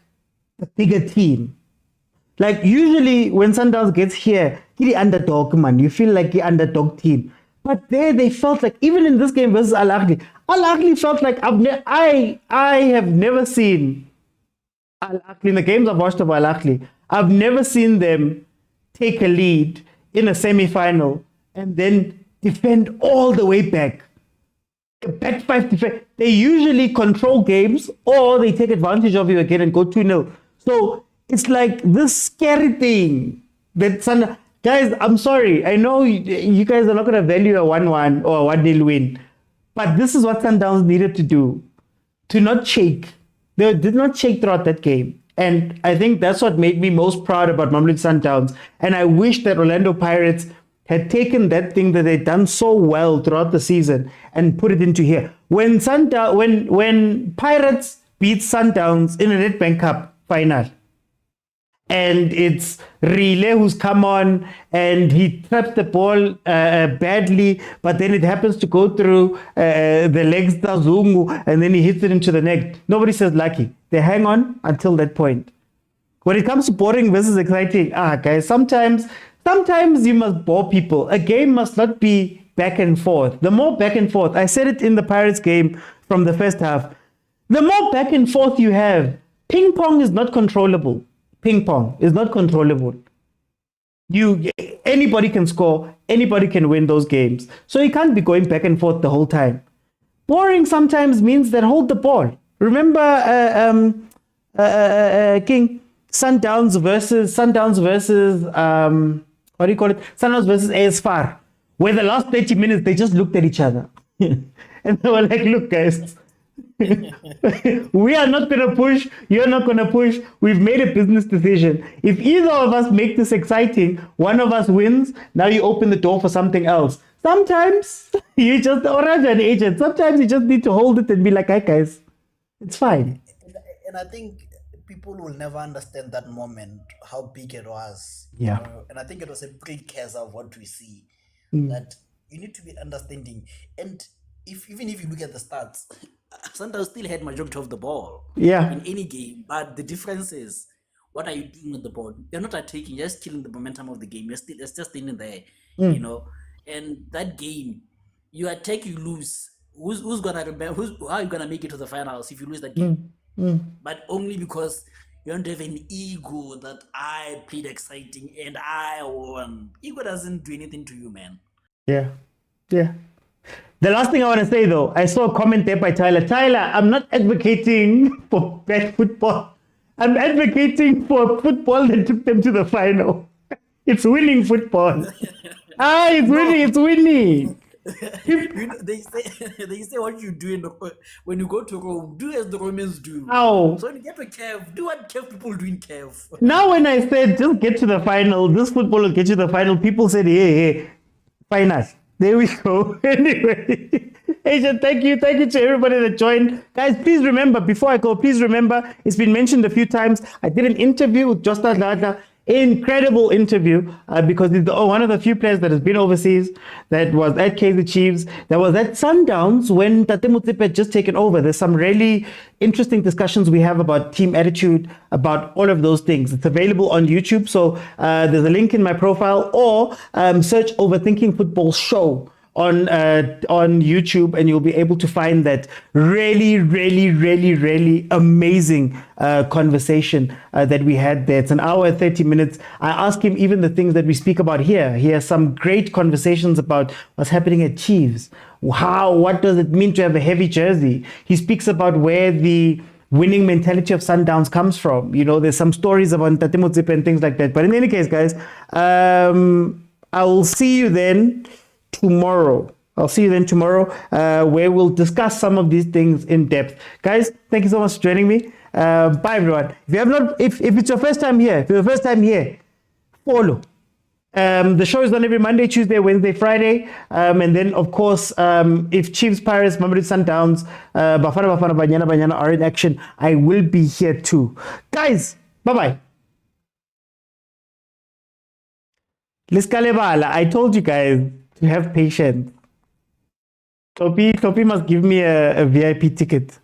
the bigger team. Like, usually when Sundowns gets here, he's the underdog, man. You feel like the underdog team. But there, they felt like, even in this game versus Al Ahly felt like I have never seen Al Ahly, in the games I've watched of Al Ahly, I've never seen them take a lead in a semi-final and then defend all the way back. Back five defense. They usually control games or they take advantage of you again and go 2-0. So it's like this scary thing that guys, I'm sorry. I know you guys are not going to value a 1-1 or a 1-0 win, but this is what Sundowns needed to do, to not shake. They did not shake throughout that game. And I think that's what made me most proud about Mamelodi Sundowns. And I wish that Orlando Pirates had taken that thing that they'd done so well throughout the season and put it into here. When Pirates beat Sundowns in a Nedbank Cup final, and it's Relay who's come on and he traps the ball badly, but then it happens to go through the legs of Zungu and then he hits it into the net. Nobody says lucky. They hang on until that point. When it comes to boring versus exciting, guys, sometimes you must bore people. A game must not be back and forth. The more back and forth, I said it in the Pirates game from the first half, the more back and forth you have, ping pong is not controllable. Ping pong is not controllable. Anybody can score, anybody can win those games. So you can't be going back and forth the whole time. Boring sometimes means that hold the ball. Remember King, Sundowns versus what do you call it? Sundowns versus AS FAR, where the last 30 minutes they just looked at each other and they were like, look guys, we are not going to push, you're not going to push, we've made a business decision. If either of us make this exciting, one of us wins, now you open the door for something else. Sometimes you just, orange an agent, sometimes you just need to hold it and be like, hey guys, it's fine. And I think people will never understand that moment, how big it was. Yeah. And I think it was a precursor of what we see. Mm. That you need to be understanding. And even if you look at the stats, Sundowns still had majority of the ball. Yeah. In any game. But the difference is, what are you doing with the ball? You're not attacking, you're just killing the momentum of the game. You're just standing there, you know. And that game, you attack, you lose. Who's gonna remember? How are you gonna make it to the finals if you lose that game? But only because you don't have an ego that I played exciting and I won. Ego doesn't do anything to you, man. Yeah. The last thing I want to say though, I saw a comment there by Tyler. Tyler, I'm not advocating for bad football. I'm advocating for football that took them to the final. It's winning football. It's winning. They say what you do when you go to Rome, do as the Romans do. How? So when you get to CAF, do what CAF people do in CAF. Now when I said just get to the final, this football will get you to the final, people said, hey, finals. There we go. Anyway, Agent, thank you to everybody that joined. Guys, please remember, before I go, it's been mentioned a few times, I did an interview with Jordaan Milford. Incredible interview because he's one of the few players that has been overseas, that was at Kaizer Chiefs, that was at Sundowns when Tate Motsepe had just taken over. There's some really interesting discussions we have about team attitude, about all of those things. It's available on YouTube. So there's a link in my profile, or search Overthinking Football Show on YouTube, and you'll be able to find that really amazing conversation that we had there. It's an hour and 30 minutes. I asked him even the things that we speak about here. He has some great conversations about what's happening at Chiefs. What does it mean to have a heavy jersey? He speaks about where the winning mentality of Sundowns comes from. You know, there's some stories about Tate Motsepe and things like that. But in any case, guys, I will see you then tomorrow. I'll see you then tomorrow, where we'll discuss some of these things in depth. Guys, thank you so much for joining me. Bye, everyone. If you have not, if it's your first time here, follow. The show is on every Monday, Tuesday, Wednesday, Friday. And then, of course, if Chiefs, Pirates, Mamelodi Sundowns, Bafana, Banyana are in action, I will be here too. Guys, bye-bye. I told you guys to have patience. Topi must give me a VIP ticket.